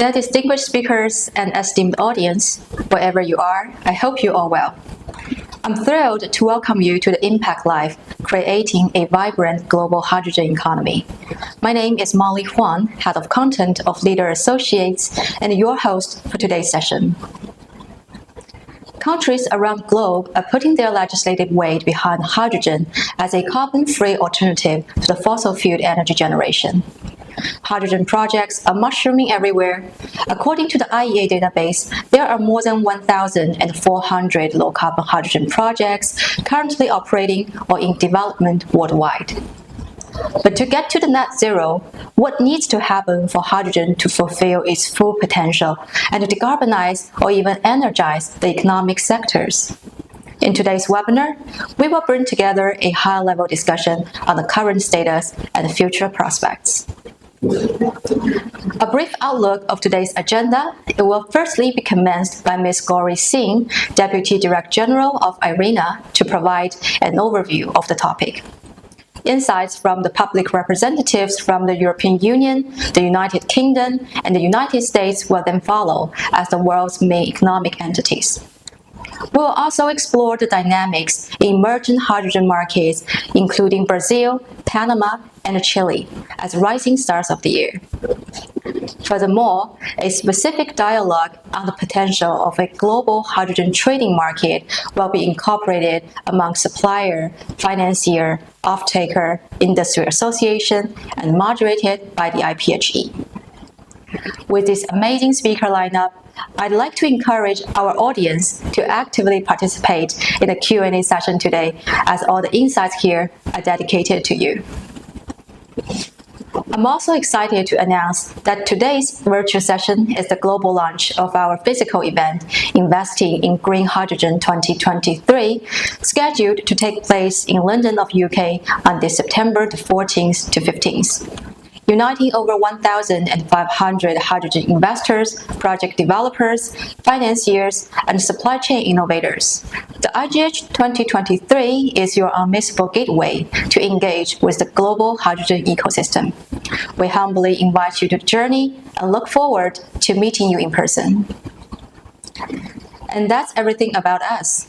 Dear distinguished speakers and esteemed audience, wherever you are, I hope you are well. I'm thrilled to welcome you to the Impact Live, creating a vibrant global hydrogen economy. My name is Molly Huang, Head of Content of Leader Associates, and your host for today's session. Countries around the globe are putting their legislative weight behind hydrogen as a carbon-free alternative to the fossil fuel energy generation. Hydrogen projects are mushrooming everywhere. According to the IEA database, there are more than 1,400 low-carbon hydrogen projects currently operating or in development worldwide. But to get to the net zero, what needs to happen for hydrogen to fulfill its full potential and to decarbonize or even energize the economic sectors? In today's webinar, we will bring together a high-level discussion on the current status and future prospects. A brief outlook of today's agenda. It will firstly be commenced by Ms. Gauri Singh, Deputy Director General of IRENA, to provide an overview of the topic. Insights from the public representatives from the European Union, the United Kingdom, and the United States will then follow as the world's main economic entities. We will also explore the dynamics in emerging hydrogen markets, including Brazil, Panama, and Chile, as rising stars of the year. Furthermore, a specific dialogue on the potential of a global hydrogen trading market will be incorporated among supplier, financier, off-taker, industry association, and moderated by the IPHE. With this amazing speaker lineup, I'd like to encourage our audience to actively participate in the Q&A session today, as all the insights here are dedicated to you. I'm also excited to announce that today's virtual session is the global launch of our physical event, Investing in Green Hydrogen 2023, scheduled to take place in London of UK on this September the 14th to 15th. Uniting over 1,500 hydrogen investors, project developers, financiers, and supply chain innovators. The IGH 2023 is your unmissable gateway to engage with the global hydrogen ecosystem. We humbly invite you to journey and look forward to meeting you in person. And that's everything about us.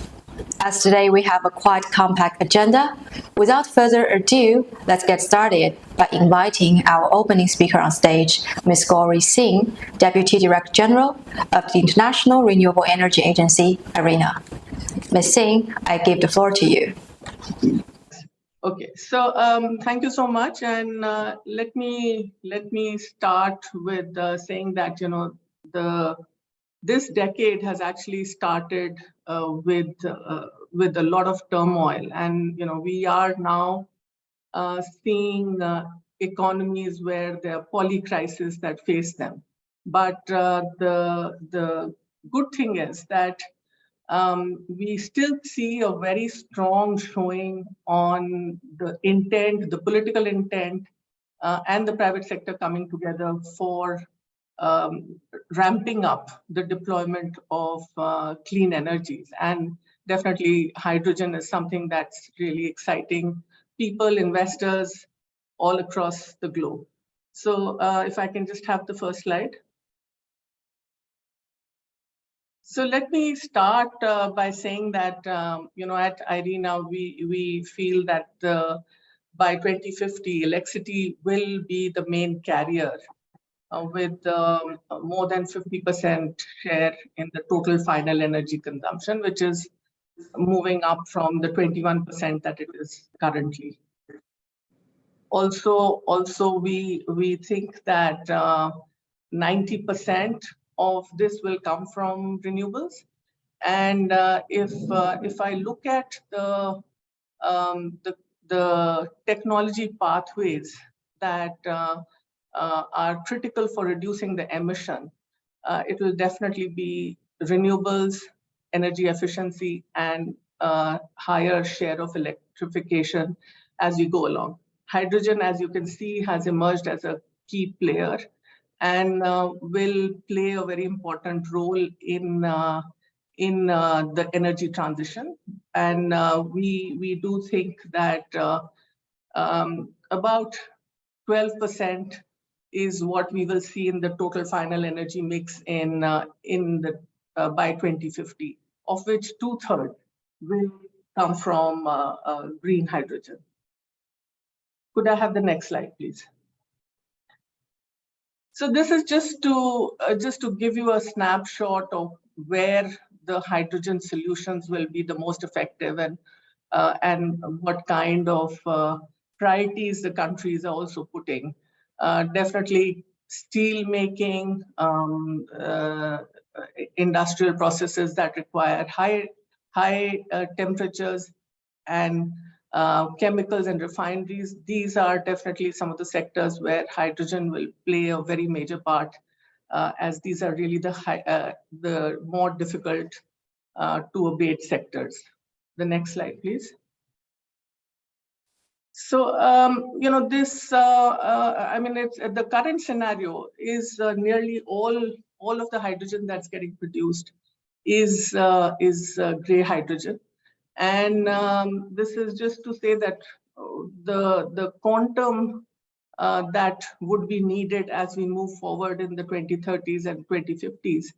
As today we have a quite compact agenda, without further ado, let's get started by inviting our opening speaker on stage, Ms. Gauri Singh, Deputy Director General of the International Renewable Energy Agency, IRENA. Ms. Singh, I give the floor to you. Okay, so thank you so much, and let me start with saying that this decade has actually started with a lot of turmoil, and we are now seeing economies where there are polycrises that face them. But the good thing is that we still see a very strong showing on the intent, the political intent, and the private sector coming together for ramping up the deployment of clean energies. And definitely hydrogen is something that's really exciting people, investors all across the globe. So if I can just have the first slide. So let me start by saying that at IRENA we feel that by 2050 electricity will be the main carrier with more than 50% share in the total final energy consumption, which is moving up from the 21% that it is currently. Also, we think that 90% of this will come from renewables. And if I look at the technology pathways that are critical for reducing the emission, it will definitely be renewables, energy efficiency, and higher share of electrification as we go along. Hydrogen, as you can see, has emerged as a key player and will play a very important role in the energy transition. And we do think that about 12% is what we will see in the total final energy mix by 2050, of which 2/3 will come from green hydrogen. Could I have the next slide, please? So this is just to give you a snapshot of where the hydrogen solutions will be the most effective, and what kind of priorities the countries are also putting. Definitely steel making, industrial processes that require high temperatures, and chemicals and refineries. These are definitely some of the sectors where hydrogen will play a very major part, as these are really the more difficult to abate sectors. The next slide, please. So, this, I mean, it's the current scenario is nearly all of the hydrogen that's getting produced is gray hydrogen. And this is just to say that the quantum that would be needed as we move forward in the 2030s and 2050s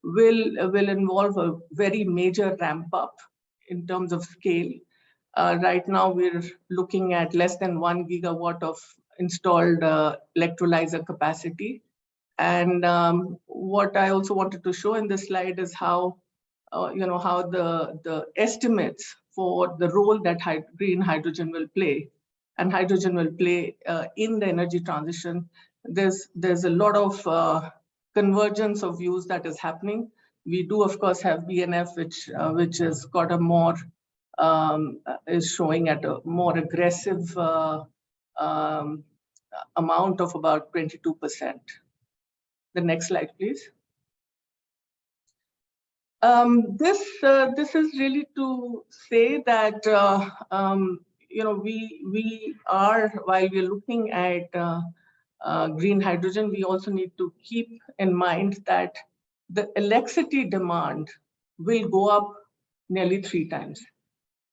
will involve a very major ramp up in terms of scale. Right now, we're looking at less than 1 gigawatt of installed electrolyzer capacity. And what I also wanted to show in this slide is how how the estimates for the role that green hydrogen will play and hydrogen will play in the energy transition. There's a lot of convergence of views that is happening. We do, of course, have BNF, which has got a more is showing at a more aggressive amount of about 22%. The next slide, please. This is really to say that we are, while we're looking at green hydrogen, we also need to keep in mind that the electricity demand will go up nearly 3 times.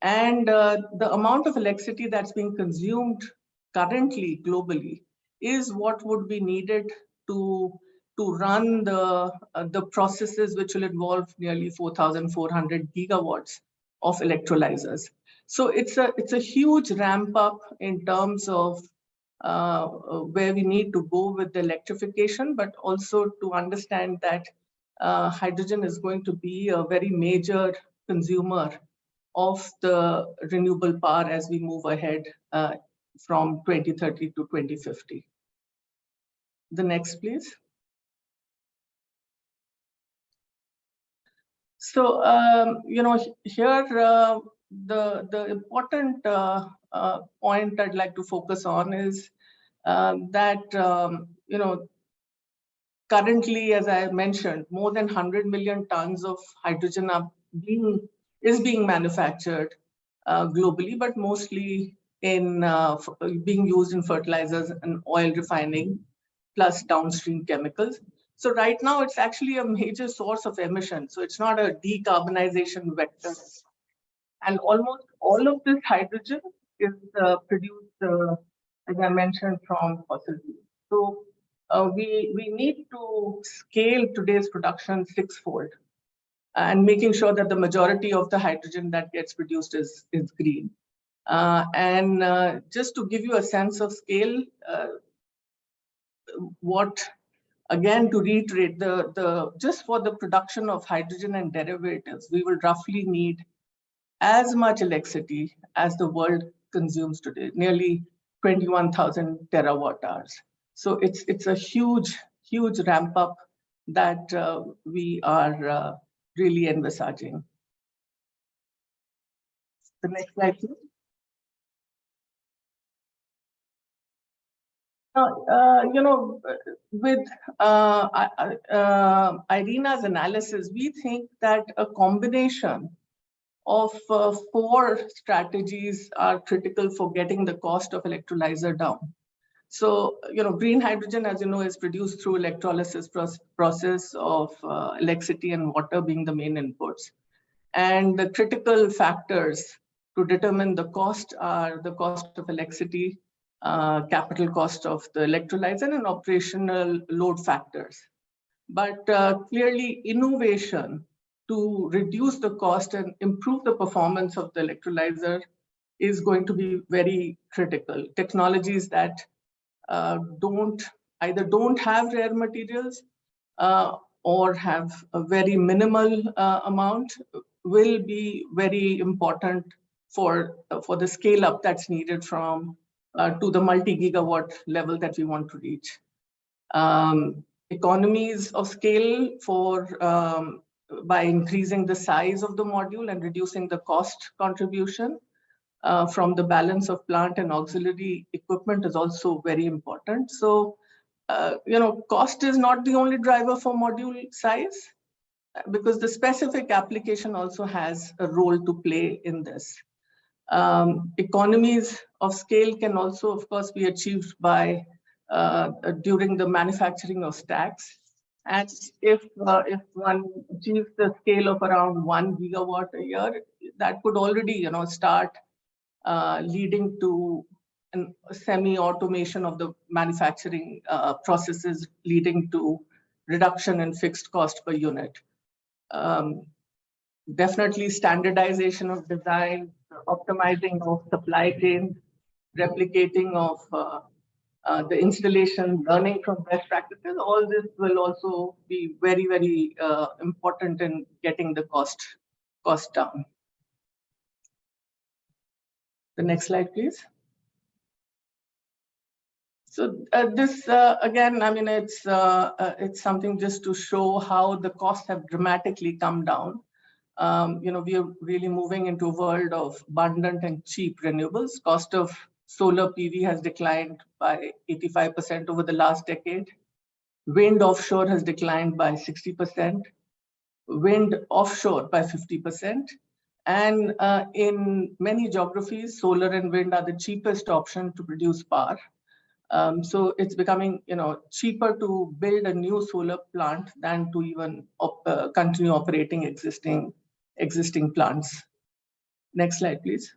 And the amount of electricity that's being consumed currently globally is what would be needed to run the processes which will involve nearly 4,400 gigawatts of electrolyzers. So it's a huge ramp up in terms of where we need to go with the electrification, but also to understand that hydrogen is going to be a very major consumer of the renewable power as we move ahead from 2030 to 2050. The next, please. So, here the important point I'd like to focus on is that, currently, as I mentioned, more than 100 million tons of hydrogen is being manufactured globally, but mostly being used in fertilizers and oil refining, plus downstream chemicals. So right now, it's actually a major source of emission. So it's not a decarbonization vector. And almost all of this hydrogen is produced, as I mentioned, from fossil fuels. So we need to scale today's production 6-fold and making sure that the majority of the hydrogen that gets produced is green. And just to give you a sense of scale, again, to reiterate, just for the production of hydrogen and derivatives, we will roughly need as much electricity as the world consumes today, nearly 21,000 terawatt hours. So it's a huge ramp up that we are really envisaging. The next slide, please. With IRENA's analysis, we think that a combination of 4 strategies are critical for getting the cost of electrolyzer down. So, green hydrogen, as you know, is produced through electrolysis process of electricity and water being the main inputs. And the critical factors to determine the cost are the cost of electricity, capital cost of the electrolyzer and operational load factors. But clearly, innovation to reduce the cost and improve the performance of the electrolyzer is going to be very critical. Technologies that either don't have rare materials or have a very minimal amount will be very important for the scale up that's needed from to the multi-gigawatt level that we want to reach. Economies of scale by increasing the size of the module and reducing the cost contribution from the balance of plant and auxiliary equipment is also very important. So, cost is not the only driver for module size, because the specific application also has a role to play in this. Economies of scale can also, of course, be achieved by during the manufacturing of stacks. And if one achieves the scale of around 1 gigawatt a year, that could already, start leading to a semi-automation of the manufacturing processes, leading to reduction in fixed cost per unit. Definitely standardization of design, optimizing of supply chains, replicating of the installation, learning from best practices, all this will also be very, very important in getting the cost down. The next slide, please. So this again, I mean, it's something just to show how the costs have dramatically come down. We are really moving into a world of abundant and cheap renewables. Cost of solar PV has declined by 85% over the last decade. Wind offshore has declined by 60%. Wind offshore by 50%. And in many geographies, solar and wind are the cheapest option to produce power. So it's becoming, cheaper to build a new solar plant than to even continue operating existing plants. Next slide, please.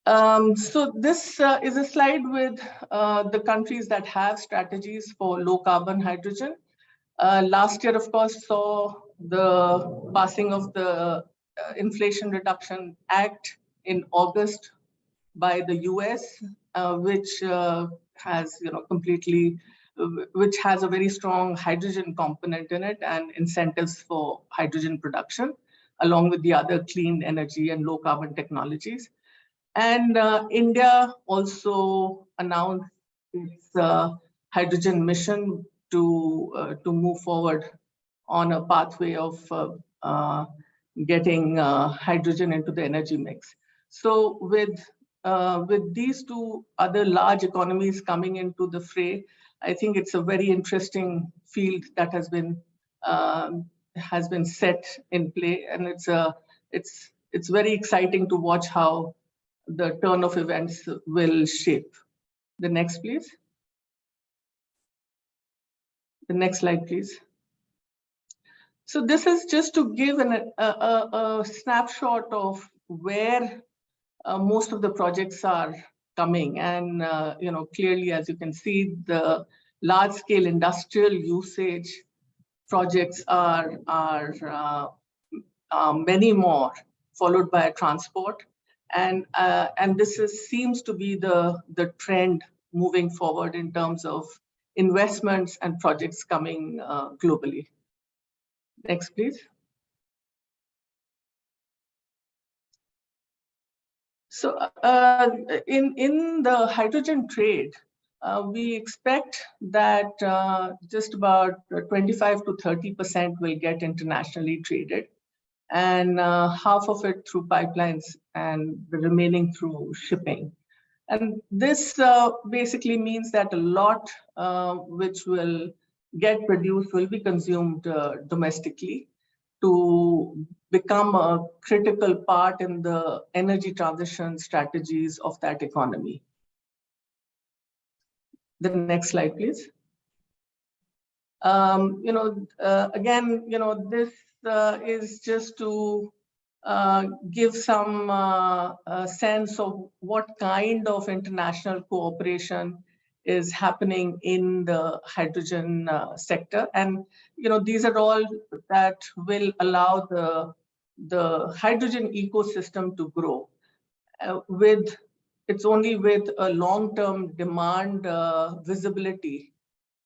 So this is a slide with the countries that have strategies for low carbon hydrogen. Last year, of course, saw the passing of the Inflation Reduction Act in August by the US, which has which has a very strong hydrogen component in it and incentives for hydrogen production, along with the other clean energy and low carbon technologies. And India also announced its hydrogen mission to move forward on a pathway of getting hydrogen into the energy mix. So with these two other large economies coming into the fray, I think it's a very interesting field that has been set in play, and it's very exciting to watch how the turn of events will shape. The next, please. The next slide, please. So this is just to give a snapshot of where most of the projects are coming, and clearly, as you can see, the large-scale industrial usage projects are many more, followed by transport, and this seems to be the trend moving forward in terms of investments and projects coming globally. Next, please. So in the hydrogen trade, we expect that just about 25 to 30% will get internationally traded, and half of it through pipelines and the remaining through shipping. And this basically means that a lot which will get produced will be consumed domestically to become a critical part in the energy transition strategies of that economy. The next slide, please. Again, this is just to give some sense of what kind of international cooperation is happening in the hydrogen sector. And these are all that will allow the hydrogen ecosystem to grow. It's only with a long-term demand visibility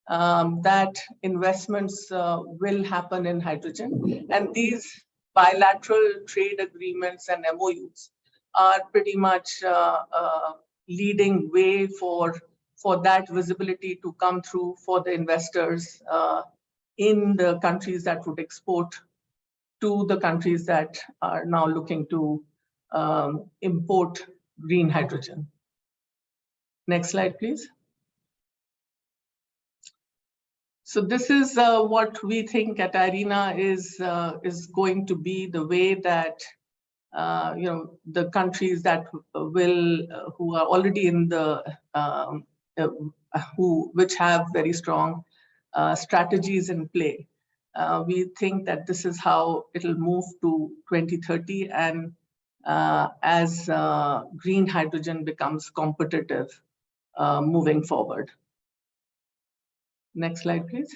that investments will happen in hydrogen. And these bilateral trade agreements and MOUs are pretty much leading way for that visibility to come through for the investors in the countries that would export to the countries that are now looking to import green hydrogen. Next slide, please. So this is what we think at IRENA is going to be the way that the countries that who are already in the which have very strong strategies in play. We think that this is how it'll move to 2030, and as green hydrogen becomes competitive moving forward. Next slide, please.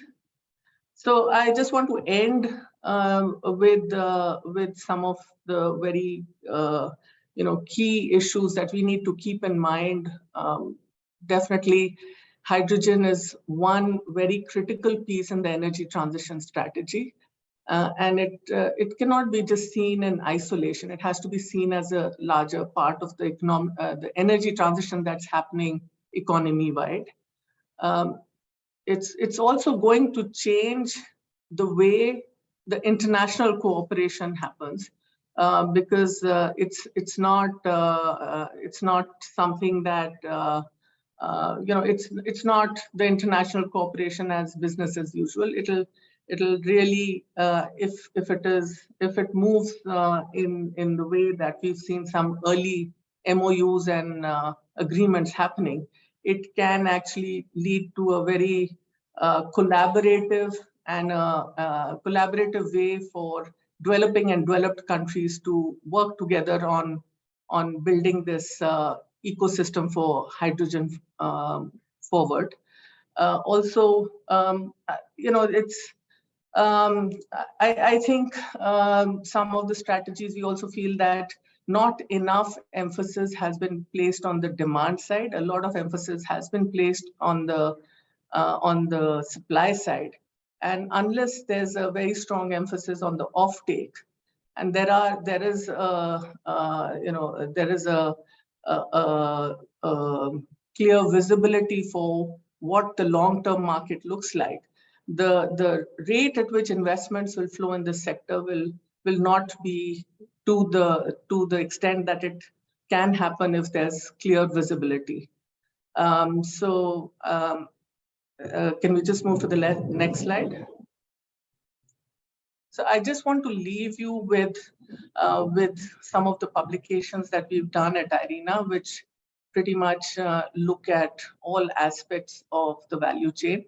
So I just want to end with some of the very key issues that we need to keep in mind. Definitely, hydrogen is one very critical piece in the energy transition strategy, and it cannot be just seen in isolation. It has to be seen as a larger part of the energy transition that's happening economy-wide. It's also going to change the way the international cooperation happens, because it's not something that it's not the international cooperation as business as usual. It'll really if it moves in the way that we've seen some early MOUs and agreements happening, it can actually lead to a very collaborative way for developing and developed countries to work together on building this ecosystem for hydrogen forward. Also, it's I think some of the strategies, we also feel that not enough emphasis has been placed on the demand side. A lot of emphasis has been placed on the supply side. And unless there's a very strong emphasis on the offtake, and there is a clear visibility for what the long-term market looks like, the rate at which investments will flow in this sector will not be to the extent that it can happen if there's clear visibility. Can we just move to the next slide? So I just want to leave you with some of the publications that we've done at IRENA, which pretty much look at all aspects of the value chain,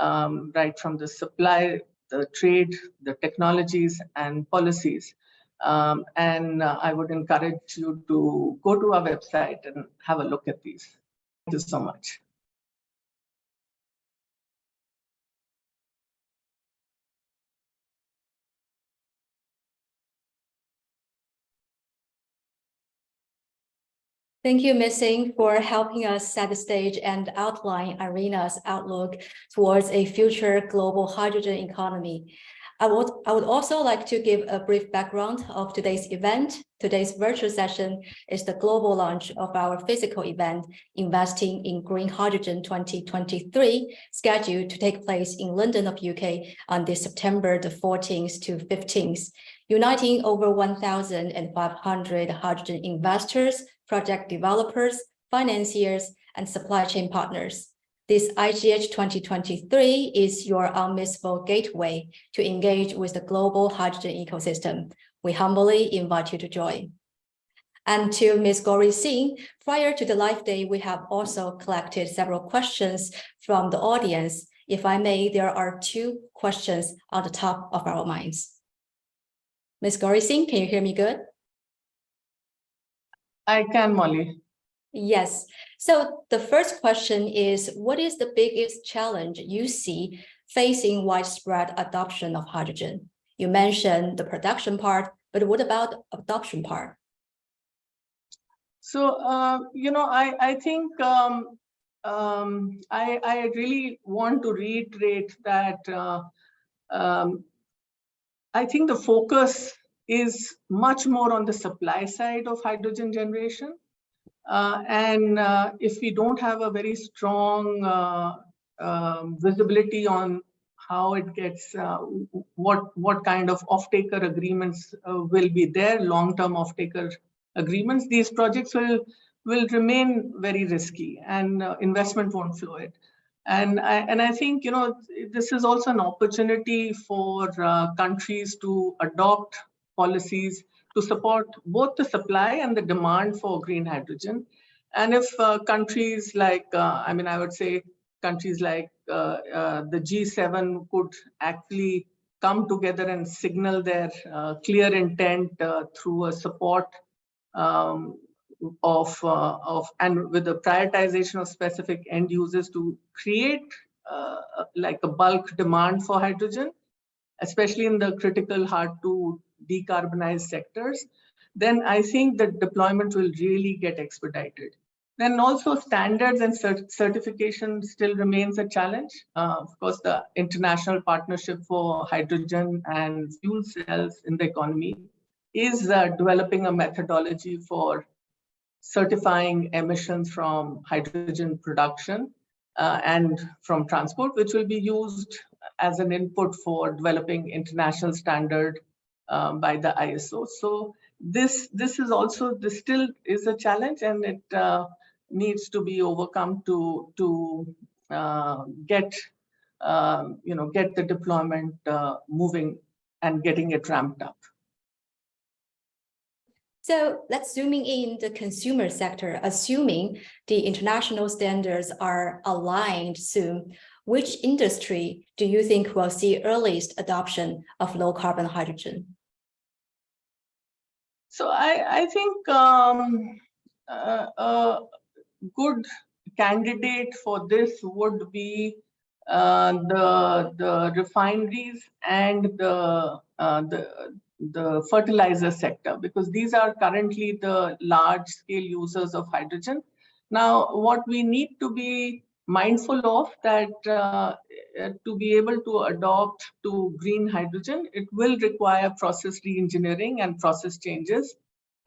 right from the supply, the trade, the technologies, and policies. And I would encourage you to go to our website and have a look at these. Thank you so much. Thank you, Ms. Singh, for helping us set the stage and outline IRENA's outlook towards a future global hydrogen economy. I would also like to give a brief background of today's event. Today's virtual session is the global launch of our physical event, Investing in Green Hydrogen 2023, scheduled to take place in London of UK on this September the 14th to 15th, uniting over 1,500 hydrogen investors, project developers, financiers, and supply chain partners. This IGH 2023 is your unmissable gateway to engage with the global hydrogen ecosystem. We humbly invite you to join. And to Ms. Gauri Singh, prior to the live day, we have also collected several questions from the audience. If I may, there are 2 questions on the top of our minds. Ms. Gauri Singh, can you hear me good? I can, Molly. Yes. So the first question is, what is the biggest challenge you see facing widespread adoption of hydrogen? You mentioned the production part, but what about adoption part? So, I think I really want to reiterate that I think the focus is much more on the supply side of hydrogen generation. If we don't have a very strong visibility on how it gets, what kind of off-taker agreements will be there, long-term off-taker agreements, these projects will remain very risky, and investment won't flow it. And I think, this is also an opportunity for countries to adopt policies to support both the supply and the demand for green hydrogen. And if countries like, I would say countries like the G7 could actually come together and signal their clear intent through a support and with the prioritization of specific end users to create like a bulk demand for hydrogen, especially in the critical, hard to decarbonize sectors, then I think the deployment will really get expedited. Then also standards and certification still remains a challenge. Of course, the International Partnership for Hydrogen and Fuel Cells in the Economy is developing a methodology for certifying emissions from hydrogen production and from transport, which will be used as an input for developing international standard by the ISO. So this still is a challenge, and it needs to be overcome to get the deployment moving and getting it ramped up. So let's zooming in the consumer sector, assuming the international standards are aligned soon. Which industry do you think will see earliest adoption of low carbon hydrogen? So I think a good candidate for this would be the refineries and the fertilizer sector, because these are currently the large scale users of hydrogen. Now, what we need to be mindful of that to be able to adopt to green hydrogen, it will require process re-engineering and process changes.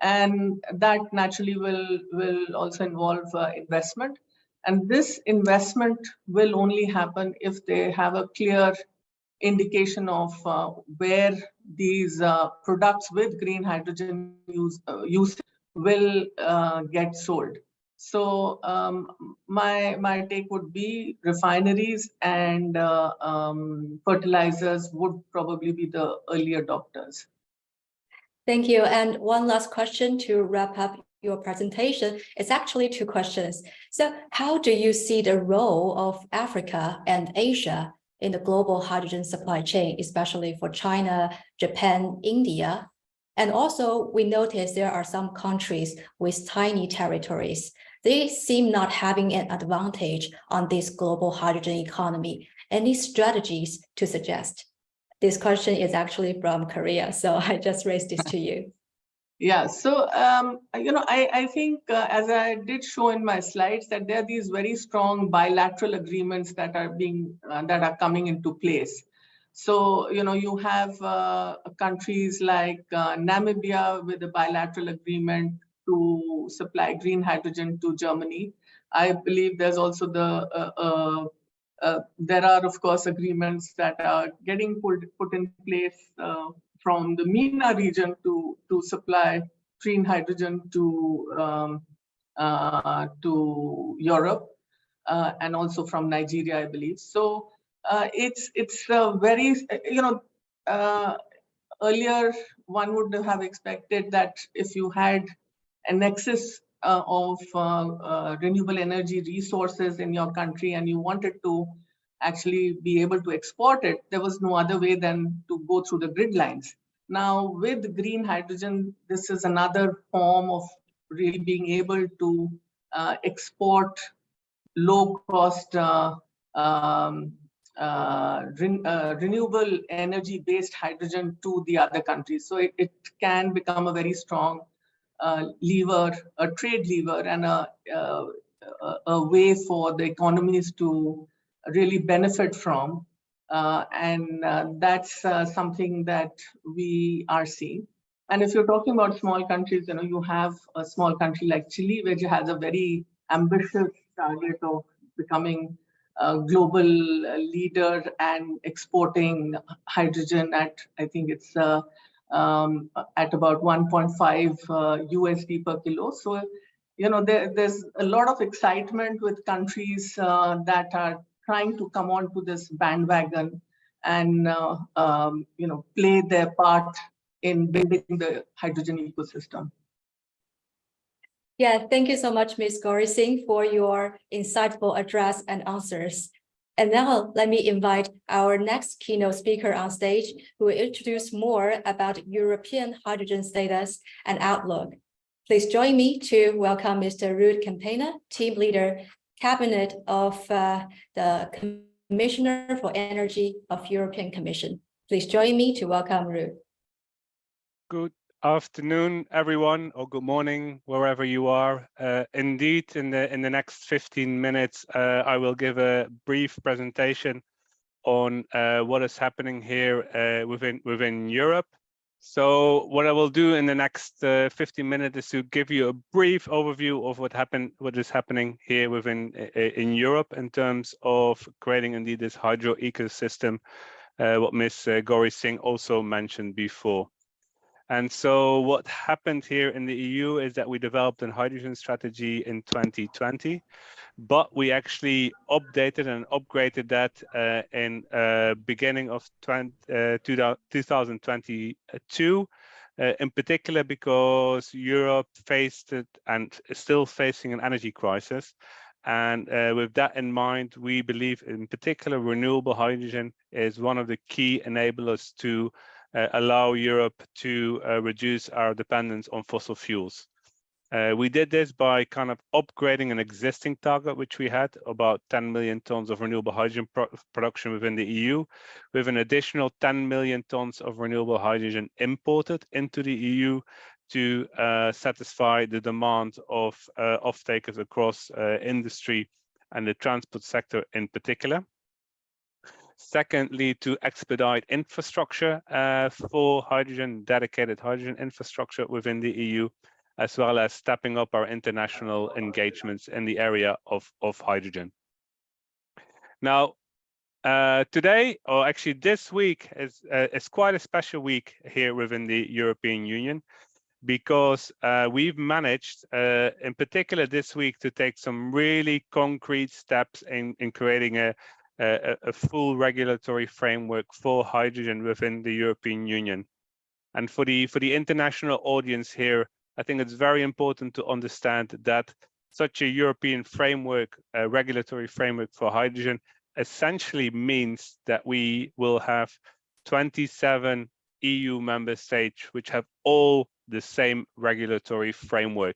And that naturally will also involve investment. And this investment will only happen if they have a clear indication of where these products with green hydrogen use will get sold. So my take would be refineries and fertilizers would probably be the early adopters. Thank you. And one last question to wrap up your presentation. It's actually two questions. So how do you see the role of Africa and Asia in the global hydrogen supply chain, especially for China, Japan, India? And also, we notice there are some countries with tiny territories. They seem not having an advantage on this global hydrogen economy. Any strategies to suggest? This question is actually from Korea, so I just raised this to you. Yeah, so I think as I did show in my slides that there are these very strong bilateral agreements that are coming into place. So you have countries like Namibia with a bilateral agreement to supply green hydrogen to Germany. I believe there's also there are, of course, agreements that are getting put in place from the MENA region to supply green hydrogen to Europe and also from Nigeria, I believe. So it's very, earlier one would have expected that if you had a nexus of renewable energy resources in your country and you wanted to actually be able to export it, there was no other way than to go through the grid lines. Now, with green hydrogen, this is another form of really being able to export low-cost renewable energy-based hydrogen to the other countries. So it can become a very strong lever, a trade lever, and a way for the economies to really benefit from. That's something that we are seeing. And if you're talking about small countries, you have a small country like Chile, which has a very ambitious target of becoming a global leader and exporting hydrogen at, I think it's at about 1.5 USD per kilo. So, there's a lot of excitement with countries that are trying to come onto this bandwagon and play their part in building the hydrogen ecosystem. Yeah, thank you so much, Ms. Gauri Singh, for your insightful address and answers. And now let me invite our next keynote speaker on stage, who will introduce more about European hydrogen status and outlook. Please join me to welcome Mr. Ruud Kempener, Team Leader, Cabinet of the Commissioner for Energy of European Commission. Please join me to welcome Ruud. Good afternoon, everyone, or good morning, wherever you are. Indeed, in the next 15 minutes, I will give a brief presentation on what is happening here within Europe. So what I will do in the next 15 minutes is to give you a brief overview of what is happening here in Europe in terms of creating indeed this hydro ecosystem, what Ms. Gauri Singh also mentioned before. And so what happened here in the EU is that we developed a hydrogen strategy in 2020, but we actually updated and upgraded that in beginning of 2022, in particular because Europe faced it and is still facing an energy crisis. And with that in mind, we believe in particular renewable hydrogen is one of the key enablers to allow Europe to reduce our dependence on fossil fuels. We did this by kind of upgrading an existing target, which we had about 10 million tons of renewable hydrogen production within the EU, with an additional 10 million tons of renewable hydrogen imported into the EU to satisfy the demand of off-takers across industry and the transport sector in particular. Secondly, to expedite infrastructure for hydrogen, dedicated hydrogen infrastructure within the EU, as well as stepping up our international engagements in the area of hydrogen. Now, today, or actually this week, is quite a special week here within the European Union, because we've managed, in particular this week, to take some really concrete steps in creating a full regulatory framework for hydrogen within the European Union. And for the international audience here, I think it's very important to understand that such a European framework, a regulatory framework for hydrogen, essentially means that we will have 27 EU member states which have all the same regulatory framework.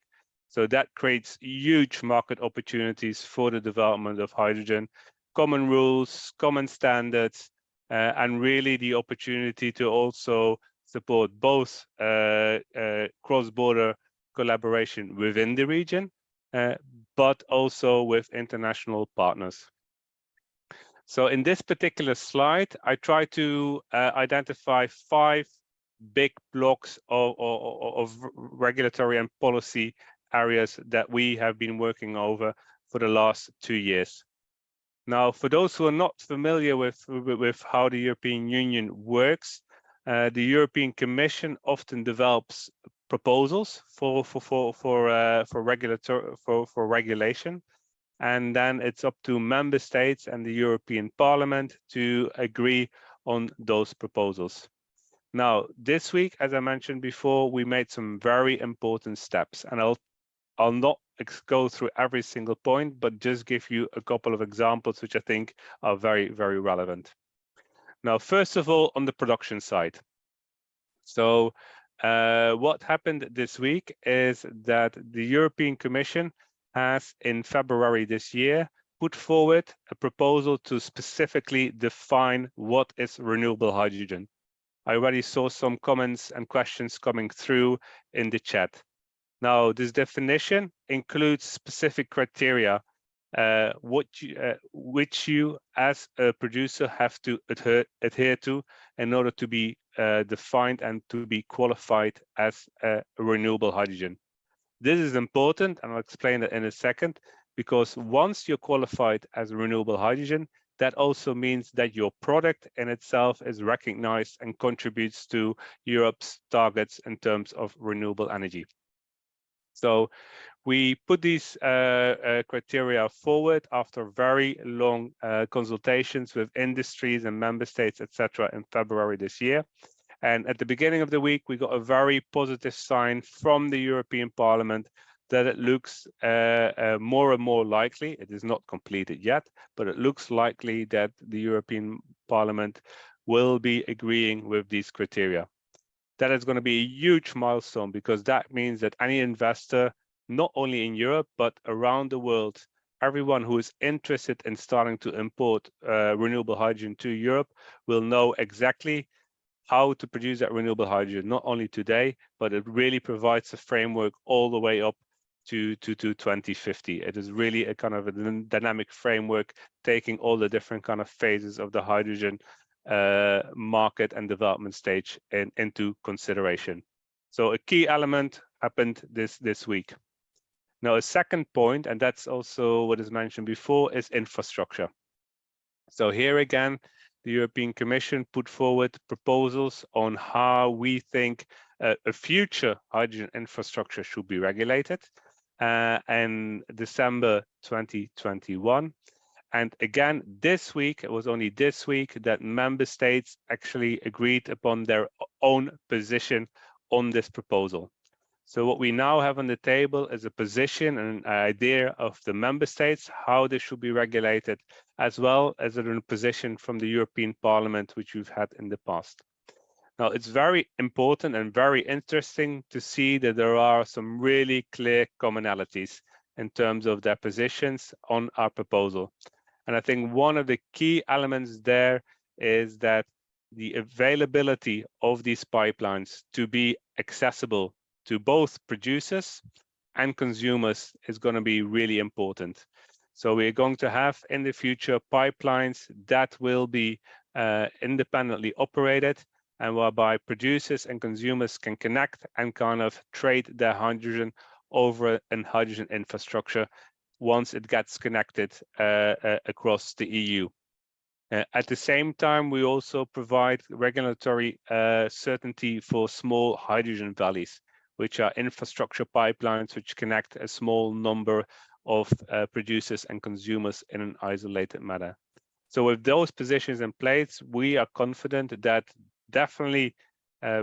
So that creates huge market opportunities for the development of hydrogen, common rules, common standards, and really the opportunity to also support both cross-border collaboration within the region, but also with international partners. So in this particular slide, I try to identify 5 big blocks of regulatory and policy areas that we have been working over for the last 2 years. Now, for those who are not familiar with how the European Union works, the European Commission often develops proposals for regulation, and then it's up to member states and the European Parliament to agree on those proposals. Now, this week, as I mentioned before, we made some very important steps, and I'll not go through every single point, but just give you a couple of examples which I think are very, very relevant. Now, first of all, on the production side. So what happened this week is that the European Commission has, in February this year, put forward a proposal to specifically define what is renewable hydrogen. I already saw some comments and questions coming through in the chat. Now, this definition includes specific criteria which you as a producer have to adhere to in order to be defined and to be qualified as a renewable hydrogen. This is important, and I'll explain that in a second, because once you're qualified as renewable hydrogen, that also means that your product in itself is recognized and contributes to Europe's targets in terms of renewable energy. So we put these criteria forward after very long consultations with industries and member states, etc., in February this year. And at the beginning of the week, we got a very positive sign from the European Parliament that it looks more and more likely, it is not completed yet, but it looks likely that the European Parliament will be agreeing with these criteria. That is going to be a huge milestone, because that means that any investor, not only in Europe, but around the world, everyone who is interested in starting to import renewable hydrogen to Europe will know exactly how to produce that renewable hydrogen, not only today, but it really provides a framework all the way up to 2050. It is really a kind of a dynamic framework, taking all the different kind of phases of the hydrogen market and development stage into consideration. So a key element happened this week. Now, a second point, and that's also what is mentioned before, is infrastructure. So here again, the European Commission put forward proposals on how we think a future hydrogen infrastructure should be regulated in December 2021. And again, this week, it was only this week that member states actually agreed upon their own position on this proposal. So what we now have on the table is a position and an idea of the member states, how this should be regulated, as well as a position from the European Parliament, which we've had in the past. Now, it's very important and very interesting to see that there are some really clear commonalities in terms of their positions on our proposal. And I think one of the key elements there is that the availability of these pipelines to be accessible to both producers and consumers is going to be really important. So we're going to have in the future pipelines that will be independently operated, and whereby producers and consumers can connect and kind of trade their hydrogen over a hydrogen infrastructure once it gets connected across the EU. At the same time, we also provide regulatory certainty for small hydrogen valleys, which are infrastructure pipelines which connect a small number of producers and consumers in an isolated manner. So with those positions in place, we are confident that definitely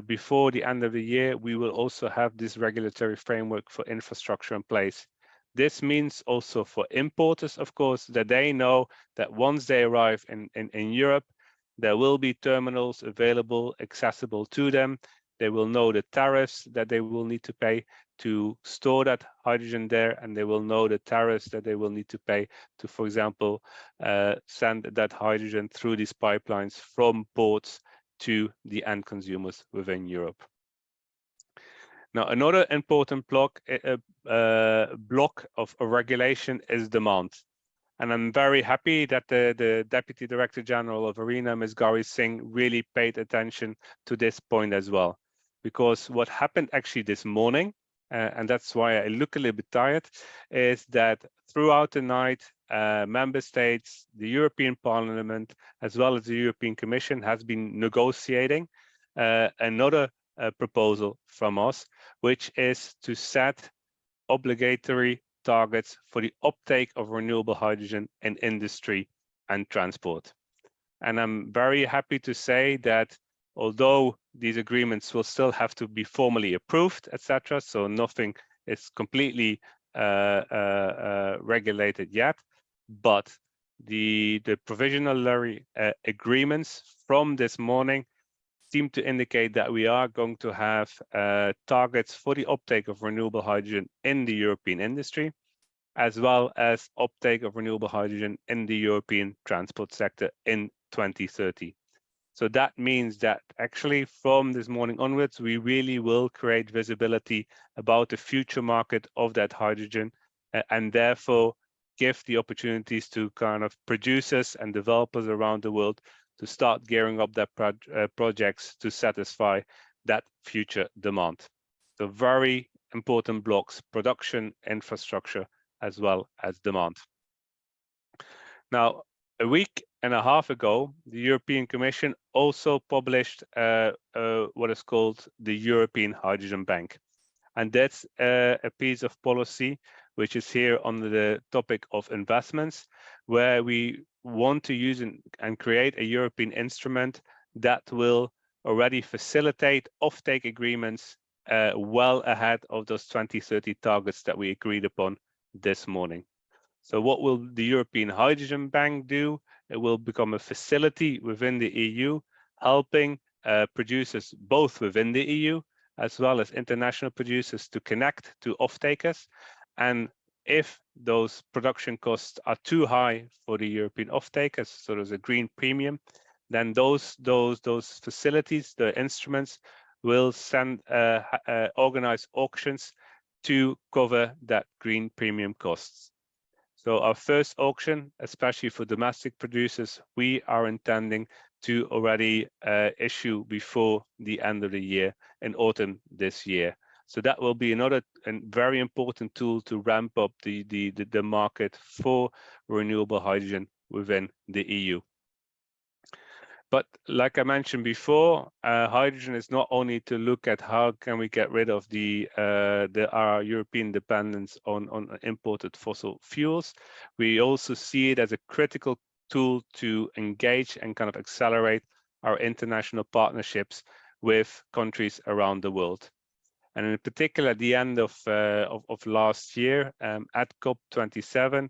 before the end of the year, we will also have this regulatory framework for infrastructure in place. This means also for importers, of course, that they know that once they arrive in Europe, there will be terminals available, accessible to them. They will know the tariffs that they will need to pay to store that hydrogen there, and they will know the tariffs that they will need to pay to, for example, send that hydrogen through these pipelines from ports to the end consumers within Europe. Now, another important block of regulation is demand. And I'm very happy that the Deputy Director General of IRENA, Ms. Gauri Singh, really paid attention to this point as well. Because what happened actually this morning, and that's why I look a little bit tired, is that throughout the night, member states, the European Parliament, as well as the European Commission has been negotiating another proposal from us, which is to set obligatory targets for the uptake of renewable hydrogen in industry and transport. And I'm very happy to say that although these agreements will still have to be formally approved, etc., so nothing is completely regulated yet, but the provisional agreements from this morning seem to indicate that we are going to have targets for the uptake of renewable hydrogen in the European industry, as well as uptake of renewable hydrogen in the European transport sector in 2030. So that means that actually from this morning onwards, we really will create visibility about the future market of that hydrogen, and therefore give the opportunities to kind of producers and developers around the world to start gearing up their projects to satisfy that future demand. So very important blocks: production, infrastructure, as well as demand. Now, a week and a half ago, the European Commission also published what is called the European Hydrogen Bank. And that's a piece of policy which is here under the topic of investments, where we want to use and create a European instrument that will already facilitate offtake agreements well ahead of those 2030 targets that we agreed upon this morning. So what will the European Hydrogen Bank do? It will become a facility within the EU, helping producers both within the EU as well as international producers to connect to off-takers. And if those production costs are too high for the European off-takers, so there's a green premium, then those facilities, the instruments, will organize auctions to cover that green premium costs. So our first auction, especially for domestic producers, we are intending to already issue before the end of the year, in autumn this year. So that will be another very important tool to ramp up the market for renewable hydrogen within the EU. But like I mentioned before, hydrogen is not only to look at how can we get rid of our European dependence on imported fossil fuels. We also see it as a critical tool to engage and kind of accelerate our international partnerships with countries around the world. And in particular, at the end of last year, at COP27,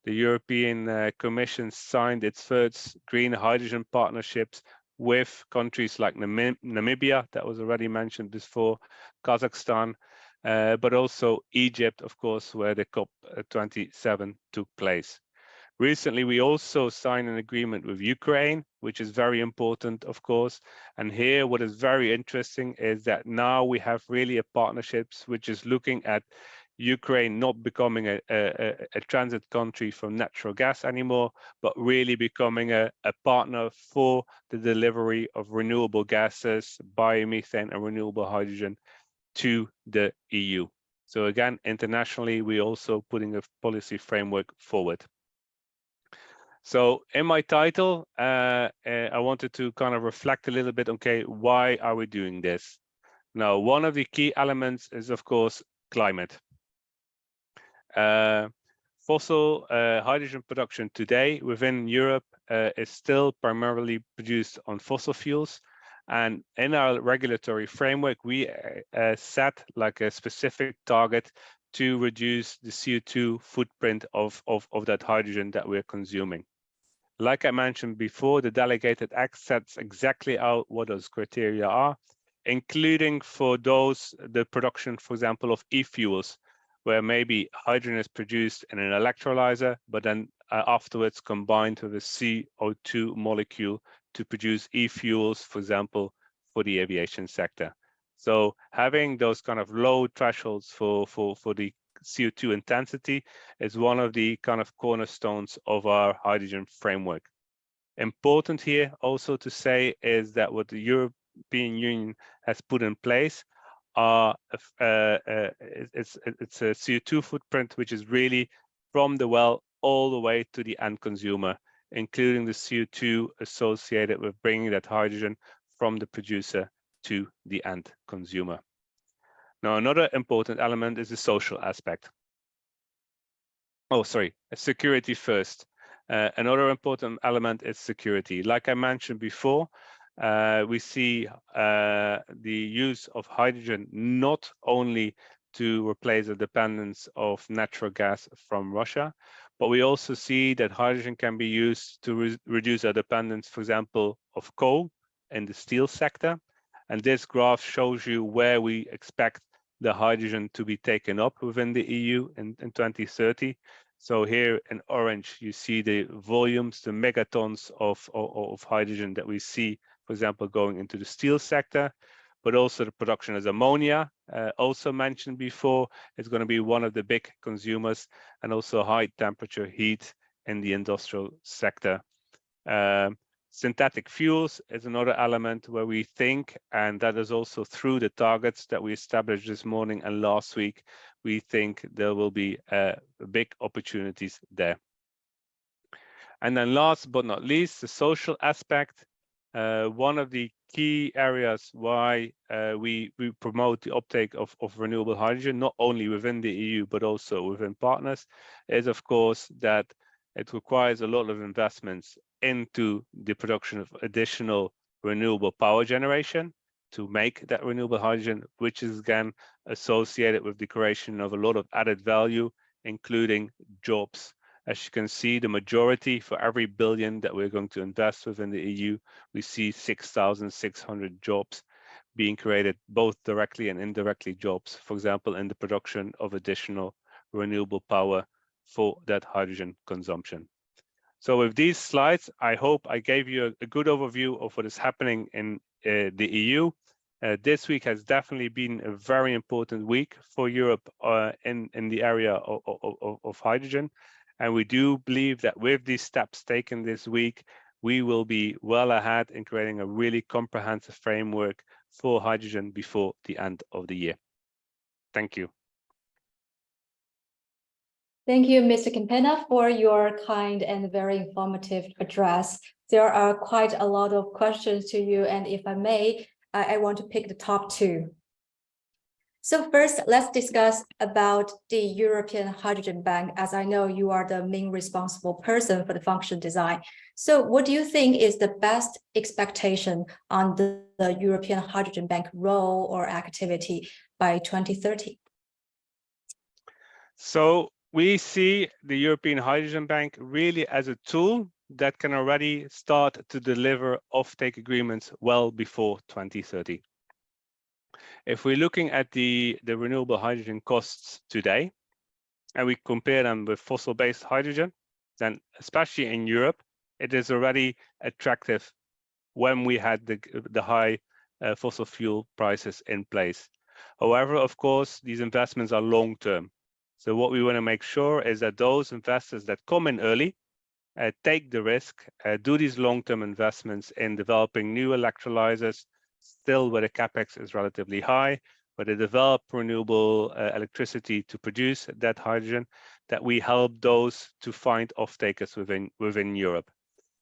the European Commission signed its first green hydrogen partnerships with countries like Namibia, that was already mentioned before, Kazakhstan, but also Egypt, of course, where the COP27 took place. Recently, we also signed an agreement with Ukraine, which is very important, of course. And here, what is very interesting is that now we have really a partnerships which is looking at Ukraine not becoming a transit country from natural gas anymore, but really becoming a partner for the delivery of renewable gases, biomethane, and renewable hydrogen to the EU. So again, internationally, we're also putting a policy framework forward. So in my title, I wanted to kind of reflect a little bit, okay, why are we doing this? Now, one of the key elements is, of course, climate. Fossil hydrogen production today within Europe is still primarily produced on fossil fuels. And in our regulatory framework, we set like a specific target to reduce the CO2 footprint of that hydrogen that we're consuming. Like I mentioned before, the delegated act sets exactly out what those criteria are, including for the production, for example, of e-fuels, where maybe hydrogen is produced in an electrolyzer, but then afterwards combined with a CO2 molecule to produce e-fuels, for example, for the aviation sector. So having those kind of low thresholds for the CO2 intensity is one of the kind of cornerstones of our hydrogen framework. Important here also to say is that what the European Union has put in place it's a CO2 footprint which is really from the well all the way to the end consumer, including the CO2 associated with bringing that hydrogen from the producer to the end consumer. Now, another important element is the social aspect. Oh, sorry, security first. Another important element is security. Like I mentioned before, we see the use of hydrogen not only to replace the dependence of natural gas from Russia, but we also see that hydrogen can be used to reduce our dependence, for example, of coal in the steel sector, And this graph shows you where we expect the hydrogen to be taken up within the EU in 2030. So here in orange, you see the volumes, the megatons of hydrogen that we see, for example, going into the steel sector, but also the production as ammonia, also mentioned before, is going to be one of the big consumers, and also high temperature heat in the industrial sector. Synthetic fuels is another element where we think, and that is also through the targets that we established this morning and last week, we think there will be big opportunities there. And then last but not least, the social aspect. One of the key areas why we promote the uptake of renewable hydrogen, not only within the EU, but also within partners, is of course that it requires a lot of investments into the production of additional renewable power generation to make that renewable hydrogen, which is again associated with the creation of a lot of added value, including jobs. As you can see, the majority for every billion that we're going to invest within the EU, we see 6,600 jobs being created, both directly and indirectly jobs, for example, in the production of additional renewable power for that hydrogen consumption. So with these slides, I hope I gave you a good overview of what is happening in the EU. This week has definitely been a very important week for Europe in the area of hydrogen. And we do believe that with these steps taken this week, we will be well ahead in creating a really comprehensive framework for hydrogen before the end of the year. Thank you. Thank you, Mr. Kempener, for your kind and very informative address. There are quite a lot of questions to you, and if I may, I want to pick the top two. So first, let's discuss about the European Hydrogen Bank, as I know you are the main responsible person for the function design. So what do you think is the best expectation on the European Hydrogen Bank role or activity by 2030? So we see the European Hydrogen Bank really as a tool that can already start to deliver offtake agreements well before 2030. If we're looking at the renewable hydrogen costs today, and we compare them with fossil-based hydrogen, then especially in Europe, it is already attractive when we had the high fossil fuel prices in place. However, of course, these investments are long-term. So what we want to make sure is that those investors that come in early, take the risk, do these long-term investments in developing new electrolyzers, still where the capex is relatively high, where they develop renewable electricity to produce that hydrogen, that we help those to find off-takers within Europe.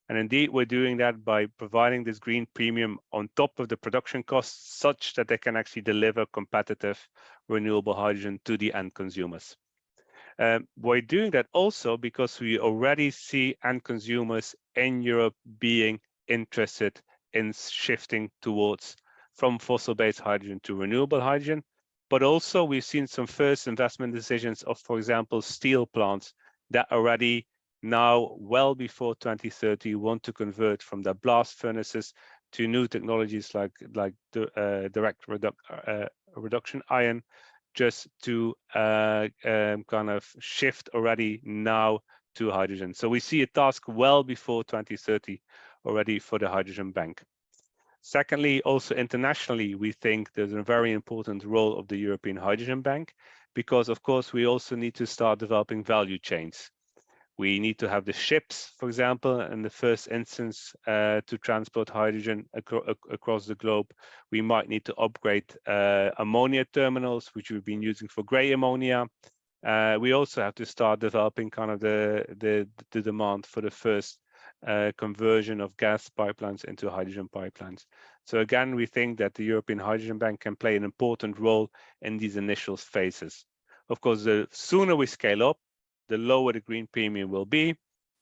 And indeed, we're doing that by providing this green premium on top of the production costs, such that they can actually deliver competitive renewable hydrogen to the end consumers. We're doing that also because we already see end consumers in Europe being interested in shifting towards from fossil-based hydrogen to renewable hydrogen, but also we've seen some first investment decisions of, for example, steel plants that already now, well before 2030, want to convert from their blast furnaces to new technologies like direct reduction iron, just to kind of shift already now to hydrogen. So we see a task well before 2030 already for the Hydrogen Bank. Secondly, also internationally, we think there's a very important role of the European Hydrogen Bank, because of course we also need to start developing value chains. We need to have the ships, for example, in the first instance, to transport hydrogen across the globe. We might need to upgrade ammonia terminals, which we've been using for grey ammonia. We also have to start developing kind of the demand for the first conversion of gas pipelines into hydrogen pipelines. So again, we think that the European Hydrogen Bank can play an important role in these initial phases. Of course, the sooner we scale up, the lower the green premium will be,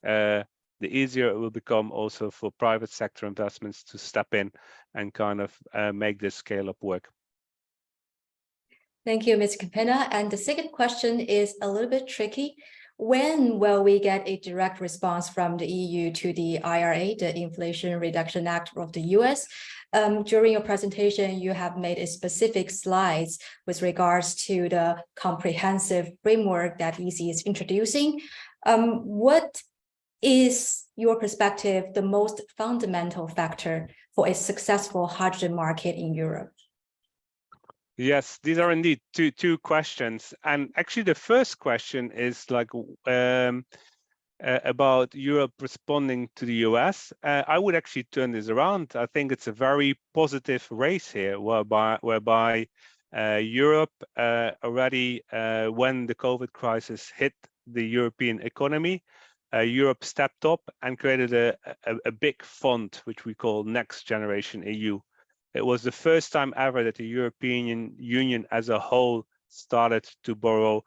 the easier it will become also for private sector investments to step in and kind of make this scale up work. Thank you, Mr. Kempener. And the second question is a little bit tricky. When will we get a direct response from the EU to the IRA, the Inflation Reduction Act of the US? During your presentation, you have made a specific slides with regards to the comprehensive framework that EC is introducing. What is your perspective the most fundamental factor for a successful hydrogen market in Europe? Yes, these are indeed two questions. And actually the first question is like about Europe responding to the US. I would actually turn this around. I think it's a very positive race here, whereby Europe already, when the COVID crisis hit the European economy, Europe stepped up and created a big fund, which we call Next Generation EU. It was the first time ever that the European Union as a whole started to borrow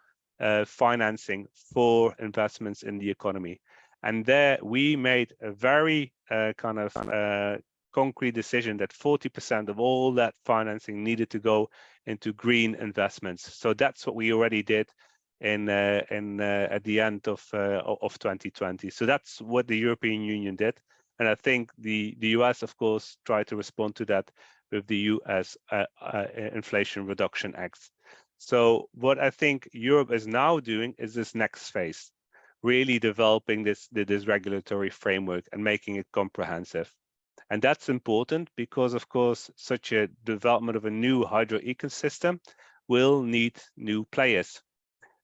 financing for investments in the economy. And there we made a very concrete decision that 40% of all that financing needed to go into green investments. So that's what we already did at the end of 2020. So that's what the European Union did. And I think the US, of course, tried to respond to that with the US Inflation Reduction Act. So what I think Europe is now doing is this next phase, really developing this regulatory framework and making it comprehensive. And that's important because, of course, such a development of a new hydro ecosystem will need new players.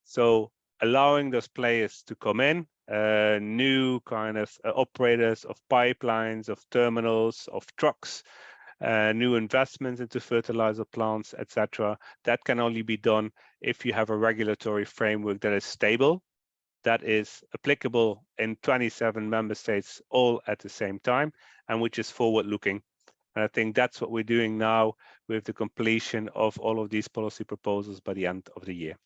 So allowing those players to come in, new kind of operators of pipelines, of terminals, of trucks, new investments into fertilizer plants, etc. That can only be done if you have a regulatory framework that is stable, that is applicable in 27 member states all at the same time, and which is forward-looking. And I think that's what we're doing now with the completion of all of these policy proposals by the end of the year.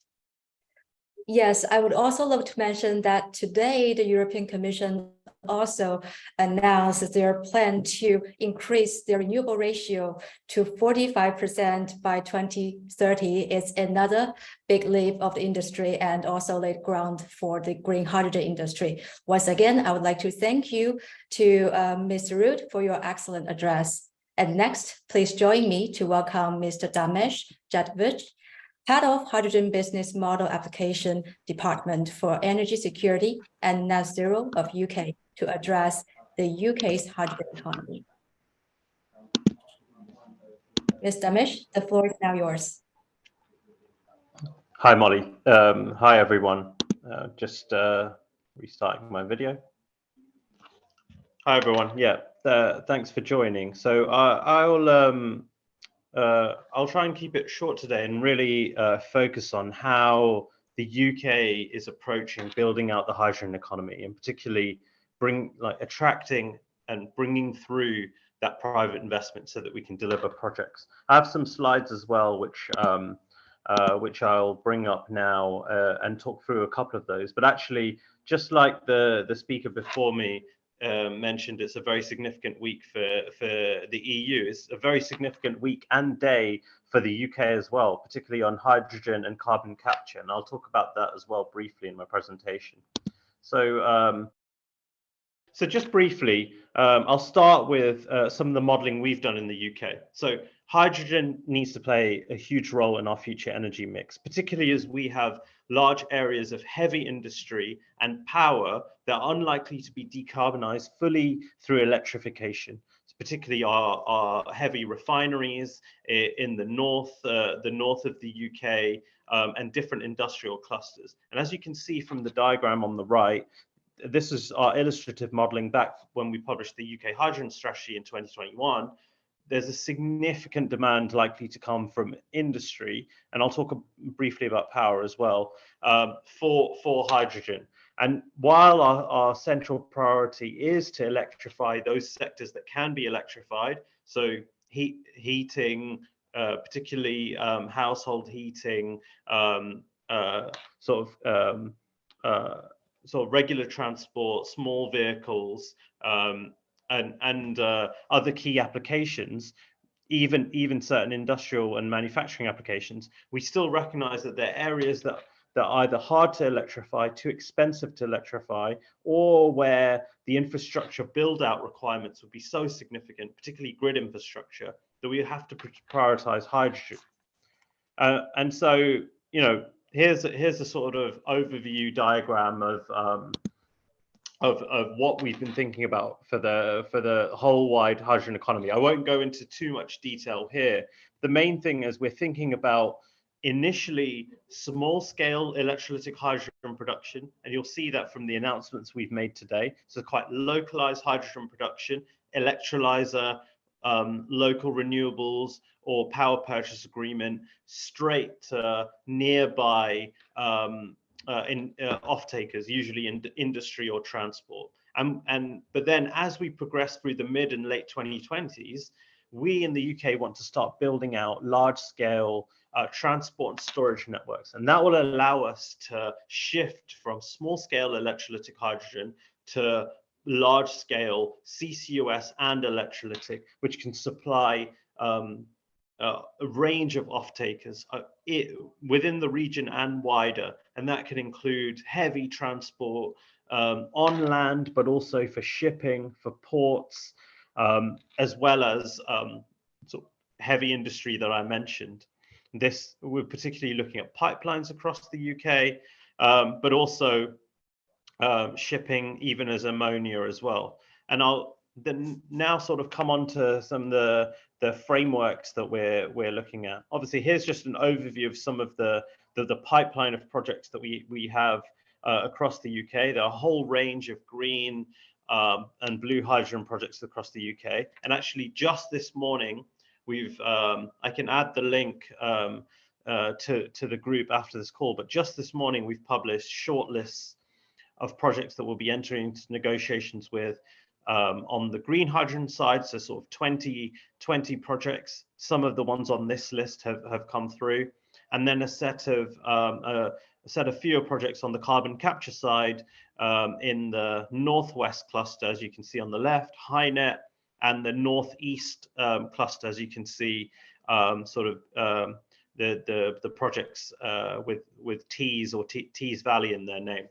Yes, I would also love to mention that today the European Commission also announced their plan to increase their renewable ratio to 45% by 2030. It's another big leap of the industry and also laid ground for the green hydrogen industry. Once again, I would like to thank you to Mr. Ruud for your excellent address. And next, please join me to welcome Mr. Dharmesh Jadavji, Head of Hydrogen Business Model Application Department for Energy Security and Net Zero of UK to address the UK's hydrogen economy. Ms. Dharmesh, the floor is now yours. Hi, Molly. Hi, everyone. Just restarting my video. Hi, everyone. Yeah, thanks for joining. So I'll try and keep it short today and really focus on how the UK is approaching building out the hydrogen economy, and particularly attracting and bringing through that private investment so that we can deliver projects. I have some slides as well, which I'll bring up now and talk through a couple of those. But actually, just like the speaker before me mentioned, it's a very significant week for the EU. It's a very significant week and day for the UK as well, particularly on hydrogen and carbon capture. And I'll talk about that as well briefly in my presentation. So, so just briefly, I'll start with some of the modeling we've done in the UK. So hydrogen needs to play a huge role in our future energy mix, particularly as we have large areas of heavy industry and power that are unlikely to be decarbonized fully through electrification. So particularly our heavy refineries in the north of the UK and different industrial clusters. And as you can see from the diagram on the right, this is our illustrative modeling back when we published the UK Hydrogen Strategy in 2021. There's a significant demand likely to come from industry, and I'll talk briefly about power as well, for hydrogen. And while our central priority is to electrify those sectors that can be electrified, so heating, particularly household heating, sort of regular transport, small vehicles, and other key applications, even certain industrial and manufacturing applications, we still recognize that there are areas that that are either hard to electrify, too expensive to electrify, or where the infrastructure build-out requirements would be so significant, particularly grid infrastructure, that we have to prioritize hydrogen. And so, you know, here's a sort of overview diagram of what we've been thinking about for the whole wide hydrogen economy. I won't go into too much detail here. The main thing is we're thinking about initially small scale electrolytic hydrogen production, and you'll see that from the announcements we've made today. So quite localized hydrogen production, electrolyzer, local renewables or power purchase agreement straight to nearby off-takers, usually in industry or transport. But then as we progress through the mid and late 2020s, we in the UK want to start building out large-scale transport and storage networks. And that will allow us to shift from small-scale electrolytic hydrogen to large-scale CCUS and electrolytic, which can supply a range of off-takers within the region and wider. And that can include heavy transport on land, but also for shipping, for ports, as well as sort of heavy industry that I mentioned. This, we're particularly looking at pipelines across the UK, but also shipping even as ammonia as well. And I'll then now sort of come on to some of the frameworks that we're looking at. Obviously, here's just an overview of some of the pipeline of projects that we have across the UK. There are a whole range of green and blue hydrogen projects across the UK. And actually, just this morning, we've I can add the link to the group after this call. But just this morning, we've published shortlists of projects that we'll be entering into negotiations with on the green hydrogen side. So sort of 20 projects. Some of the ones on this list have come through, and then a set of fewer projects on the carbon capture side in the northwest cluster, as you can see on the left, HyNet, and the northeast cluster, as you can see, sort of the projects with Tees or Tees Valley in their name.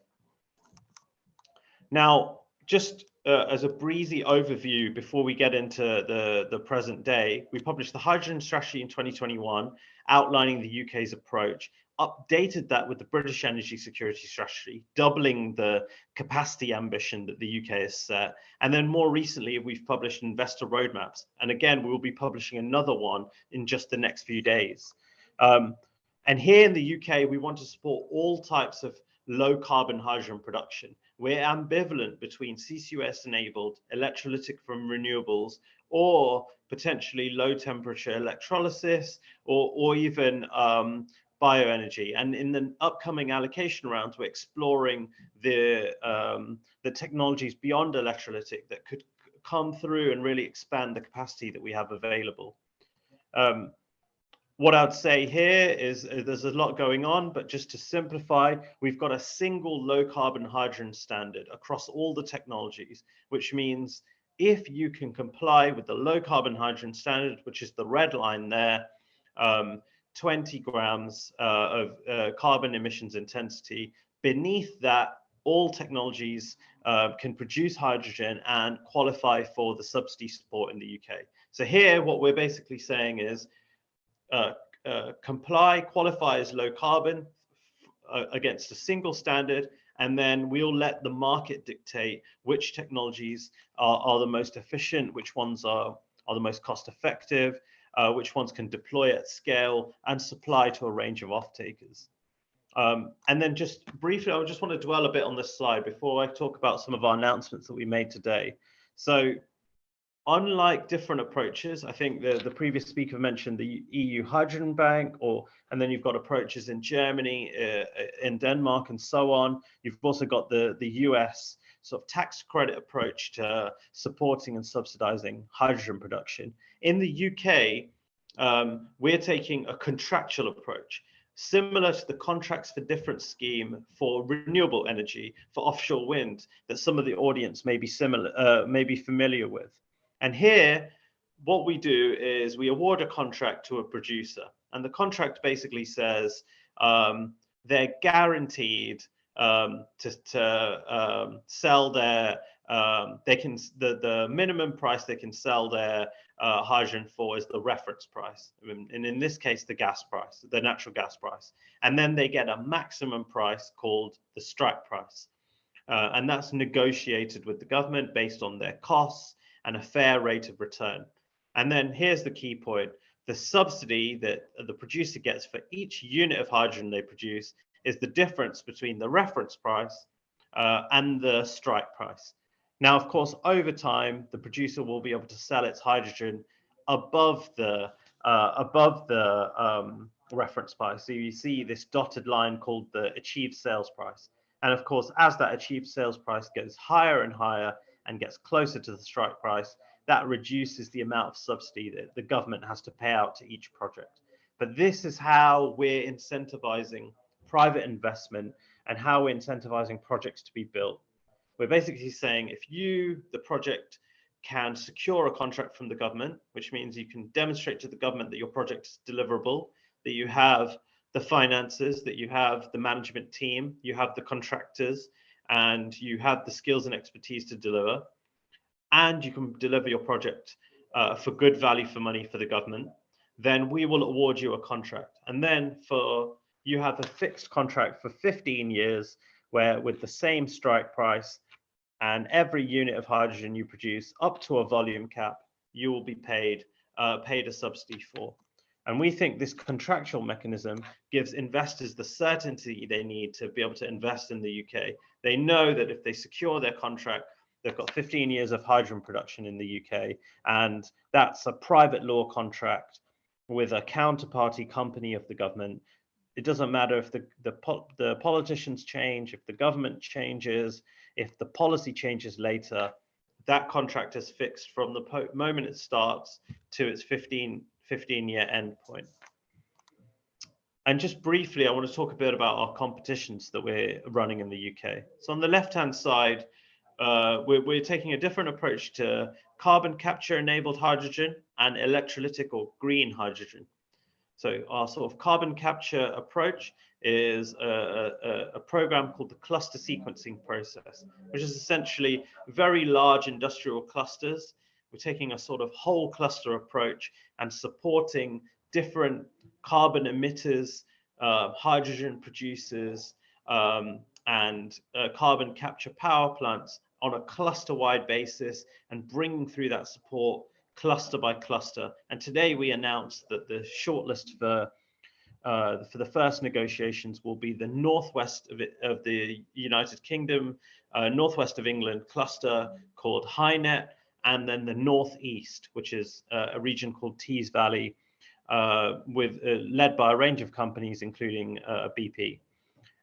Now, just as a breezy overview before we get into the present day, we published the Hydrogen Strategy in 2021, outlining the UK's approach, updated that with the British Energy Security Strategy, doubling the capacity ambition that the UK has set. And then more recently, we've published investor roadmaps. And again, we'll be publishing another one in just the next few days. And here in the UK, we want to support all types of low carbon hydrogen production. We're ambivalent between CCUS enabled, electrolytic from renewables, or potentially low temperature electrolysis, or even bioenergy. And in the upcoming allocation rounds, we're exploring the technologies beyond electrolytic that could come through and really expand the capacity that we have available. What I'd say here is there's a lot going on, but just to simplify, we've got a single low carbon hydrogen standard across all the technologies, which means if you can comply with the low carbon hydrogen standard, which is the red line there, 20 grams of carbon emissions intensity, beneath that, all technologies can produce hydrogen and qualify for the subsidy support in the UK. So here, what we're basically saying is, qualify as low carbon against a single standard, and then we'll let the market dictate which technologies are the most efficient, which ones are the most cost effective, which ones can deploy at scale and supply to a range of off-takers. And then just briefly, I just want to dwell a bit on this slide before I talk about some of our announcements that we made today. So unlike different approaches, I think the previous speaker mentioned the EU Hydrogen Bank, and then you've got approaches in Germany, in Denmark, and so on. You've also got the US sort of tax credit approach to supporting and subsidizing hydrogen production. In the UK, we're taking a contractual approach, similar to the contracts for different scheme for renewable energy, for offshore wind, that some of the audience may be familiar with. And here, what we do is we award a contract to a producer. And the contract basically says, they're guaranteed to sell their the minimum price they can sell their hydrogen for is the reference price, and in this case the gas price, the natural gas price, and then they get a maximum price called the strike price, and that's negotiated with the government based on their costs and a fair rate of return. And then here's the key point: the subsidy that the producer gets for each unit of hydrogen they produce is the difference between the reference price and the strike price. Now, of course, over time, the producer will be able to sell its hydrogen above the reference price. So you see this dotted line called the achieved sales price. And of course, as that achieved sales price goes higher and higher and gets closer to the strike price, that reduces the amount of subsidy that the government has to pay out to each project. But this is how we're incentivizing private investment and how we're incentivizing projects to be built. We're basically saying if you, the project, can secure a contract from the government, which means you can demonstrate to the government that your project is deliverable, that you have the finances, that you have the management team, you have the contractors, and you have the skills and expertise to deliver, and you can deliver your project for good value for money for the government, then we will award you a contract. And then you have a fixed contract for 15 years where with the same strike price and every unit of hydrogen you produce up to a volume cap, you will be paid a subsidy for. And we think this contractual mechanism gives investors the certainty they need to be able to invest in the UK. They know that if they secure their contract, they've got 15 years of hydrogen production in the UK, and that's a private law contract with a counterparty company of the government. It doesn't matter if the politicians change, if the government changes, if the policy changes later, that contract is fixed from the moment it starts to its 15-year end point. And just briefly, I want to talk a bit about our competitions that we're running in the UK. So on the left-hand side, we're taking a different approach to carbon capture enabled hydrogen and electrolytic or green hydrogen. So our sort of carbon capture approach is a program called the cluster sequencing process, which is essentially very large industrial clusters. We're taking a sort of whole cluster approach and supporting different carbon emitters, hydrogen producers, and carbon capture power plants on a cluster-wide basis and bringing through that support cluster by cluster. And today we announced that the shortlist for the first negotiations will be the northwest of the United Kingdom, northwest of England cluster called HyNet, and then the northeast, which is a region called Tees Valley, led by a range of companies, including BP.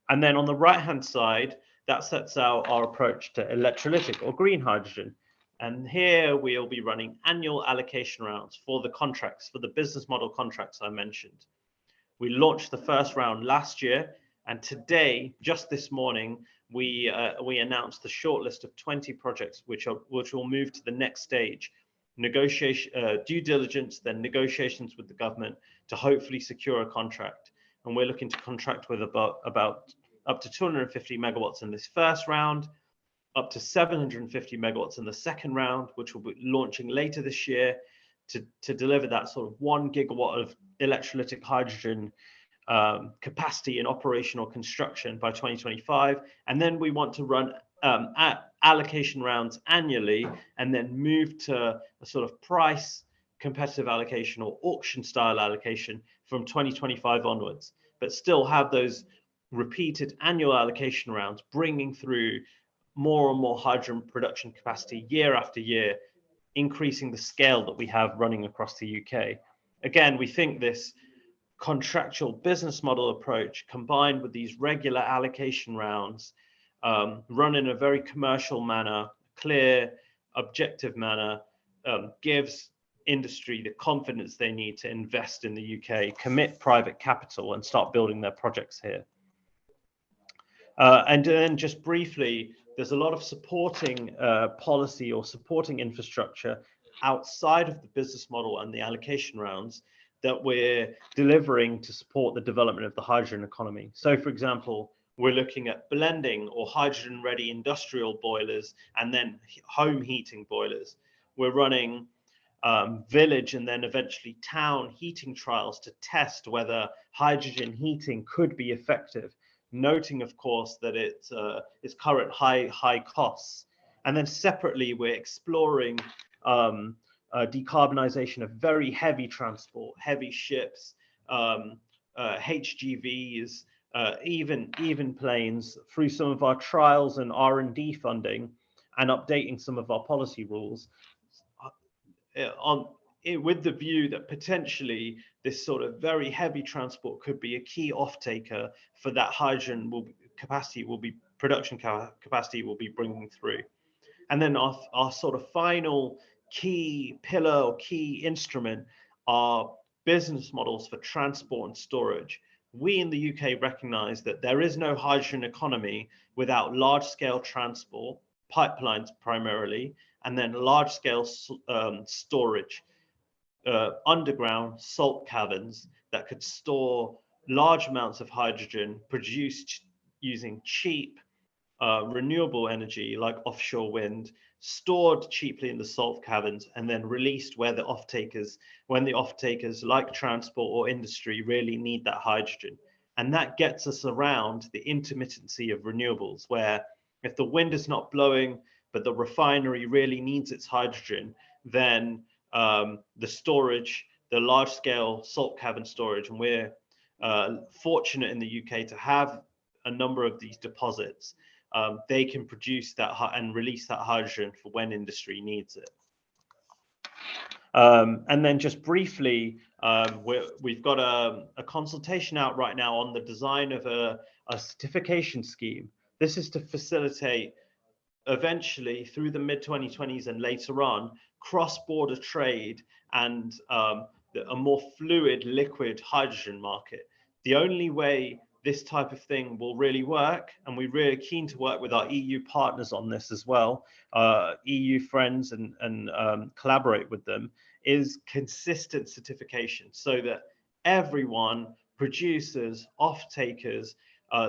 And then on the right-hand side, that sets out our approach to electrolytic or green hydrogen. And here we'll be running annual allocation rounds for the contracts, for the business model contracts I mentioned. We launched the first round last year, and today, just this morning, we announced the shortlist of 20 projects which will move to the next stage, negotiation, due diligence, then negotiations with the government to hopefully secure a contract. And we're looking to contract with about up to 250 megawatts in this first round, up to 750 megawatts in the second round, which will be launching later this year to deliver that sort of 1 gigawatt of electrolytic hydrogen capacity in operational construction by 2025. And then we want to run allocation rounds annually and then move to a sort of price competitive allocation or auction style allocation from 2025 onwards, but still have those repeated annual allocation rounds, bringing through more and more hydrogen production capacity year after year, increasing the scale that we have running across the UK. Again, we think this contractual business model approach combined with these regular allocation rounds run in a very commercial manner, clear, objective manner, gives industry the confidence they need to invest in the UK, commit private capital and start building their projects here. And then just briefly, there's a lot of supporting policy or supporting infrastructure outside of the business model and the allocation rounds that we're delivering to support the development of the hydrogen economy. So, for example, we're looking at blending or hydrogen-ready industrial boilers and then home heating boilers. We're running village and then eventually town heating trials to test whether hydrogen heating could be effective, noting, of course, that its current high costs. And then separately, we're exploring decarbonization of very heavy transport, heavy ships, HGVs, even planes, through some of our trials and R&D funding, and updating some of our policy rules with the view that potentially this sort of very heavy transport could be a key off-taker for that hydrogen production capacity will be bringing through. And then our sort of final key pillar or key instrument are business models for transport and storage. We in the UK recognize that there is no hydrogen economy without large-scale transport, pipelines primarily, and then large-scale storage, underground salt caverns that could store large amounts of hydrogen produced using cheap renewable energy like offshore wind, stored cheaply in the salt caverns, and then released when the off-takers like transport or industry really need that hydrogen. And that gets us around the intermittency of renewables, where if the wind is not blowing, but the refinery really needs its hydrogen, then the storage, the large-scale salt cavern storage, and we're fortunate in the UK to have a number of these deposits. They can produce that and release that hydrogen for when industry needs it. And then just briefly, we've got a consultation out right now on the design of a certification scheme. This is to facilitate, eventually through the mid-2020s and later on, cross-border trade and a more fluid liquid hydrogen market. The only way this type of thing will really work, and we're really keen to work with our EU partners on this as well, EU friends, and collaborate with them, is consistent certification, so that everyone, producers, off-takers,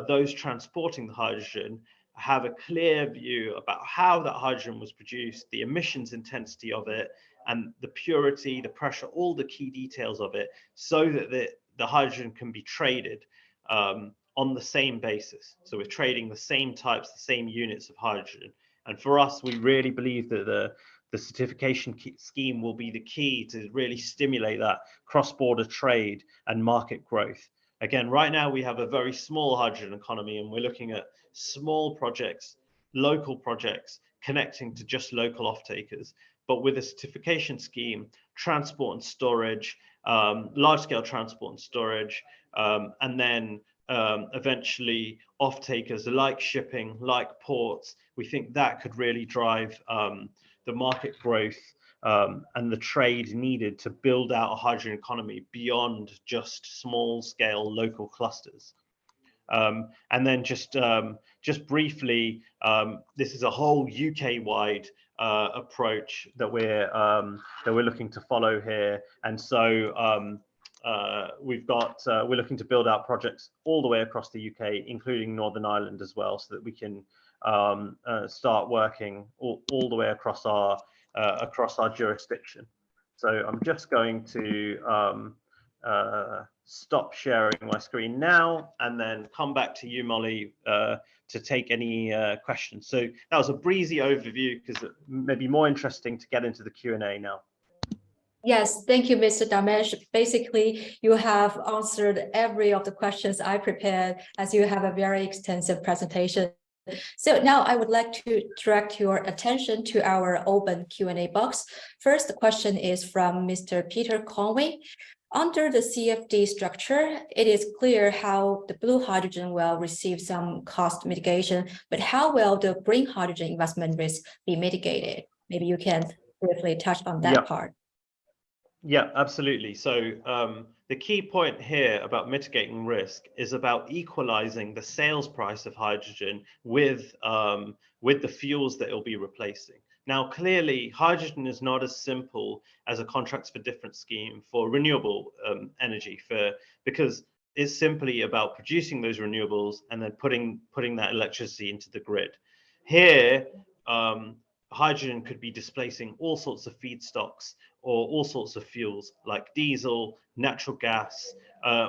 those transporting the hydrogen, have a clear view about how that hydrogen was produced, the emissions intensity of it, and the purity, the pressure, all the key details of it, so that the hydrogen can be traded on the same basis. So we're trading the same types, the same units of hydrogen. And for us, we really believe that the certification scheme will be the key to really stimulate that cross-border trade and market growth. Again, right now we have a very small hydrogen economy, and we're looking at small projects, local projects, connecting to just local off-takers. But with a certification scheme, transport and storage, large-scale transport and storage, and then eventually off-takers like shipping, like ports, we think that could really drive the market growth and the trade needed to build out a hydrogen economy beyond just small-scale local clusters. And then just briefly, this is a whole UK-wide approach that we're looking to follow here, and so we're looking to build out projects all the way across the UK, including Northern Ireland as well, so that we can start working all the way across our jurisdiction. So I'm just going to stop sharing my screen now, and then come back to you, Molly, to take any questions. So that was a breezy overview, because it may be more interesting to get into the Q&A now. Yes, thank you, Mr. Dharmesh. Basically, you have answered every of the questions I prepared, as you have a very extensive presentation. So now I would like to direct your attention to our open Q&A box. First, the question is from Mr. Peter Conway. Under the CFD structure, it is clear how the blue hydrogen will receive some cost mitigation, but how will the green hydrogen investment risk be mitigated? Maybe you can briefly touch on that part. Yeah, absolutely. So the key point here about mitigating risk is about equalizing the sales price of hydrogen with the fuels that it'll be replacing. Now, clearly, hydrogen is not as simple as a contracts for difference scheme for renewable energy, because it's simply about producing those renewables and then putting that electricity into the grid. Here, hydrogen could be displacing all sorts of feedstocks or all sorts of fuels like diesel, natural gas,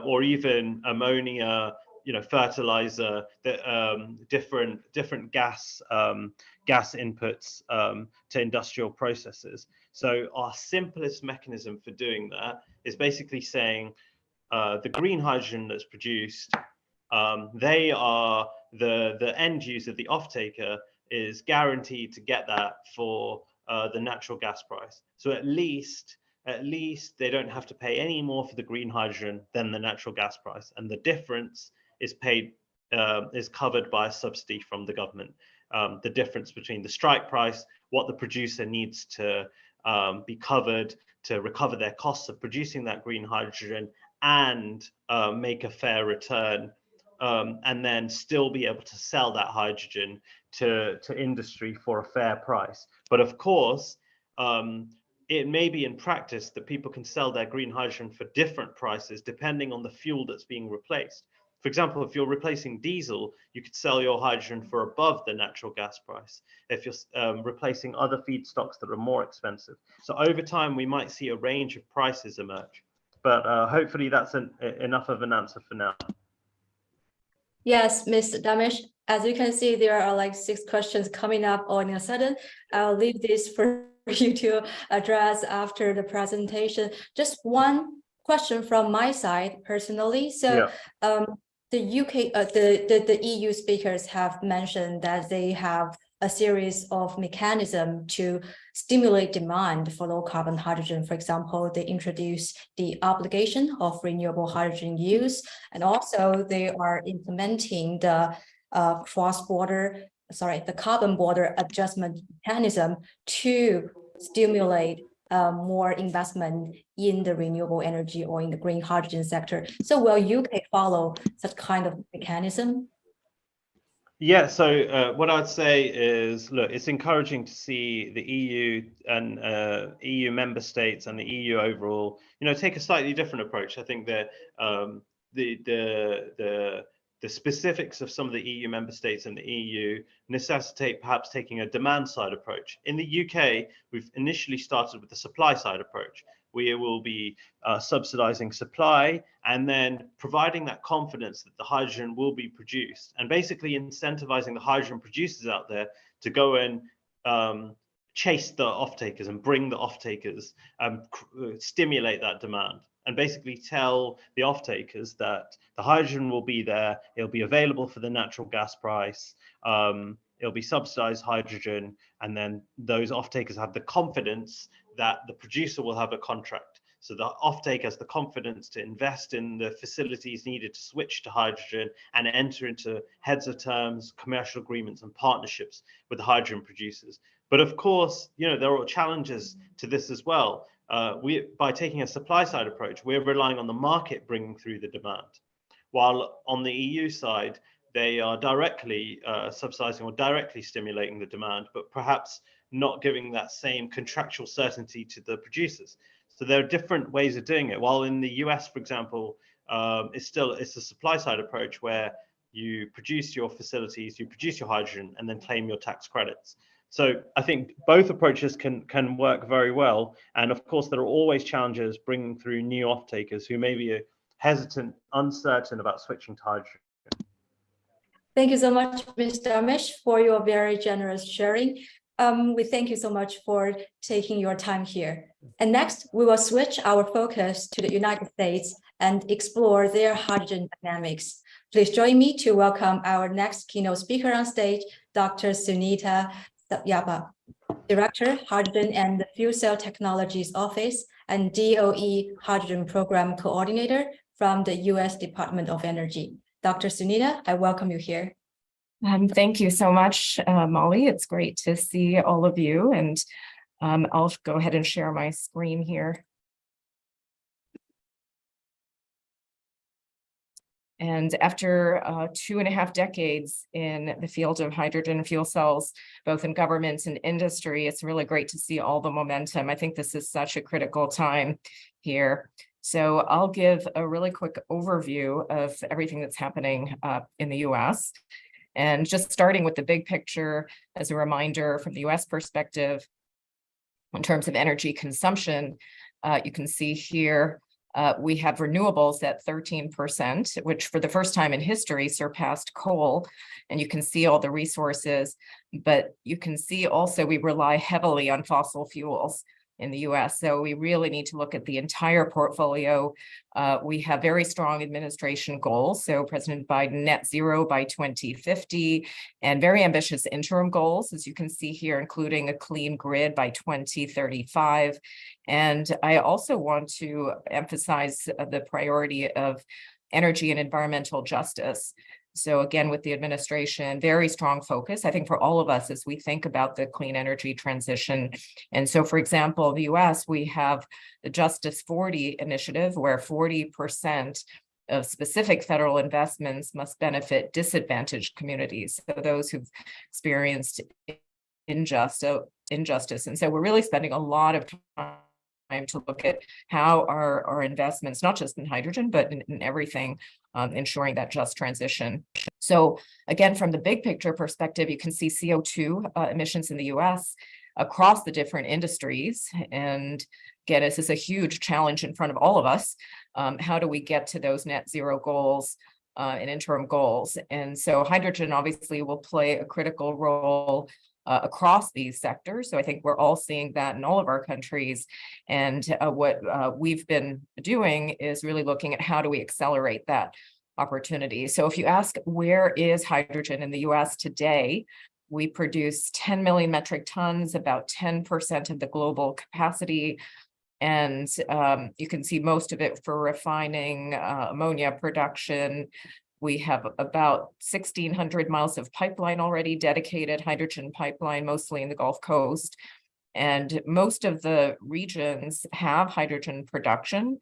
or even ammonia, fertilizer, different gas inputs to industrial processes. So our simplest mechanism for doing that is basically saying the green hydrogen that's produced, they are the end user, the off-taker, is guaranteed to get that for the natural gas price. So at least they don't have to pay any more for the green hydrogen than the natural gas price, and the difference is covered by a subsidy from the government. The difference between the strike price, what the producer needs to be covered to recover their costs of producing that green hydrogen and make a fair return, and then still be able to sell that hydrogen to industry for a fair price. But of course, it may be in practice that people can sell their green hydrogen for different prices depending on the fuel that's being replaced. For example, if you're replacing diesel, you could sell your hydrogen for above the natural gas price if you're replacing other feedstocks that are more expensive. So over time, we might see a range of prices emerge. But hopefully that's enough of an answer for now. Yes, Mr. Dharmesh, as you can see, there are like 6 questions coming up all in a sudden. I'll leave this for you to address after the presentation. Just one question from my side personally. So the UK, the EU speakers have mentioned that they have a series of mechanisms to stimulate demand for low carbon hydrogen. For example, they introduce the obligation of renewable hydrogen use, and also they are implementing the the carbon border adjustment mechanism to stimulate more investment in the renewable energy or in the green hydrogen sector. So will UK follow such kind of mechanism? Yeah, so what I'd say is, look, it's encouraging to see the EU and EU member states and the EU overall, take a slightly different approach. I think that the specifics of some of the EU member states and the EU necessitate perhaps taking a demand side approach. In the UK, we've initially started with the supply side approach. We will be subsidizing supply and then providing that confidence that the hydrogen will be produced, and basically incentivizing the hydrogen producers out there to go and chase the off-takers and bring the off-takers, stimulate that demand, and basically tell the off-takers that the hydrogen will be there, it'll be available for the natural gas price, it'll be subsidized hydrogen, and then those off-takers have the confidence that the producer will have a contract. So the off-taker has the confidence to invest in the facilities needed to switch to hydrogen and enter into heads of terms, commercial agreements, and partnerships with the hydrogen producers. But of course, there are challenges to this as well. By taking a supply side approach, we're relying on the market bringing through the demand, while on the EU side, they are directly subsidizing or directly stimulating the demand, but perhaps not giving that same contractual certainty to the producers. So there are different ways of doing it. While in the US, for example, it's a supply side approach where you produce your facilities, you produce your hydrogen, and then claim your tax credits. So I think both approaches can work very well. And of course, there are always challenges bringing through new off-takers who may be hesitant, uncertain about switching to hydrogen. Thank you so much, Mr. Dharmesh, for your very generous sharing. We thank you so much for taking your time here. And next, we will switch our focus to the United States and explore their hydrogen dynamics. Please join me to welcome our next keynote speaker on stage, Dr. Sunita, Director, Hydrogen and Fuel Cell Technologies Office and DOE Hydrogen Program Coordinator from the U.S. Department of Energy. Dr. Sunita, I welcome you here. Thank you so much, Molly. It's great to see all of you, and I'll go ahead and share my screen here. And after 2.5 decades in the field of hydrogen fuel cells, both in governments and industry, it's really great to see all the momentum. I think this is such a critical time here. So I'll give a really quick overview of everything that's happening in the US. And just starting with the big picture, as a reminder from the US perspective, in terms of energy consumption, you can see here, we have renewables at 13%, which for the first time in history surpassed coal. And you can see all the resources, but you can see also we rely heavily on fossil fuels in the US. So we really need to look at the entire portfolio. We have very strong administration goals. So President Biden net zero by 2050 and very ambitious interim goals, as you can see here, including a clean grid by 2035. And I also want to emphasize the priority of energy and environmental justice. So again, with the administration, very strong focus, I think, for all of us as we think about the clean energy transition. And so, for example, in the US, we have the Justice 40 initiative, where 40% of specific federal investments must benefit disadvantaged communities, so those who've experienced injustice. And so we're really spending a lot of time to look at how our investments, not just in hydrogen, but in everything, ensuring that just transition. So again, from the big picture perspective, you can see CO2 emissions in the US across the different industries. And again, this is a huge challenge in front of all of us. How do we get to those net zero goals and interim goals? And so hydrogen obviously will play a critical role across these sectors. So I think we're all seeing that in all of our countries. And what we've been doing is really looking at how do we accelerate that opportunity. So if you ask, where is hydrogen in the US today? We produce 10 million metric tons, about 10% of the global capacity. And you can see most of it for refining, ammonia production. We have about 1,600 miles of pipeline already, dedicated hydrogen pipeline, mostly in the Gulf Coast. And most of the regions have hydrogen production,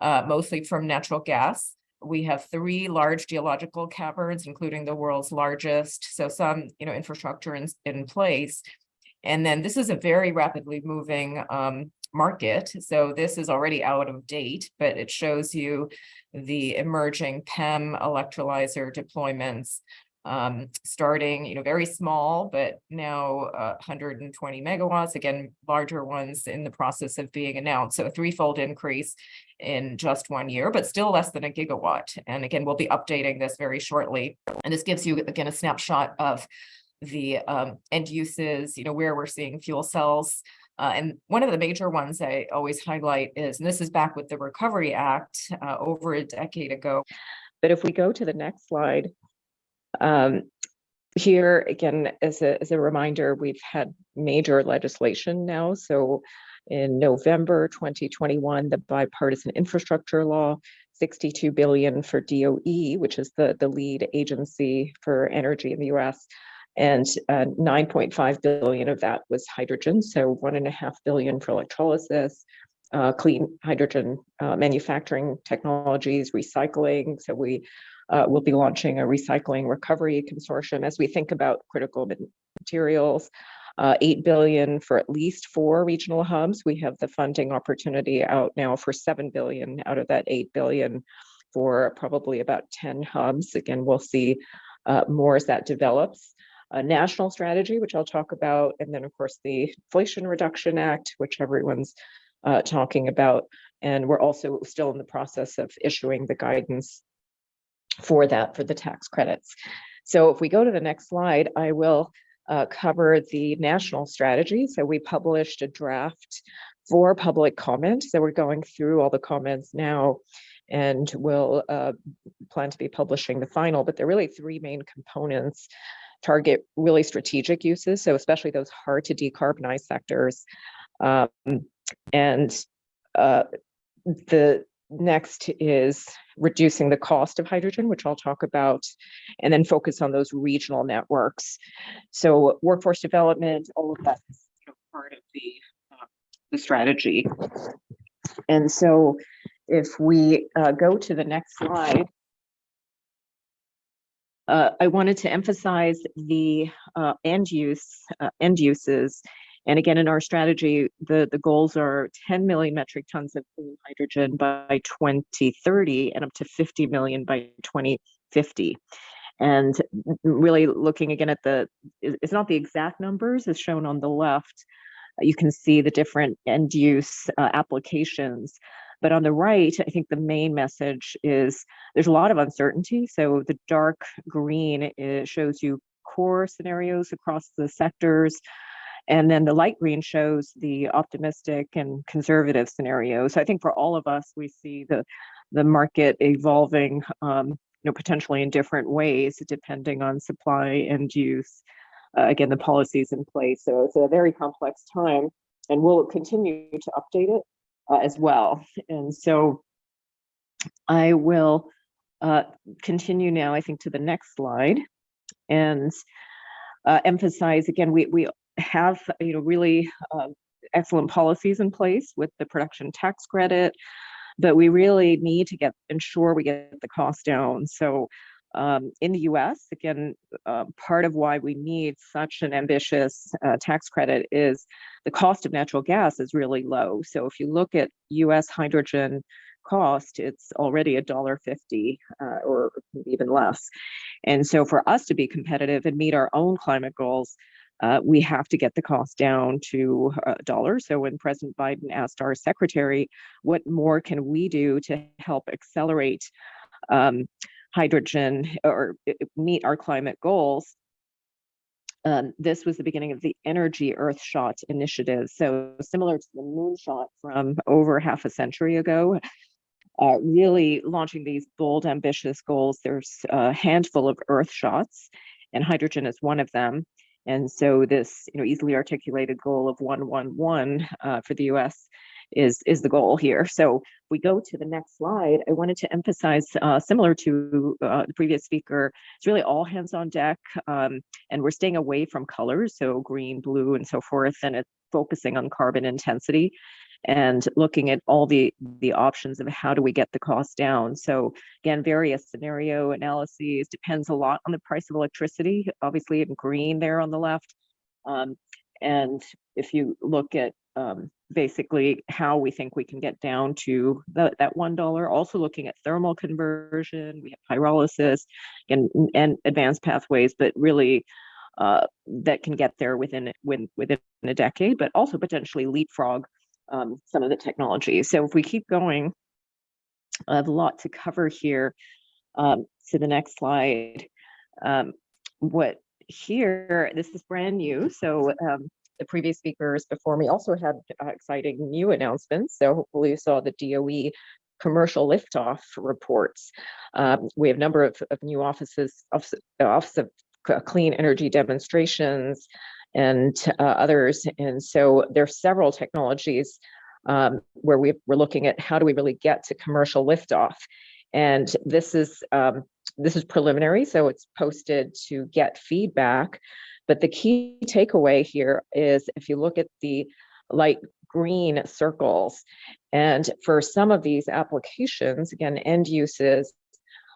mostly from natural gas. We have 3 large geological caverns, including the world's largest. So some, infrastructure in place. And then this is a very rapidly moving market. So this is already out of date, but it shows you the emerging PEM electrolyzer deployments, starting, very small, but now 120 megawatts, again, larger ones in the process of being announced. So a 3-fold increase in just 1 year, but still less than a gigawatt. And again, we'll be updating this very shortly. And this gives you, again, a snapshot of the end uses, where we're seeing fuel cells. And one of the major ones I always highlight is, and this is back with the Recovery Act over a decade ago. But if we go to the next slide, here again, as a reminder, we've had major legislation now. So in November 2021, the bipartisan infrastructure law, $62 billion for DOE, which is the lead agency for energy in the US. And 9.5 billion of that was hydrogen. So 1.5 billion for electrolysis, clean hydrogen manufacturing technologies, recycling. So we will be launching a recycling recovery consortium as we think about critical materials. 8 billion for at least 4 regional hubs. We have the funding opportunity out now for 7 billion out of that 8 billion for probably about 10 hubs. Again, we'll see more as that develops. A national strategy, which I'll talk about, and then of course the Inflation Reduction Act, which everyone's talking about. And we're also still in the process of issuing the guidance for that, for the tax credits. So if we go to the next slide, I will cover the national strategy. So we published a draft for public comment. So we're going through all the comments now, and we'll plan to be publishing the final, but there are really 3 main components. Target really strategic uses, so especially those hard to decarbonize sectors. And the next is reducing the cost of hydrogen, which I'll talk about, and then focus on those regional networks. So workforce development, all of that is part of the strategy. And so if we go to the next slide, I wanted to emphasize the end uses. And again, in our strategy, the goals are 10 million metric tons of clean hydrogen by 2030 and up to 50 million by 2050. And really looking again at it's not the exact numbers as shown on the left. You can see the different end use applications. But on the right, I think the main message is there's a lot of uncertainty. So the dark green shows you core scenarios across the sectors. And then the light green shows the optimistic and conservative scenarios. So I think for all of us, we see the market evolving potentially in different ways, depending on supply and use. Again, the policies in place. So it's a very complex time, and we'll continue to update it as well. And so I will continue now, I think, to the next slide and emphasize again, we have really excellent policies in place with the production tax credit, but we really need to ensure we get the cost down. So in the US, again, part of why we need such an ambitious tax credit is the cost of natural gas is really low. So if you look at US hydrogen cost, it's already $1.50 or even less. And so for us to be competitive and meet our own climate goals, we have to get the cost down to $1. So when President Biden asked our secretary, what more can we do to help accelerate hydrogen or meet our climate goals? This was the beginning of the Energy Earthshot initiative. So similar to the moonshot from over half a century ago, really launching these bold, ambitious goals. There's a handful of Earthshots, and hydrogen is one of them. And so this easily articulated goal of 111 for the US is the goal here. So if we go to the next slide, I wanted to emphasize, similar to the previous speaker, it's really all hands on deck, and we're staying away from colors, so green, blue, and so forth, and it's focusing on carbon intensity and looking at all the options of how do we get the cost down. So again, various scenario analyses, depends a lot on the price of electricity, obviously in green there on the left. And if you look at basically how we think we can get down to that $1, also looking at thermal conversion, we have pyrolysis and advanced pathways, but really that can get there within a decade, but also potentially leapfrog some of the technology. So if we keep going, I have a lot to cover here. To the next slide. This is brand new. So the previous speakers before me also had exciting new announcements. So hopefully you saw the DOE commercial liftoff reports. We have a number of new Office of Clean Energy demonstrations and others. And so there are several technologies where we're looking at how do we really get to commercial liftoff. And this is preliminary, so it's posted to get feedback. But the key takeaway here is if you look at the light green circles, and for some of these applications, again, end uses,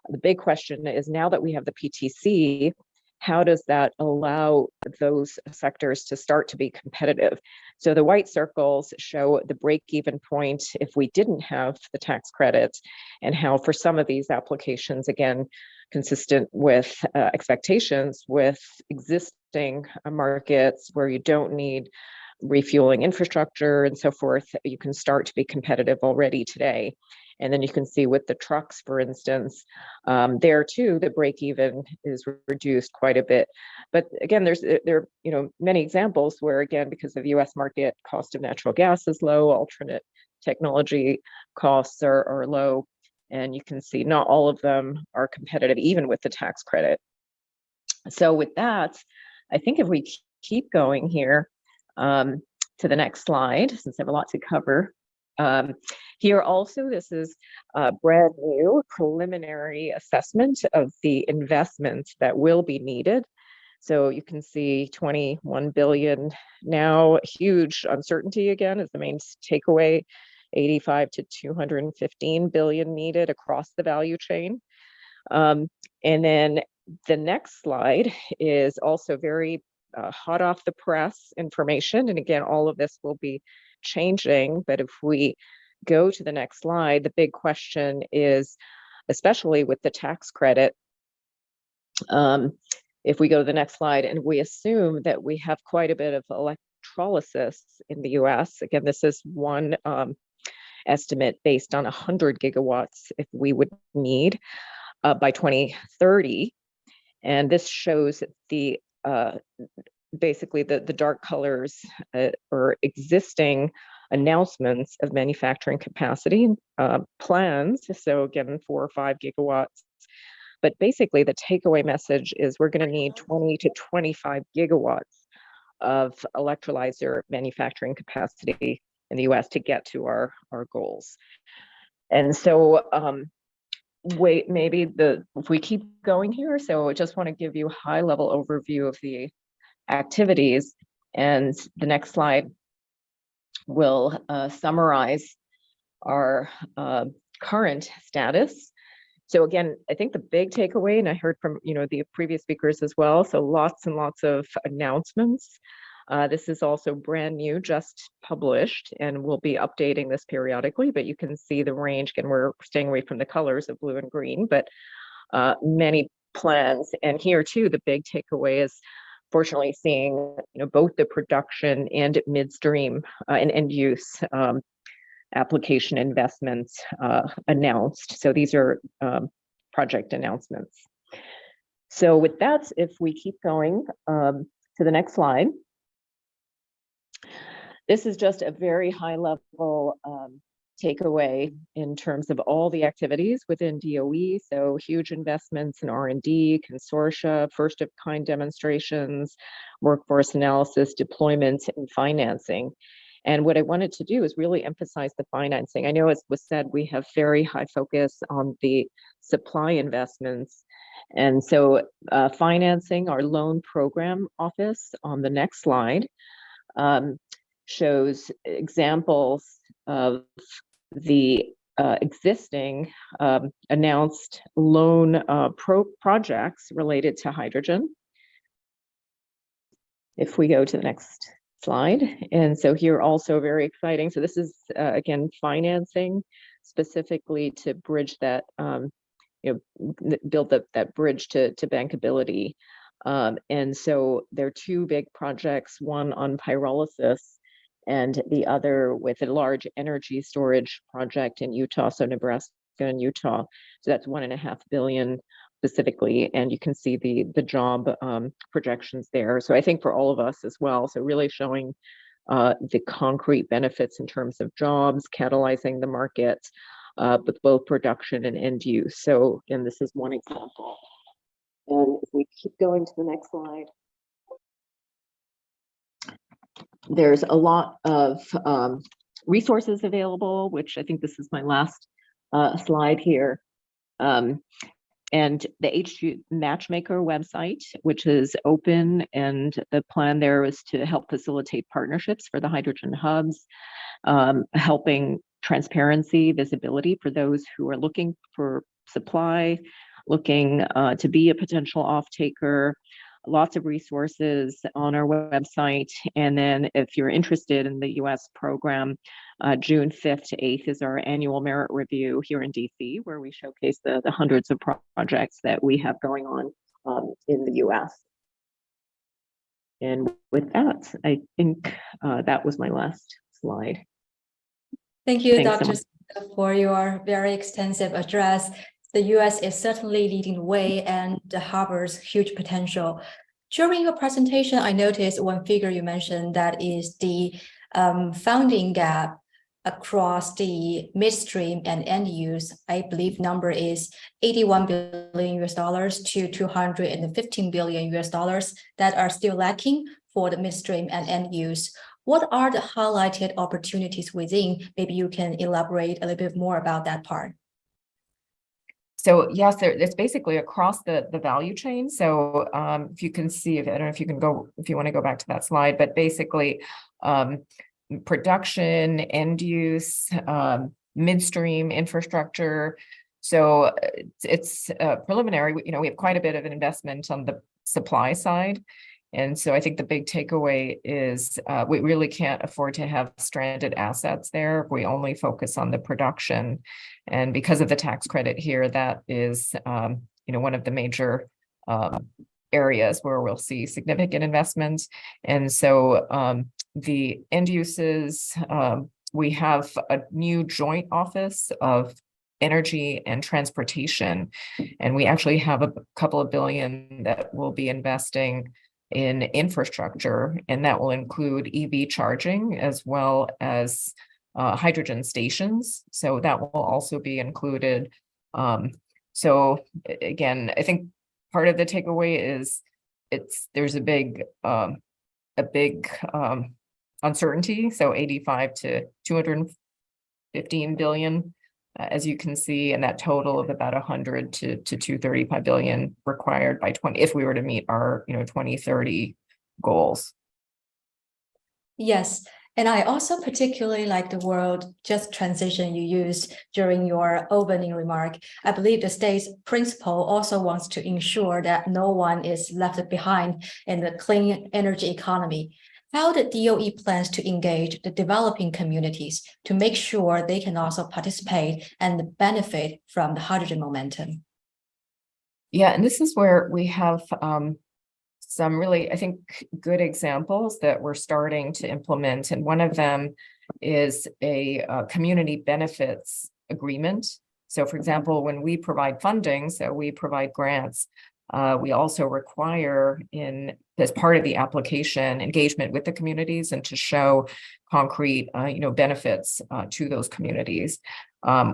the big question is now that we have the PTC, how does that allow those sectors to start to be competitive? So the white circles show the break-even point if we didn't have the tax credits, and how for some of these applications, again, consistent with expectations with existing markets where you don't need refueling infrastructure and so forth, you can start to be competitive already today. And then you can see with the trucks, for instance, there too, the break even is reduced quite a bit. But again, there are many examples where, again, because of US market, cost of natural gas is low, alternate technology costs are low. And you can see not all of them are competitive, even with the tax credit. So with that, I think if we keep going here to the next slide, since I have a lot to cover. Here also, this is a brand new preliminary assessment of the investment that will be needed. So you can see 21 billion now, huge uncertainty again is the main takeaway, 85 to 215 billion needed across the value chain. And then The next slide is also very hot off the press information. And again, all of this will be changing, but if we go to the next slide, the big question is, especially with the tax credit, if we go to the next slide and we assume that we have quite a bit of electrolysis in the US, again, this is one estimate based on 100 gigawatts if we would need by 2030. And this shows the basically the dark colors or existing announcements of manufacturing capacity plans. So again, 4 or 5 gigawatts. But basically the takeaway message is we're going to need 20 to 25 gigawatts of electrolyzer manufacturing capacity in the US to get to our goals. And so if we keep going here, so I just want to give you a high level overview of the activities, and the next slide will summarize our current status. So again, I think the big takeaway, and I heard from the previous speakers as well, so lots and lots of announcements. This is also brand new, just published, and we'll be updating this periodically, but you can see the range. Again, we're staying away from the colors of blue and green, but many plans. And here too, the big takeaway is fortunately seeing both the production and midstream and end use application investments announced. So these are project announcements. So with that, if we keep going to the next slide, this is just a very high level takeaway in terms of all the activities within DOE. So huge investments in R&D, consortia, first of kind demonstrations, workforce analysis, deployment, and financing. And what I wanted to do is really emphasize the financing. I know, as was said, we have very high focus on the supply investments. And so financing, our loan program office on the next slide shows examples of the existing announced loan projects related to hydrogen. If we go to the next slide, and so here also very exciting. So this is again financing specifically to bridge that, build that bridge to bankability. And so there are two big projects, one on pyrolysis and the other with a large energy storage project in Utah, so Nebraska and Utah. So that's $1.5 billion specifically, and you can see the job projections there. So I think for all of us as well, so really showing the concrete benefits in terms of jobs, catalyzing the market with both production and end use. So, and this is one example. And if we keep going to the next slide, there's a lot of resources available, which I think this is my last slide here. And the H2 Matchmaker website, which is open, and the plan there is to help facilitate partnerships for the hydrogen hubs, helping transparency, visibility for those who are looking for supply, looking to be a potential off-taker. Lots of resources on our website. And then if you're interested in the US program, June 5th to 8th is our annual merit review here in DC, where we showcase the hundreds of projects that we have going on in the US. And with that, I think that was my last slide. Thank you, Thanks Dr. Sunita, for your very extensive address. The US is certainly leading the way and harbors huge potential. During your presentation, I noticed one figure you mentioned, that is the funding gap across the midstream and end use. I believe number is $81 billion to $215 billion that are still lacking for the midstream and end use. What are the highlighted opportunities within? Maybe you can elaborate a little bit more about that part. So yes, it's basically across the value chain. So if you can see, I don't know if you can go, if you want to go back to that slide, but basically production, end use, midstream infrastructure, So it's preliminary. We have quite a bit of an investment on the supply side. And so I think the big takeaway is we really can't afford to have stranded assets there. We only focus on the production. And because of the tax credit here, that is, one of the major areas where we'll see significant investments. And so the end uses, we have a new joint office of energy and transportation. And we actually have a couple of billion that will be investing in infrastructure, and that will include EV charging as well as hydrogen stations. So that will also be included. So again, I think part of the takeaway is there's a big uncertainty. So 85 to 215 billion. As you can see, and that total of about 100 to 235 billion required by if we were to meet our 2030 goals. Yes, and I also particularly like the word just transition you used during your opening remark. I believe the state's principle also wants to ensure that no one is left behind in the clean energy economy. How the DOE plans to engage the developing communities to make sure they can also participate and benefit from the hydrogen momentum? Yeah, and this is where we have some really, I think, good examples that we're starting to implement. And one of them is a community benefits agreement. So for example, when we provide funding, so we provide grants, we also require as part of the application engagement with the communities and to show concrete, benefits to those communities.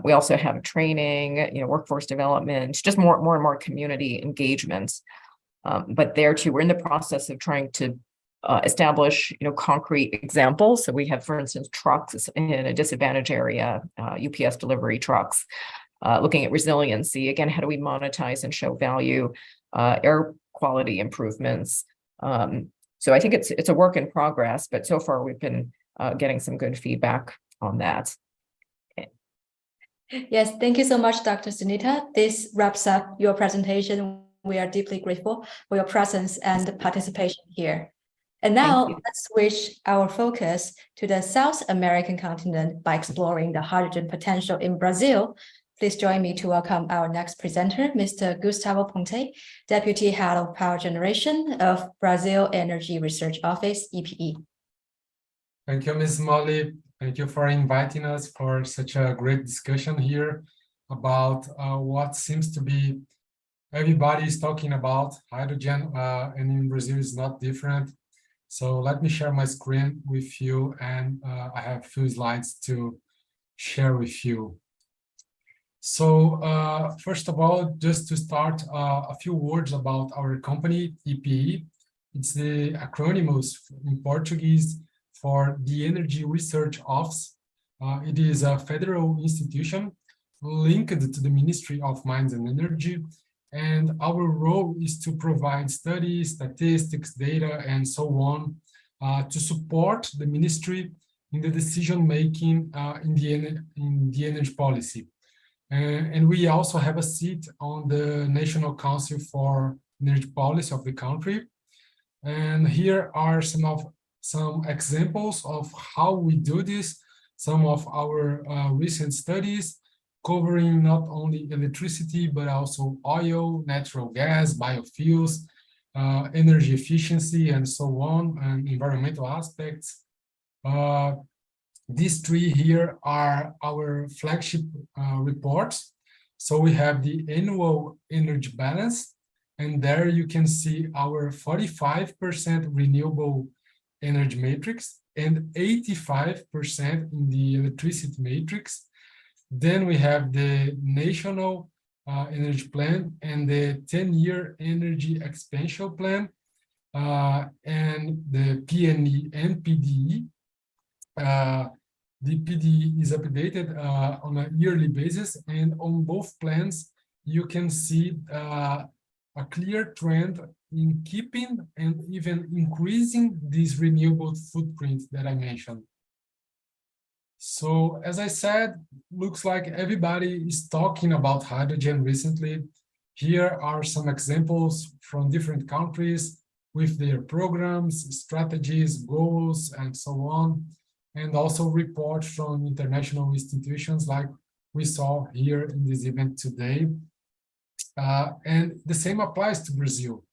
We also have training, workforce development, just more and more community engagement. But there too, we're in the process of trying to establish, concrete examples. So we have, for instance, trucks in a disadvantaged area, UPS delivery trucks, looking at resiliency. Again, how do we monetize and show value? Air quality improvements. So I think it's a work in progress, but so far we've been getting some good feedback on that. Yes, thank you so much, Dr. Sunita. This wraps up your presentation. We are deeply grateful for your presence and participation here. And now let's switch our focus to the South American continent by exploring the hydrogen potential in Brazil. Please join me to welcome our next presenter, Mr. Gustavo Ponte, Deputy Head of Power Generation of Brazil Energy Research Office, EPE. Thank you, Ms. Molly. Thank you for inviting us for such a great discussion here about what seems to be everybody is talking about hydrogen, and in Brazil is not different. So let me share my screen with you, and I have a few slides to share with you. So first of all, just to start, a few words about our company, EPE. It's the acronym in Portuguese for the Energy Research Office. It is a federal institution linked to the Ministry of Mines and Energy. And our role is to provide studies, statistics, data, and so on to support the ministry in the decision-making in the energy policy. And we also have a seat on the National Council for Energy Policy of the country. And here are some examples of how we do this, some of our recent studies covering not only electricity, but also oil, natural gas, biofuels, energy efficiency, and so on, and environmental aspects. These three here are our flagship reports. So we have the annual energy balance, and there you can see our 45% renewable energy matrix and 85% in the electricity matrix. Then we have the National Energy Plan and the 10-year Energy Expansion Plan and the PNE and PDE. The PDE is updated on a yearly basis, and on both plans, you can see a clear trend in keeping and even increasing this renewable footprint that I mentioned. So as I said, looks like everybody is talking about hydrogen recently. Here are some examples from different countries with their programs, strategies, goals, and so on, and also reports from international institutions like we saw here in this event today. And the same applies to Brazil.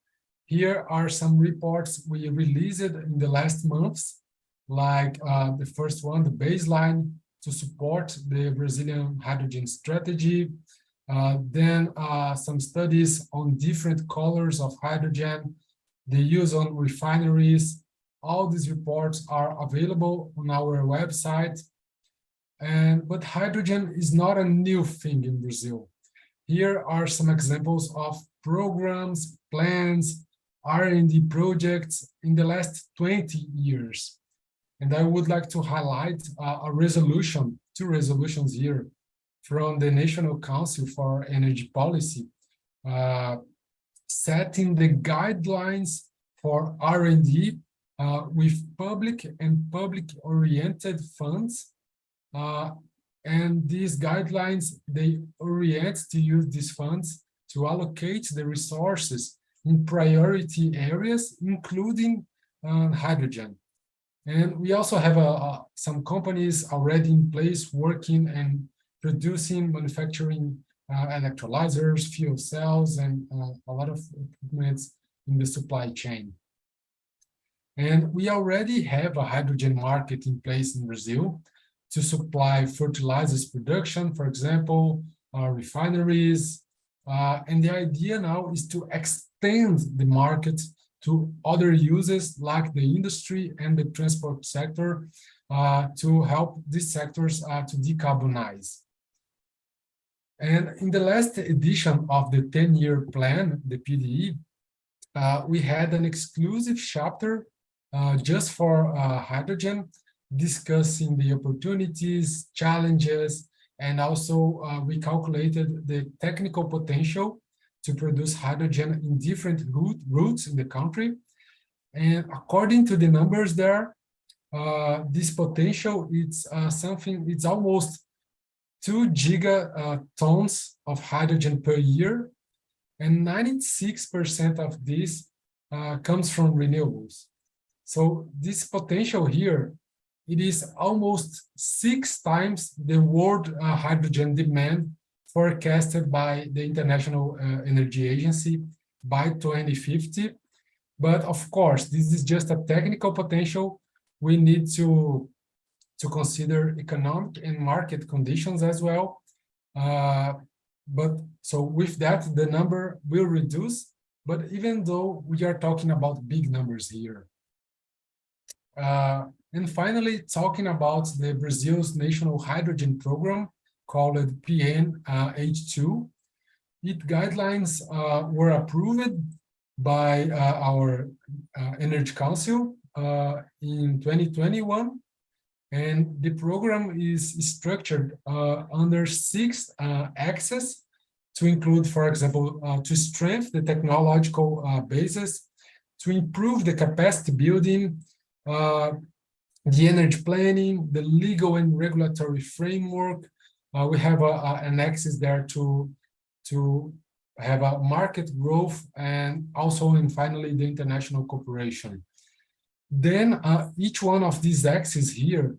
Here are some reports we released in the last months, like the first one, the baseline to support the Brazilian hydrogen strategy. Then some studies on different colors of hydrogen, the use on refineries. All these reports are available on our website. But hydrogen is not a new thing in Brazil. Here are some examples of programs, plans, R&D projects in the last 20 years. And I would like to highlight a resolution, two resolutions here from the National Council for Energy Policy, setting the guidelines for R&D with public and public-oriented funds. And these guidelines, they orient to use these funds to allocate the resources in priority areas, including hydrogen. And we also have some companies already in place working and producing, manufacturing electrolyzers, fuel cells, and a lot of improvements in the supply chain. And we already have a hydrogen market in place in Brazil to supply fertilizers production, for example, refineries. And the idea now is to extend the market to other uses like the industry and the transport sector to help these sectors to decarbonize. And in the last edition of the 10-year plan, the PDE, we had an exclusive chapter just for hydrogen, discussing the opportunities, challenges, and also we calculated the technical potential to produce hydrogen in different routes in the country. And according to the numbers there, this potential, it's it's almost 2 gigatons of hydrogen per year, and 96% of this comes from renewables. So this potential here, it is almost 6 times the world hydrogen demand forecasted by the International Energy Agency by 2050. But of course, this is just a technical potential. We need to consider economic and market conditions as well. But so with that, the number will reduce. But even though we are talking about big numbers here. And finally, talking about the Brazil's National Hydrogen Program called PNH2. Its guidelines were approved by our Energy Council in 2021. And the program is structured under 6 axes to include, for example, to strengthen the technological basis, to improve the capacity building, the energy planning, the legal and regulatory framework. We have an axis there to have a market growth, and also, and finally, the international cooperation. Then each one of these axes here,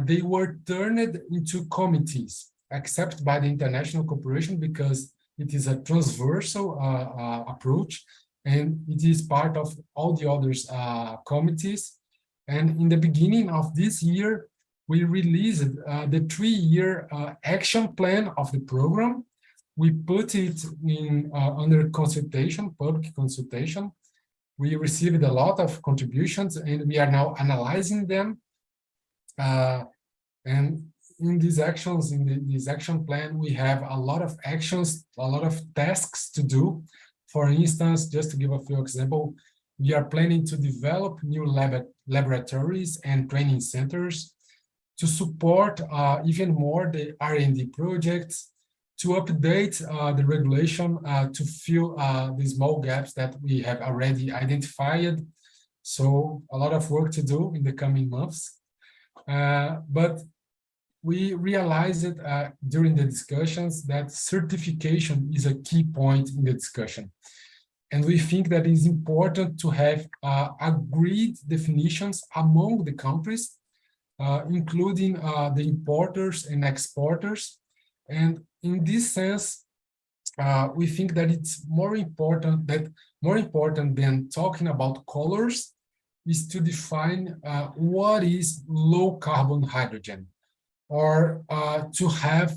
they were turned into committees, except by the international cooperation, because it is a transversal approach, and it is part of all the others committees. And in the beginning of this year, we released the 3-year action plan of the program. We put it in under consultation, public consultation. We received a lot of contributions, and we are now analyzing them. And in these actions, in this action plan, we have a lot of actions, a lot of tasks to do. For instance, just to give a few examples, we are planning to develop new laboratories and training centers to support even more the R&D projects, to update the regulation to fill the small gaps that we have already identified. So a lot of work to do in the coming months. But we realized during the discussions that certification is a key point in the discussion. And we think that it is important to have agreed definitions among the countries, including the importers and exporters. And in this sense, we think that it's more important than talking about colors is to define what is low carbon hydrogen, or to have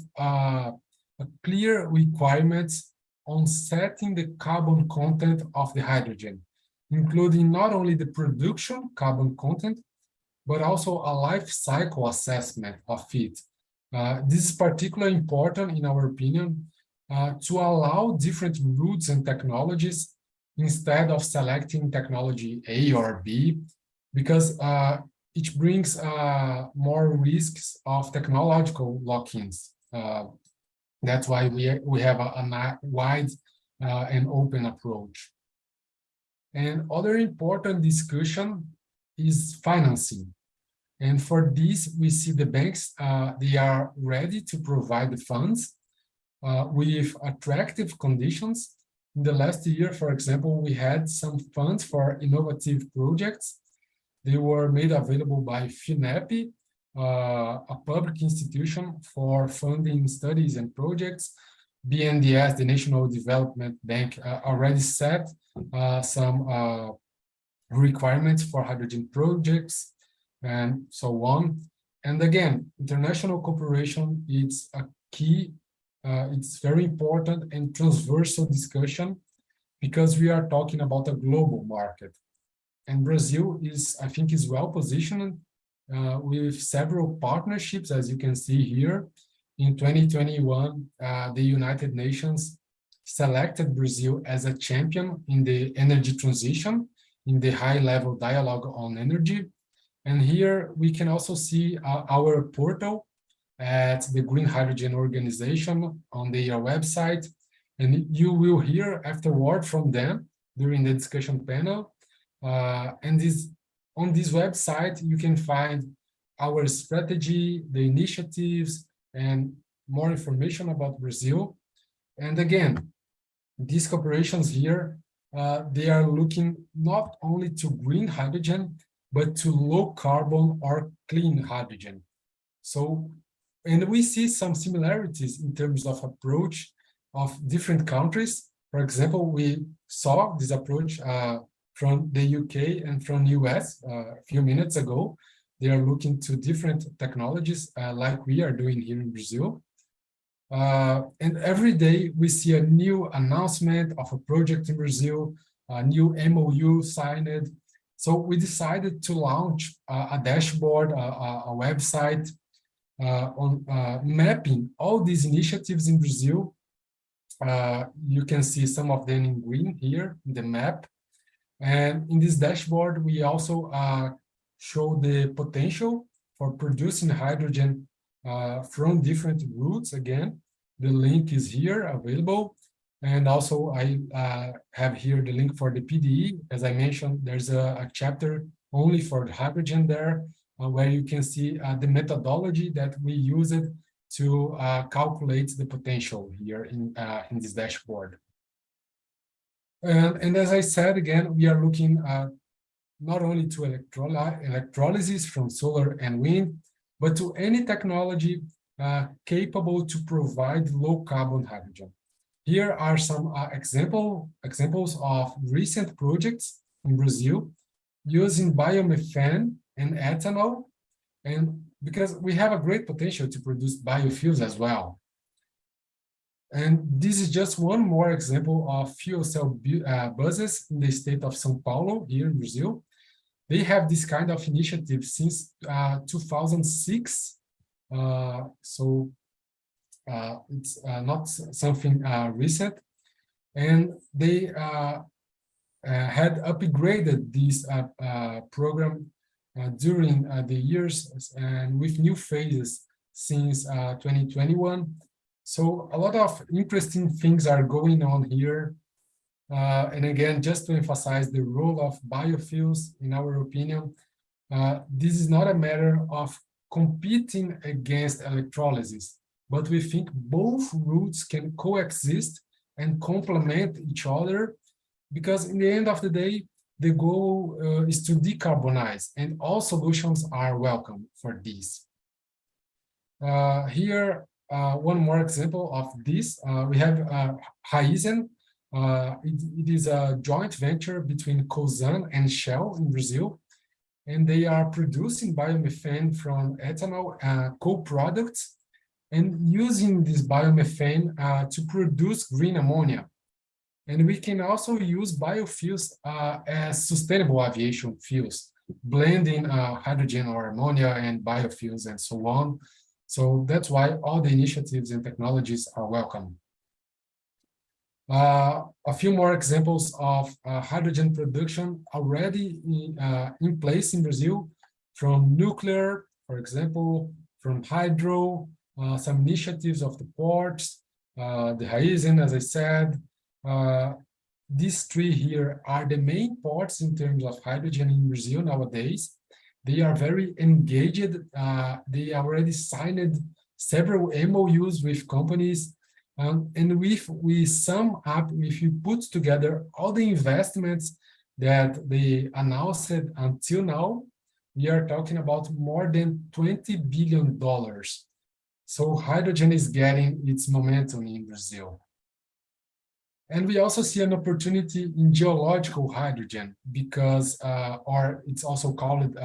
clear requirements on setting the carbon content of the hydrogen, including not only the production carbon content, but also a life cycle assessment of it. This is particularly important, in our opinion, to allow different routes and technologies instead of selecting technology A or B, because it brings more risks of technological lock-ins. That's why we have a wide and open approach. And other important discussion is financing. And for this, we see the banks, they are ready to provide the funds with attractive conditions. In the last year, for example, we had some funds for innovative projects. They were made available by FINEP, a public institution for funding studies and projects. BNDES, the National Development Bank, already set some requirements for hydrogen projects and so on. And again, international cooperation is a key, it's very important and transversal discussion, because we are talking about a global market. And Brazil is, I think, is well positioned with several partnerships, as you can see here. In 2021, the United Nations selected Brazil as a champion in the energy transition, in the high-level dialogue on energy. And here we can also see our portal at the Green Hydrogen Organization on their website. And you will hear afterward from them during the discussion panel. And on this website, you can find our strategy, the initiatives, and more information about Brazil. And again, these corporations here, they are looking not only to green hydrogen, but to low carbon or clean hydrogen. So, and we see some similarities in terms of approach of different countries. For example, we saw this approach from the UK and from US a few minutes ago. They are looking to different technologies like we are doing here in Brazil. And every day we see a new announcement of a project in Brazil, a new MOU signed. So we decided to launch a dashboard, a website on mapping all these initiatives in Brazil. You can see some of them in green here in the map. And in this dashboard, we also show the potential for producing hydrogen from different routes. Again, the link is here available. And also I have here the link for the PDE. As I mentioned, there's a chapter only for the hydrogen there, where you can see the methodology that we use it to calculate the potential here in this dashboard. And as I said, again, we are looking not only to electrolysis from solar and wind, but to any technology capable to provide low carbon hydrogen. Here are some examples of recent projects in Brazil using biomethane and ethanol, and because we have a great potential to produce biofuels as well. And this is just one more example of fuel cell buses in the state of São Paulo, here in Brazil. They have this kind of initiative since 2006. So it's not something recent. And they had upgraded this program during the years and with new phases since 2021. So a lot of interesting things are going on here. And again, just to emphasize the role of biofuels, in our opinion, this is not a matter of competing against electrolysis, but we think both routes can coexist and complement each other, because in the end of the day, the goal is to decarbonize, and all solutions are welcome for this. Here, one more example of this, we have Raizen. It is a joint venture between Cosan and Shell in Brazil, and they are producing biomethane from ethanol co-products and using this biomethane to produce green ammonia. And we can also use biofuels as sustainable aviation fuels, blending hydrogen or ammonia and biofuels and so on. So that's why all the initiatives and technologies are welcome. A few more examples of hydrogen production already in place in Brazil, from nuclear, for example, from hydro, some initiatives of the ports, the Raizen, as I said. These three here are the main ports in terms of hydrogen in Brazil nowadays. They are very engaged. They already signed several MOUs with companies. And if we sum up, if you put together all the investments that they announced until now, we are talking about more than $20 billion. So hydrogen is getting its momentum in Brazil. And we also see an opportunity in geological hydrogen, because, or it's also called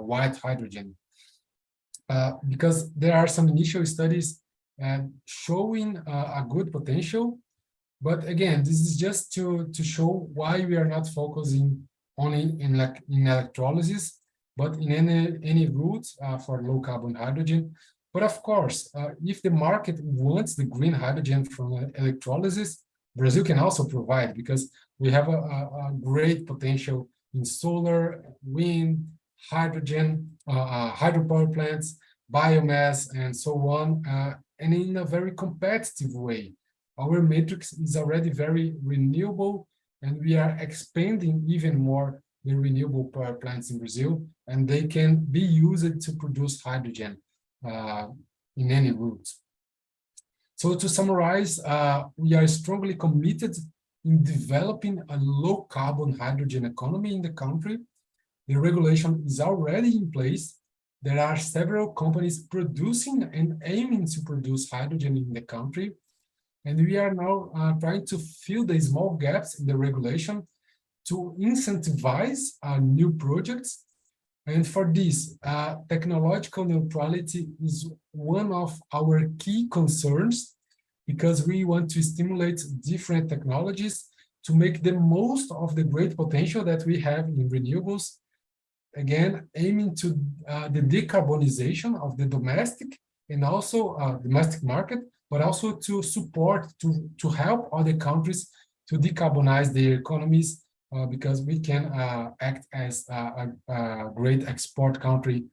white hydrogen, because there are some initial studies showing a good potential. But again, this is just to show why we are not focusing only in electrolysis, but in any route for low carbon hydrogen. But of course, if the market wants the green hydrogen from electrolysis, Brazil can also provide, because we have a great potential in solar, wind, hydrogen, hydropower plants, biomass, and so on, and in a very competitive way. Our matrix is already very renewable, and we are expanding even more the renewable power plants in Brazil, and they can be used to produce hydrogen in any route. So to summarize, we are strongly committed in developing a low carbon hydrogen economy in the country. The regulation is already in place. There are several companies producing and aiming to produce hydrogen in the country. And we are now trying to fill the small gaps in the regulation to incentivize new projects. And for this, technological neutrality is one of our key concerns, because we want to stimulate different technologies to make the most of the great potential that we have in renewables. Again, aiming to the decarbonization of the domestic and also domestic market, but also to support, to help other countries to decarbonize their economies, because we can act as a great export country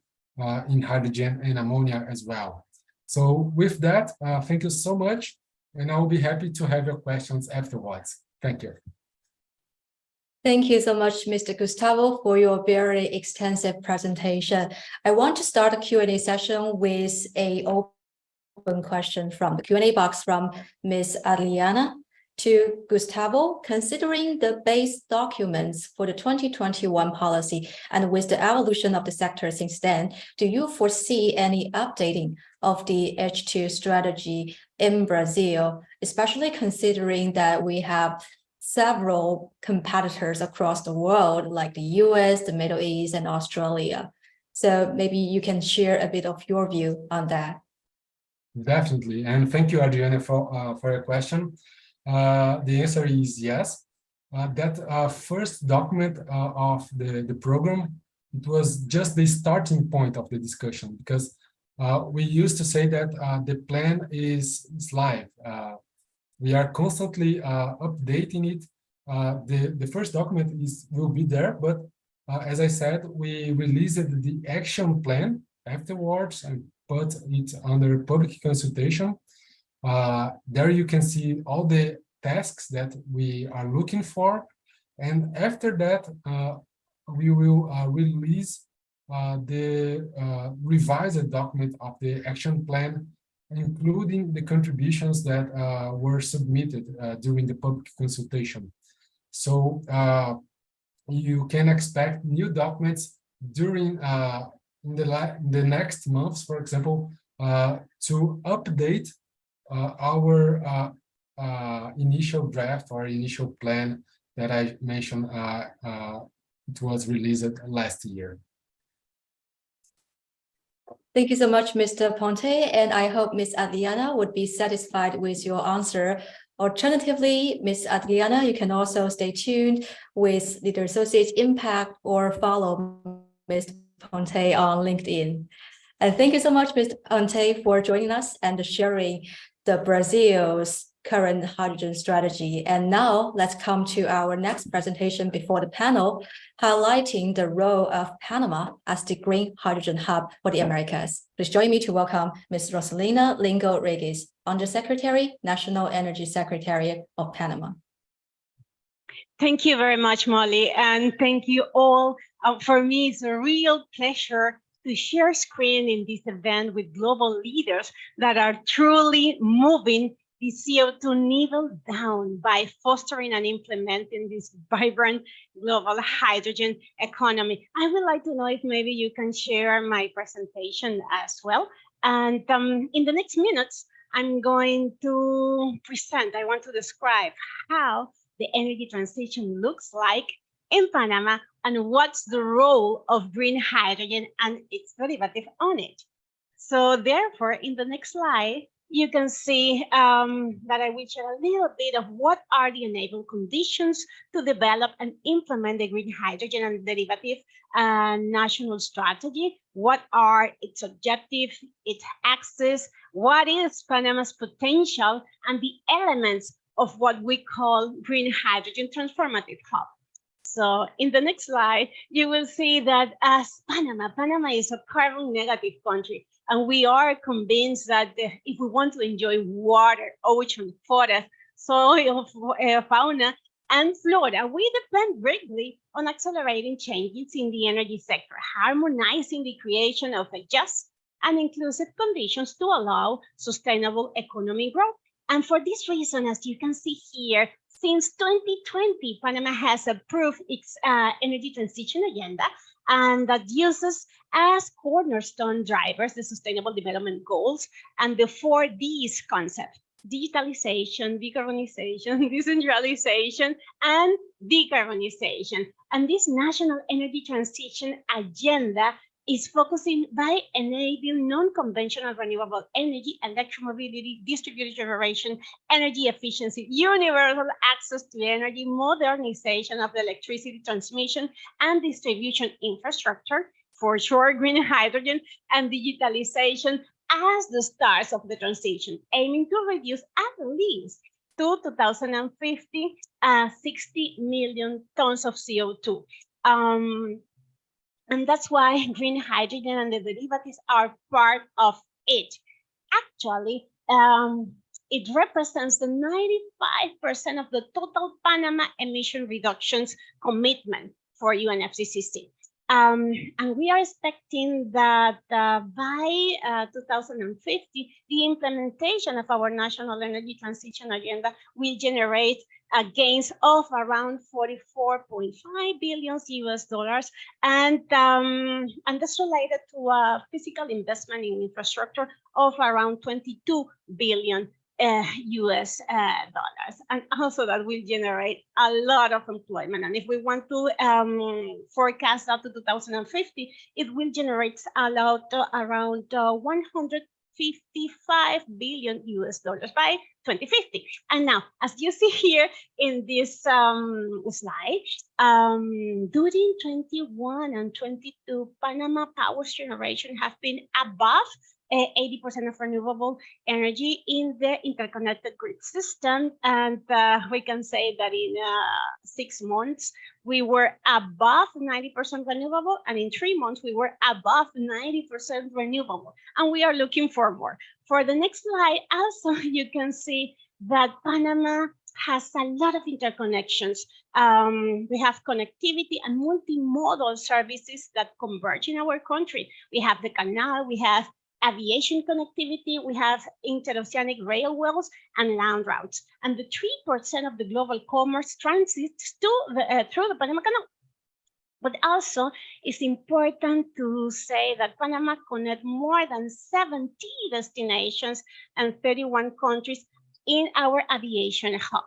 in hydrogen and ammonia as well. So with that, thank you so much, and I'll be happy to have your questions afterwards. Thank you. Thank you so much, Mr. Gustavo, for your very extensive presentation. I want to start a Q&A session with an open question from the Q&A box from Ms. Adriana. To Gustavo, considering the base documents for the 2021 policy and with the evolution of the sector since then, do you foresee any updating of the H2 strategy in Brazil, especially considering that we have several competitors across the world, like the US, the Middle East, and Australia? So maybe you can share a bit of your view on that. Definitely, and thank you, Adriana, for your question. The answer is yes. That first document of the program, it was just the starting point of the discussion, because we used to say that the plan is live. We are constantly updating it. The first document will be there, but as I said, we released the action plan afterwards and put it under public consultation. There you can see all the tasks that we are looking for. And after that, we will release the revised document of the action plan, including the contributions that were submitted during the public consultation. So you can expect new documents during in the next months, for example, to update our initial draft or initial plan that I mentioned. It was released last year. Thank you so much, Mr. Ponte, and I hope Ms. Adriana would be satisfied with your answer. Alternatively, Ms. Adriana, you can also stay tuned with Leader Associates Impact or follow Mr. Ponte on LinkedIn. And thank you so much, Mr. Ponte, for joining us and sharing the Brazil's current hydrogen strategy. And now let's come to our next presentation before the panel, highlighting the role of Panama as the green hydrogen hub for the Americas. Please join me to welcome Ms. Rosalina Lingo-Regis, Undersecretary, National Energy Secretary of Panama. Thank you very much, Molly, and thank you all. For me, it's a real pleasure to share screen in this event with global leaders that are truly moving the CO2 level down by fostering and implementing this vibrant global hydrogen economy. I would like to know if maybe you can share my presentation as well. And in the next minutes, I'm going to present, I want to describe how the energy transition looks like in Panama and what's the role of green hydrogen and its derivative on it. So therefore, in the next slide, you can see that I will share a little bit of what are the enabling conditions to develop and implement the green hydrogen and derivative national strategy. What are its objectives, its access, what is Panama's potential, and the elements of what we call green hydrogen transformative hub. So in the next slide, you will see that as Panama is a carbon negative country. And we are convinced that if we want to enjoy water, ocean, forest, soil, fauna, and flora, we depend greatly on accelerating changes in the energy sector, harmonizing the creation of a just and inclusive conditions to allow sustainable economic growth. And for this reason, as you can see here, since 2020, Panama has approved its energy transition agenda, and that uses as cornerstone drivers the Sustainable Development Goals and the 4Ds concept: digitalization, decarbonization, decentralization, and decarbonization. And this national energy transition agenda is focusing by enabling non-conventional renewable energy, electromobility, distributed generation, energy efficiency, universal access to energy, modernization of the electricity transmission and distribution infrastructure, for sure green hydrogen, and digitalization as the stars of the transition, aiming to reduce at least to 2050, 60 million tons of CO2. And that's why green hydrogen and the derivatives are part of it. Actually, it represents the 95% of the total Panama emission reductions commitment for UNFCCC. And we are expecting that by 2050, the implementation of our national energy transition agenda will generate gains of around $44.5 billion US, and that's related to physical investment in infrastructure of around 22 billion US dollars, and also that will generate a lot of employment. And if we want to forecast up to 2050, it will generate a lot around 155 billion US dollars by 2050. And now, as you see here in this slide, during 21 and 22, Panama power generation have been above 80% of renewable energy in the interconnected grid system. And we can say that in 6 months, we were above 90% renewable, and in 3 months, we were above 90% renewable. And we are looking for more. For the next slide, also, you can see that Panama has a lot of interconnections. We have connectivity and multimodal services that converge in our country. We have the canal, we have aviation connectivity, we have interoceanic railways and land routes. And the 3% of the global commerce transits through the Panama Canal. But also, it's important to say that Panama connects more than 70 destinations and 31 countries in our aviation hub.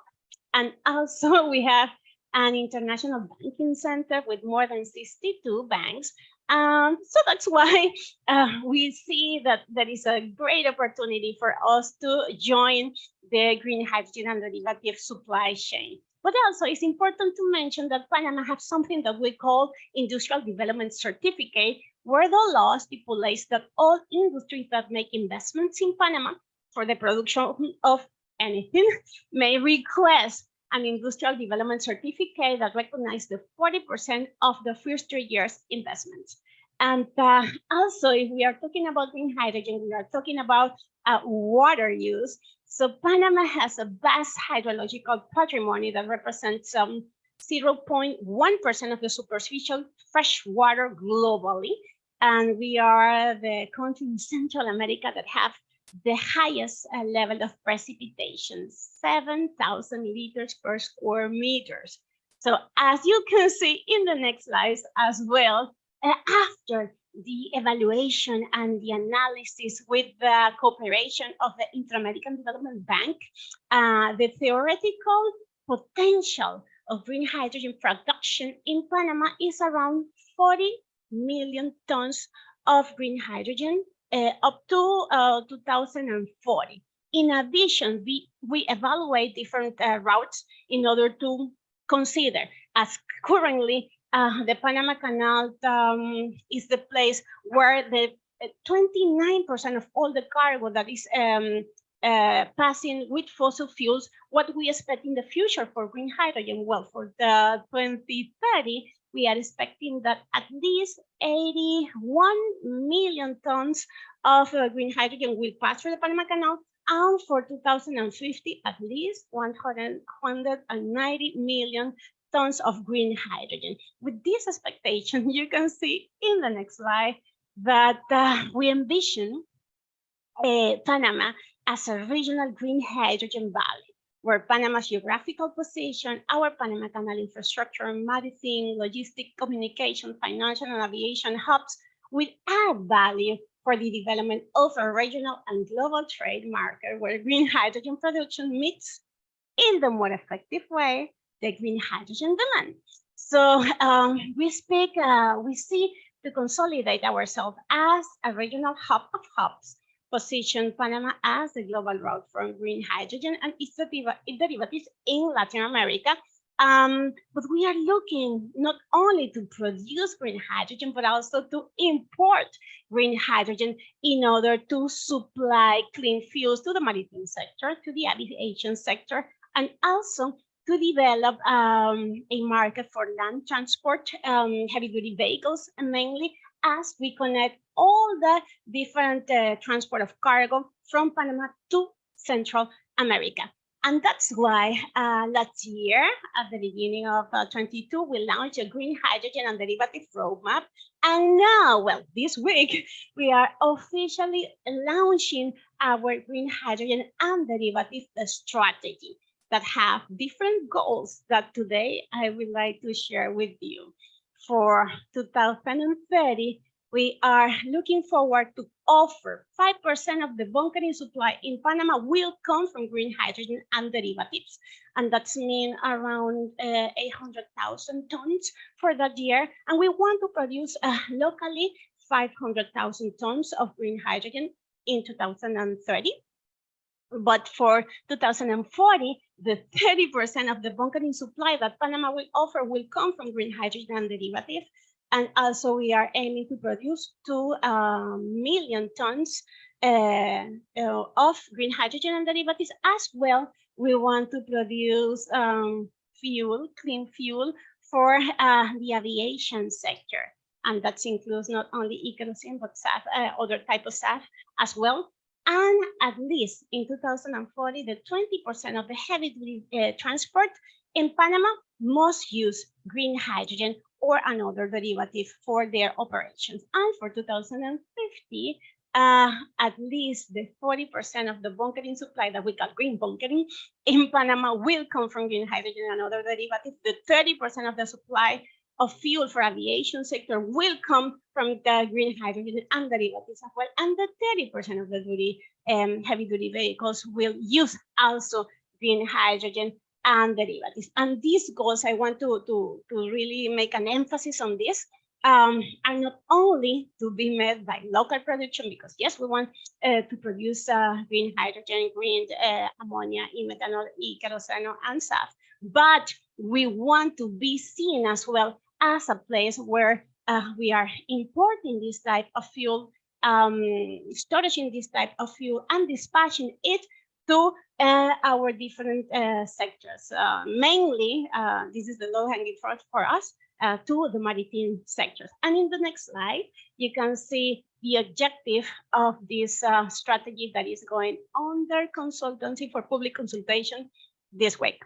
And also, we have an international banking center with more than 62 banks. So that's why we see that there is a great opportunity for us to join the green hydrogen and derivative supply chain. But also, it's important to mention that Panama has something that we call Industrial Development Certificate, where the law stipulates that all industries that make investments in Panama for the production of anything may request an Industrial Development Certificate that recognizes the 40% of the first 3 years investments. And also, if we are talking about green hydrogen, we are talking about water use. So Panama has a vast hydrological patrimony that represents 0.1% of the superficial fresh water globally. And we are the country in Central America that have the highest level of precipitation, 7,000 liters per square meters. So as you can see in the next slides as well, after the evaluation and the analysis with the cooperation of the Inter-American Development Bank, the theoretical potential of green hydrogen production in Panama is around 40 million tons of green hydrogen up to 2040. In addition, we evaluate different routes in order to consider, as currently the Panama Canal is the place where the 29% of all the cargo that is passing with fossil fuels, what we expect in the future for green hydrogen. Well, for the 2030, we are expecting that at least 81 million tons of green hydrogen will pass through the Panama Canal, and for 2050, at least 190 million tons of green hydrogen. With this expectation, you can see in the next slide that we envision Panama as a regional green hydrogen valley, where Panama's geographical position, our Panama Canal infrastructure, maritime, logistic, communication, financial, and aviation hubs will add value for the development of a regional and global trade market where green hydrogen production meets in the more effective way the green hydrogen demand. So we see to consolidate ourselves as a regional hub of hubs, position Panama as the global route for green hydrogen and its derivatives in Latin America. But we are looking not only to produce green hydrogen, but also to import green hydrogen in order to supply clean fuels to the maritime sector, to the aviation sector, and also to develop a market for land transport, heavy-duty vehicles, and mainly as we connect all the different transport of cargo from Panama to Central America. And that's why last year, at the beginning of 22, we launched a green hydrogen and derivative roadmap. And now, well, this week, we are officially launching our green hydrogen and derivative strategy that have different goals that today I would like to share with you. For 2030, we are looking forward to offer 5% of the bunkering supply in Panama will come from green hydrogen and derivatives. And that's mean around 800,000 tons for that year. And we want to produce locally 500,000 tons of green hydrogen in 2030. But for 2040, the 30% of the bunkering supply that Panama will offer will come from green hydrogen and derivatives. And also we are aiming to produce 2 million tons of green hydrogen and derivatives. As well, we want to produce clean fuel for the aviation sector. And that includes not only kerosene, but SAF, other type of SAF as well. And at least in 2040, the 20% of the heavy-duty transport in Panama must use green hydrogen or another derivative for their operations. And for 2050, at least the 40% of the bunkering supply that we call green bunkering in Panama will come from green hydrogen and other derivatives. The 30% of the supply of fuel for aviation sector will come from the green hydrogen and derivatives as well. And the 30% of the heavy duty vehicles will use also green hydrogen and derivatives. And these goals, I want to really make an emphasis on this, are not only to be met by local production, because yes, we want to produce green hydrogen, green ammonia, e-methanol, e-kerosene, and SAF, but we want to be seen as well as a place where we are importing this type of fuel, storaging this type of fuel, and dispatching it to our different sectors. Mainly, this is the low-hanging fruit for us, to the maritime sectors. And in the next slide, you can see the objective of this strategy that is going under consultancy for public consultation this week.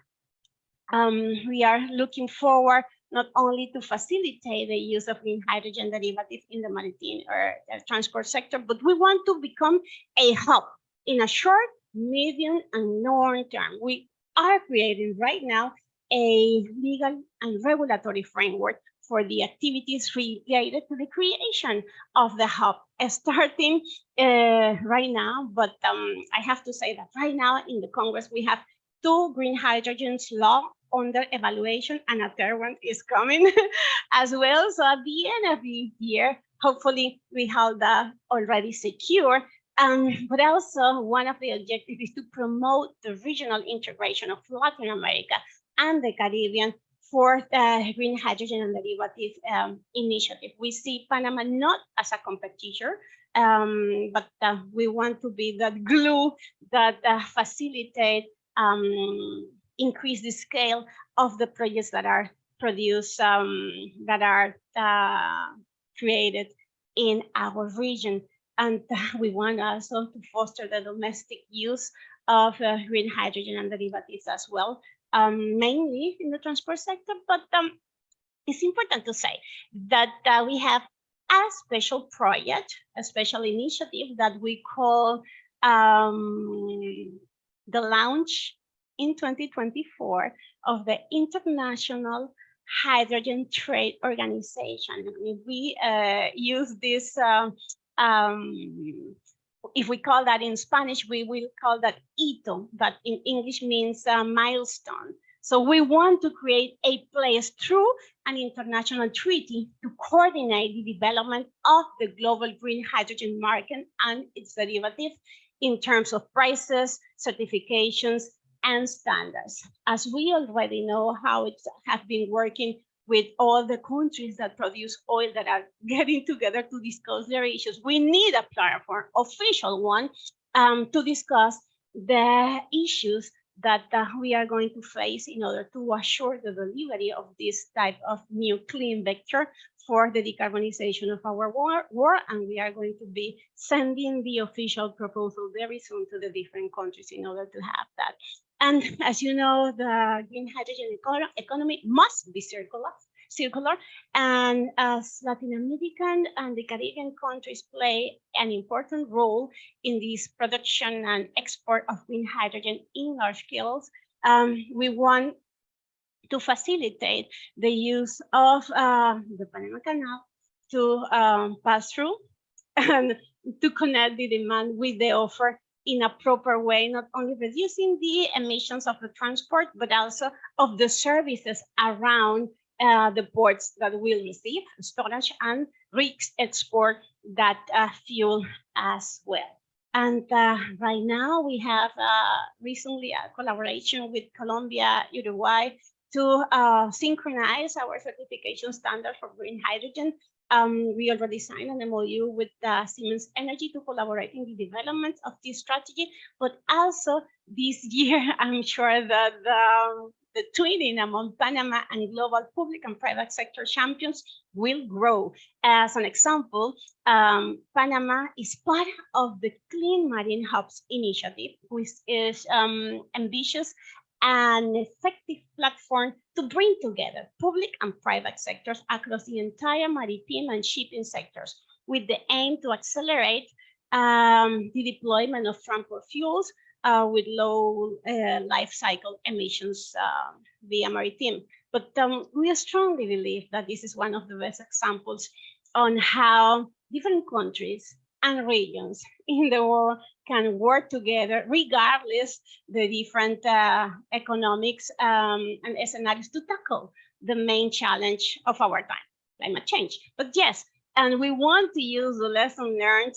We are looking forward not only to facilitate the use of green hydrogen derivatives in the maritime or transport sector, but we want to become a hub in a short, medium, and long term. We are creating right now a legal and regulatory framework for the activities related to the creation of the hub, starting right now. But I have to say that right now in the Congress, we have 2 green hydrogens law under evaluation, and a third one is coming as well. So at the end of the year, hopefully we have that already secure. But also one of the objectives is to promote the regional integration of Latin America and the Caribbean for the green hydrogen and derivative initiative. We see Panama not as a competitor, but we want to be that glue that facilitate increase the scale of the projects that are produced, that are created in our region. And we want also to foster the domestic use of green hydrogen and derivatives as well, mainly in the transport sector. But it's important to say that we have a special project, a special initiative that we call the launch in 2024 of the International Hydrogen Trade Organization. We use this, if we call that in Spanish, we will call that hito, but in English means milestone. So we want to create a place through an international treaty to coordinate the development of the global green hydrogen market and its derivatives in terms of prices, certifications, and standards. As we already know how it has been working with all the countries that produce oil that are getting together to discuss their issues, we need a platform, official one, to discuss the issues that we are going to face in order to assure the delivery of this type of new clean vector for the decarbonization of our world. And we are going to be sending the official proposal very soon to the different countries in order to have that. And as you know, the green hydrogen economy must be circular. And as Latin American and the Caribbean countries play an important role in this production and export of green hydrogen in large scales, we want to facilitate the use of the Panama Canal to pass through and to connect the demand with the offer in a proper way, not only reducing the emissions of the transport, but also of the services around the ports that will receive storage and re-export that fuel as well. And right now we have recently a collaboration with Colombia, Uruguay to synchronize our certification standard for green hydrogen. We already signed an MOU with Siemens Energy to collaborate in the development of this strategy, but also this year, I'm sure that the twinning among Panama and global public and private sector champions will grow. As an example, Panama is part of the Clean Marine Hubs initiative, which is ambitious and effective platform to bring together public and private sectors across the entire maritime and shipping sectors, with the aim to accelerate the deployment of transport fuels with low life cycle emissions via maritime. But we strongly believe that this is one of the best examples on how different countries and regions in the world can work together regardless the different economics and scenarios to tackle the main challenge of our time, climate change. But yes, and we want to use the lesson learned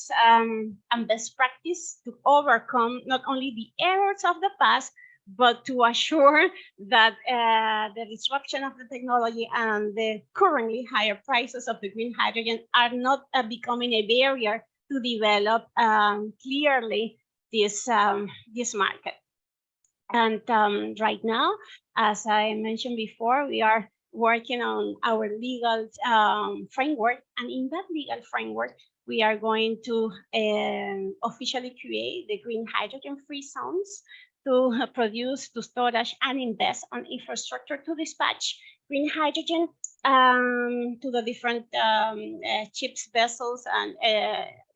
and best practice to overcome not only the errors of the past, but to assure that the disruption of the technology and the currently higher prices of the green hydrogen are not becoming a barrier to develop clearly this market. And right now, as I mentioned before, we are working on our legal framework, and in that legal framework, we are going to officially create the green hydrogen free zones to produce, to storage, and invest on infrastructure to dispatch green hydrogen to the different ships, vessels, and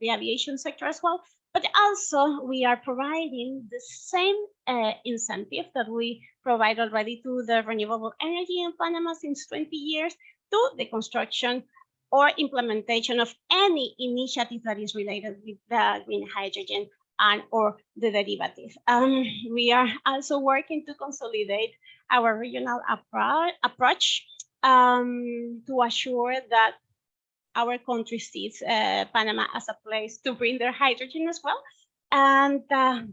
the aviation sector as well. But also, we are providing the same incentive that we provide already to the renewable energy in Panama since 20 years to the construction or implementation of any initiative that is related with the green hydrogen and or the derivative. We are also working to consolidate our regional approach to assure that our country sees Panama as a place to bring their hydrogen as well. And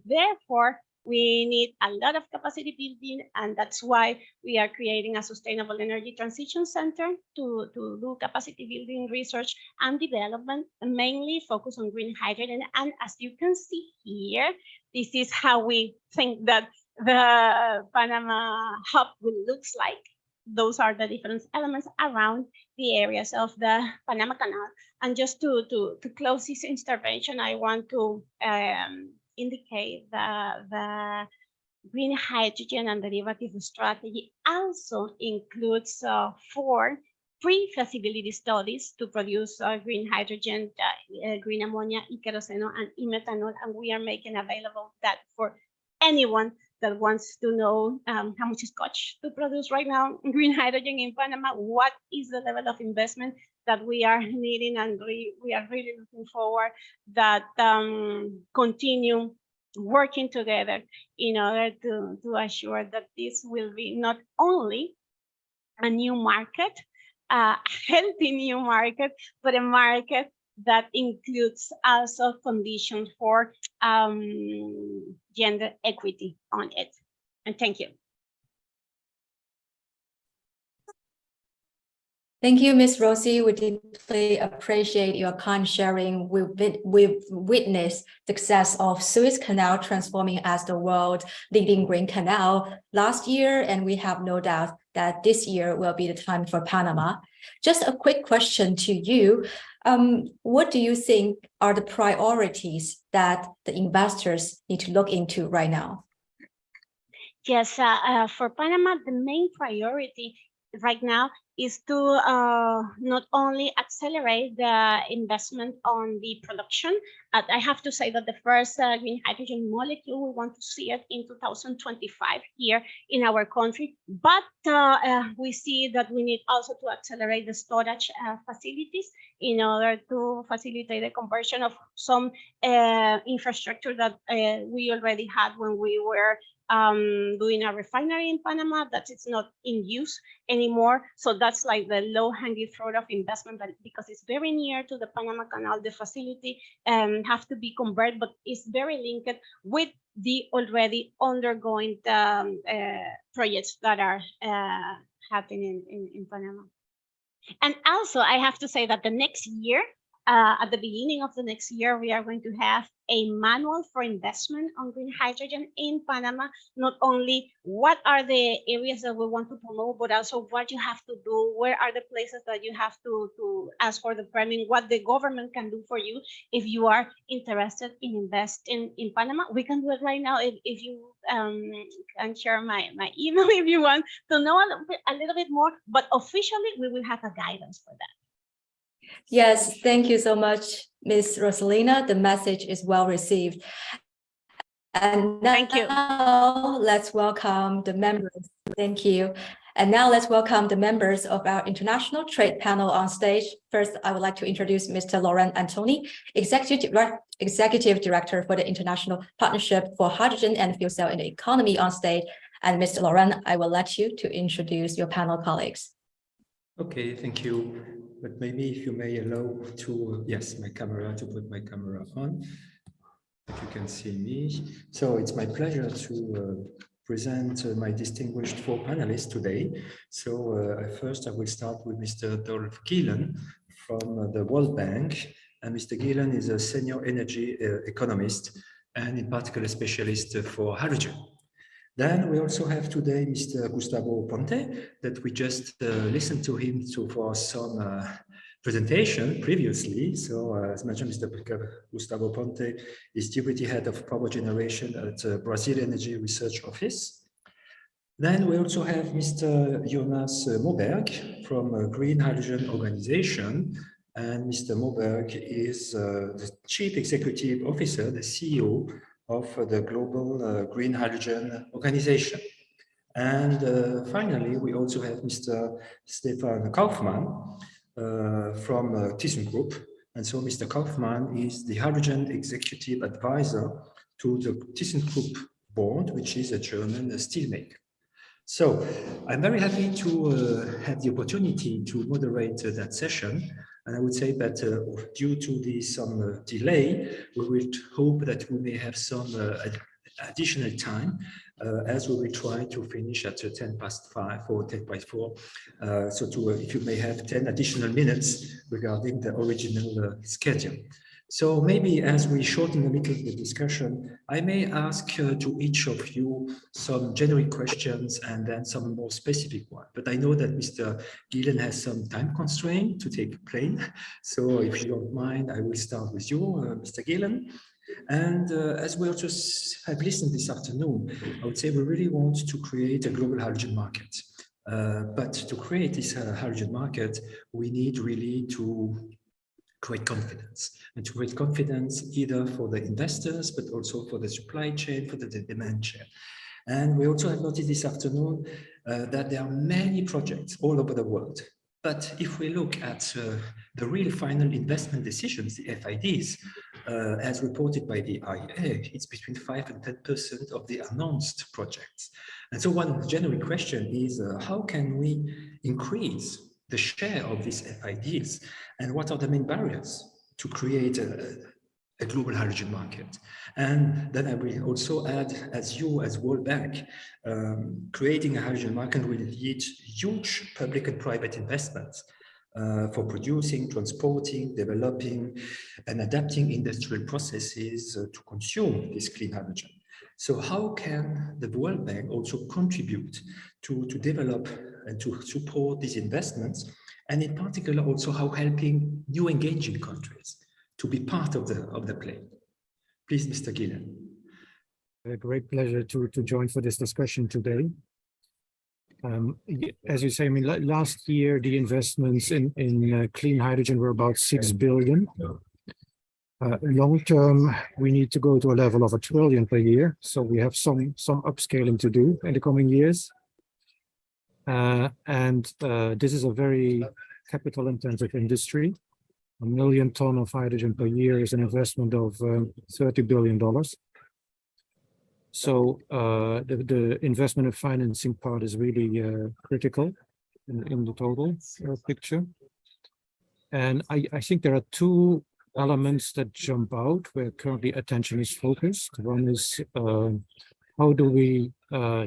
therefore, we need a lot of capacity building, and that's why we are creating a Sustainable Energy Transition Center to do capacity building research and development, mainly focus on green hydrogen. And as you can see here, this is how we think that the Panama hub will look like. Those are the different elements around the areas of the Panama Canal. And just to close this intervention, I want to indicate that the green hydrogen and derivative strategy also includes 4 pre-feasibility studies to produce green hydrogen, green ammonia, e-kerosene, and e-methanol, and we are making available that for anyone that wants to know how much it costs to produce right now green hydrogen in Panama, what is the level of investment that we are needing, and we are really looking forward that continue working together in order to assure that this will be not only a new market, a healthy new market, but a market that includes also conditions for gender equity on it. And thank you. Thank you, Ms. Rosie. We deeply appreciate your kind sharing. We've witnessed the success of Suez Canal transforming as the world leading green canal last year, and we have no doubt that this year will be the time for Panama. Just a quick question to you. What do you think are the priorities that the investors need to look into right now? Yes, for Panama, the main priority right now is to not only accelerate the investment on the production. I have to say that the first green hydrogen molecule, we want to see it in 2025 here in our country. But we see that we need also to accelerate the storage facilities in order to facilitate the conversion of some infrastructure that we already had when we were doing a refinery in Panama that is not in use anymore. So that's like the low-hanging fruit of investment, that because it's very near to the Panama Canal, the facility have to be converted, but it's very linked with the already undergoing projects that are happening in Panama. And also, I have to say that the next year, at the beginning of the next year, we are going to have a manual for investment on green hydrogen in Panama. Not only what are the areas that we want to promote, but also what you have to do, where are the places that you have to ask for the permit, what the government can do for you if you are interested in investing in Panama. We can do it right now if you can share my email if you want to know a little bit more, but officially we will have a guidance for that. Yes, thank you so much, Ms. Rosalina. The message is well received. And now, Thank you. Let's welcome the members. Thank you. And now let's welcome the members of our International Trade Panel on stage. First, I would like to introduce Mr. Laurent Antony, Executive Director for the International Partnership for Hydrogen and Fuel Cell in the Economy on stage. And Mr. Laurent, I will let you to introduce your panel colleagues. Okay, thank you. But maybe if you may allow to, yes, my camera, to put my camera on, if you can see me. So it's my pleasure to present my distinguished 4 panelists today. So first I will start with Mr. Dolph Gillen from the World Bank. And Mr. Gillen is a senior energy economist and in particular specialist for hydrogen. Then we also have today Mr. Gustavo Ponte, that we just listened to him for some presentation previously. So as mentioned, Mr. Gustavo Ponte is Deputy Head of Power Generation at Brazil Energy Research Office. Then we also have Mr. Jonas Moberg from Green Hydrogen Organization. And Mr. Moberg is the Chief Executive Officer, the CEO of the Global Green Hydrogen Organization. And finally, we also have Mr. Stefan Kaufmann from ThyssenKrupp. And so Mr. Kaufmann is the Hydrogen Executive Advisor to the ThyssenKrupp board, which is a German steelmaker. So I'm very happy to have the opportunity to moderate that session. And I would say that due to some delay, we will hope that we may have some additional time as we will try to finish at 5:10 or 4. So if you may have 10 additional minutes regarding the original schedule. So maybe as we shorten a little the discussion, I may ask to each of you some generic questions and then some more specific ones. But I know that Mr. Gillen has some time constraint to take a plane. So if you don't mind, I will start with you, Mr. Gillen. And as we also have listened this afternoon, I would say we really want to create a global hydrogen market. But to create this hydrogen market, we need really to create confidence, and to create confidence either for the investors, but also for the supply chain, for the demand chain. And we also have noticed this afternoon that there are many projects all over the world. But if we look at the real final investment decisions, the FIDs, as reported by the IEA, it's between 5 and 10% of the announced projects. And so one generic question is, how can we increase the share of these FIDs, and what are the main barriers to create a global hydrogen market? And then I will also add, as World Bank, creating a hydrogen market will need huge public and private investments for producing, transporting, developing, and adapting industrial processes to consume this clean hydrogen. So how can the World Bank also contribute to develop and to support these investments, and in particular also how helping new engaging countries to be part of the play? Please, Mr. Gillen. A great pleasure to join for this discussion today. As you say, I mean, last year the investments in clean hydrogen were about 6 billion. Long term, we need to go to a level of 1 trillion per year. So we have some upscaling to do in the coming years. This is a very capital intensive industry. 1 million ton of hydrogen per year is an investment of $30 billion. So the investment and financing part is really critical in the total picture. And I think there are 2 elements that jump out where currently attention is focused. One is how do we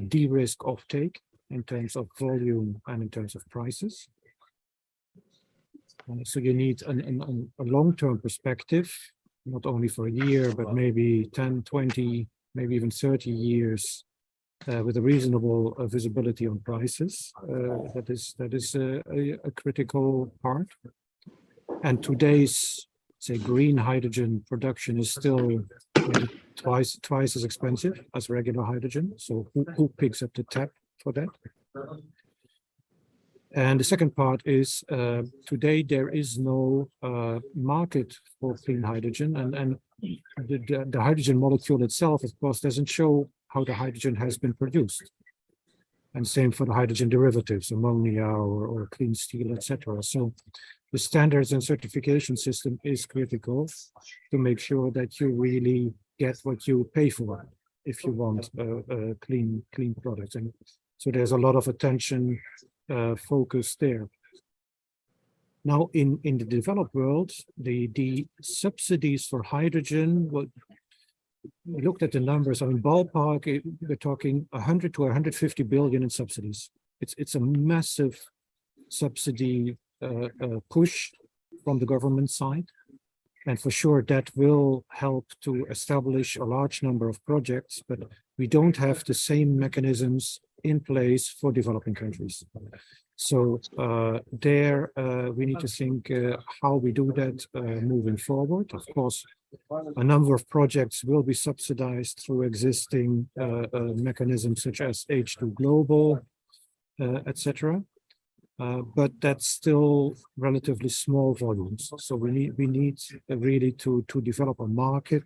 de-risk offtake in terms of volume and in terms of prices. So you need a long-term perspective, not only for a year, but maybe 10, 20, maybe even 30 years with a reasonable visibility on prices. That is a critical part. And today's, say, green hydrogen production is still maybe twice as expensive as regular hydrogen. So who picks up the tab for that? And the second part is today there is no market for clean hydrogen, and the hydrogen molecule itself, of course, doesn't show how the hydrogen has been produced. And same for the hydrogen derivatives, ammonia or clean steel, etc. So the standards and certification system is critical to make sure that you really get what you pay for if you want a clean product. And so there's a lot of attention focus there. Now, in the developed world, the subsidies for hydrogen, we looked at the numbers. I mean, ballpark, we're talking 100 to 150 billion in subsidies. It's a massive subsidy push from the government side. And for sure, that will help to establish a large number of projects, but we don't have the same mechanisms in place for developing countries. So there we need to think how we do that moving forward. Of course, a number of projects will be subsidized through existing mechanisms such as H2 Global, etc. But that's still relatively small volumes. So we need really to develop a market.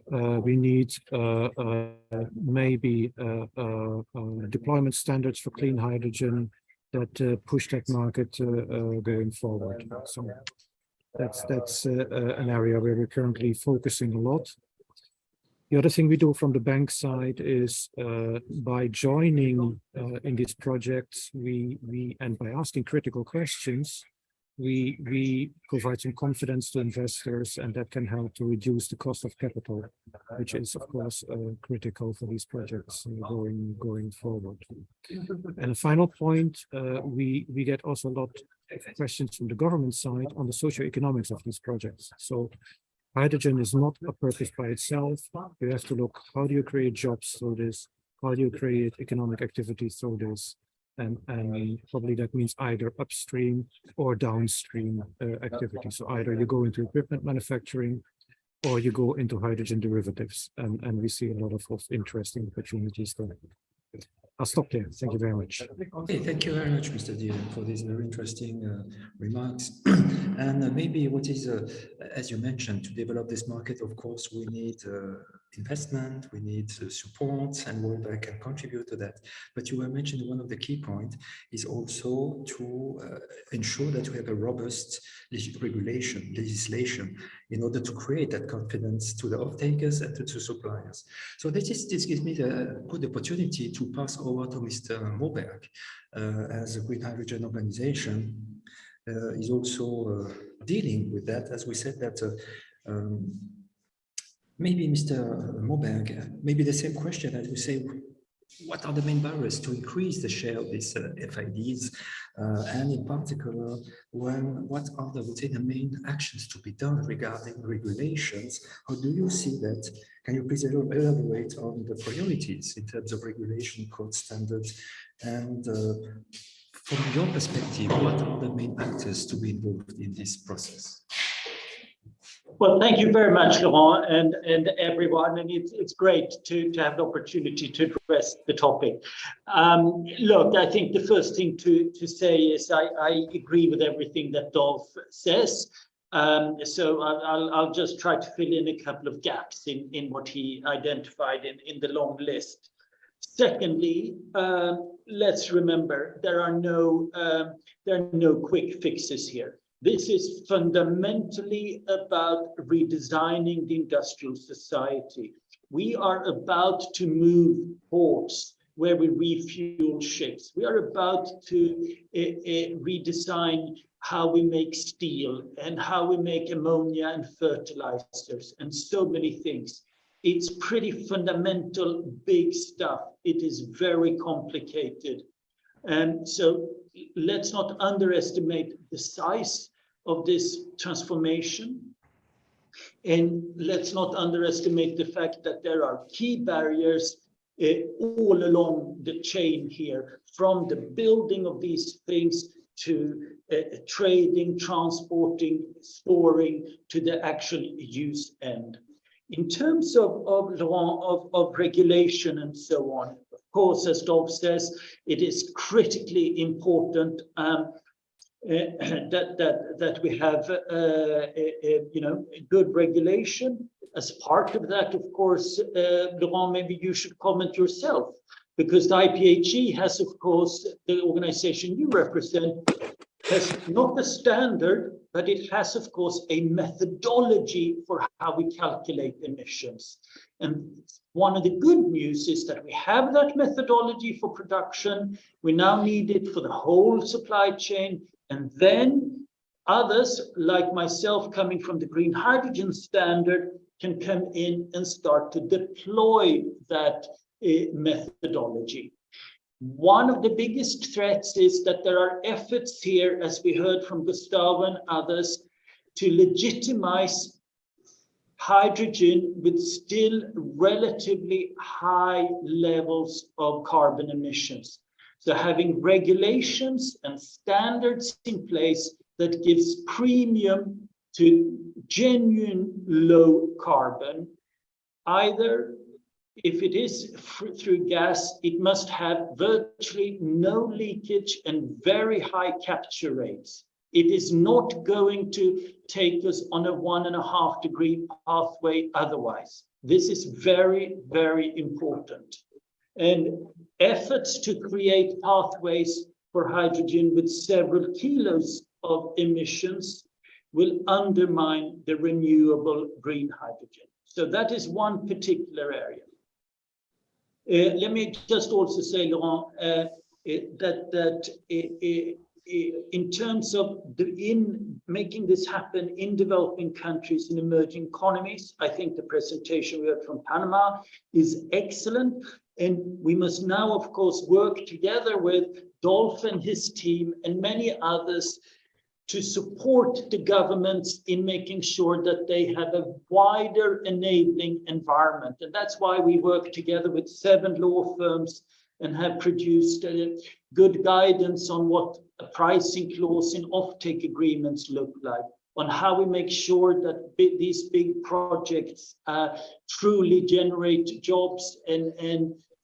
We need maybe deployment standards for clean hydrogen that push that market going forward. So that's an area where we're currently focusing a lot. The other thing we do from the bank side is by joining in these projects, and by asking critical questions, we provide some confidence to investors, and that can help to reduce the cost of capital, which is of course critical for these projects going forward. And a final point, we get also a lot of questions from the government side on the socioeconomics of these projects. So hydrogen is not a purpose by itself. You have to look, how do you create jobs through this? How do you create economic activity through this? And probably that means either upstream or downstream activity. So either you go into equipment manufacturing or you go into hydrogen derivatives. And we see a lot of interesting opportunities there. I'll stop there. Thank you very much. Okay, thank you very much, Mr. Dillon, for these very interesting remarks. And maybe what is, as you mentioned, to develop this market, of course, we need investment, we need support, and World Bank can contribute to that. But you were mentioning one of the key points is also to ensure that we have a robust legislation in order to create that confidence to the off-takers and to suppliers. So this gives me the good opportunity to pass over to Mr. Moberg, as a green hydrogen organization, is also dealing with that. As we said that maybe Mr. Moberg, maybe the same question as we say, what are the main barriers to increase the share of these FIDs? And in particular, what are the main actions to be done regarding regulations? How do you see that? Can you please elaborate on the priorities in terms of regulation, code standards, and from your perspective, what are the main actors to be involved in this process? Well, thank you very much, Laurent, and everyone. And it's great to have the opportunity to address the topic. Look, I think the first thing to say is I agree with everything that Dolph says. So I'll just try to fill in a couple of gaps in what he identified in the long list. Secondly, let's remember there are no quick fixes here. This is fundamentally about redesigning the industrial society. We are about to move ports where we refuel ships. We are about to redesign how we make steel and how we make ammonia and fertilizers and so many things. It's pretty fundamental, big stuff. It is very complicated. And so let's not underestimate the size of this transformation. And let's not underestimate the fact that there are key barriers all along the chain here, from the building of these things to trading, transporting, storing, to the actual use end. In terms of regulation and so on, of course, as Dov says, it is critically important that we have good regulation. As part of that, of course, Laurent, maybe you should comment yourself, because the IPHE has, of course, the organization you represent, has not a standard, but it has, of course, a methodology for how we calculate emissions. And one of the good news is that we have that methodology for production. We now need it for the whole supply chain. And then others, like myself, coming from the green hydrogen standard, can come in and start to deploy that methodology. One of the biggest threats is that there are efforts here, as we heard from Gustavo and others, to legitimize hydrogen with still relatively high levels of carbon emissions. So having regulations and standards in place that gives premium to genuine low carbon, either if it is through gas, it must have virtually no leakage and very high capture rates. It is not going to take us on a 1.5 degree pathway otherwise. This is very, very important. And efforts to create pathways for hydrogen with several kilos of emissions will undermine the renewable green hydrogen. So that is one particular area. Let me just also say, Laurent, that in terms of making this happen in developing countries, in emerging economies, I think the presentation we heard from Panama is excellent. And we must now, of course, work together with Dolph and his team and many others to support the governments in making sure that they have a wider enabling environment. And that's why we work together with 7 law firms and have produced good guidance on what a pricing clause in offtake agreements look like, on how we make sure that these big projects truly generate jobs and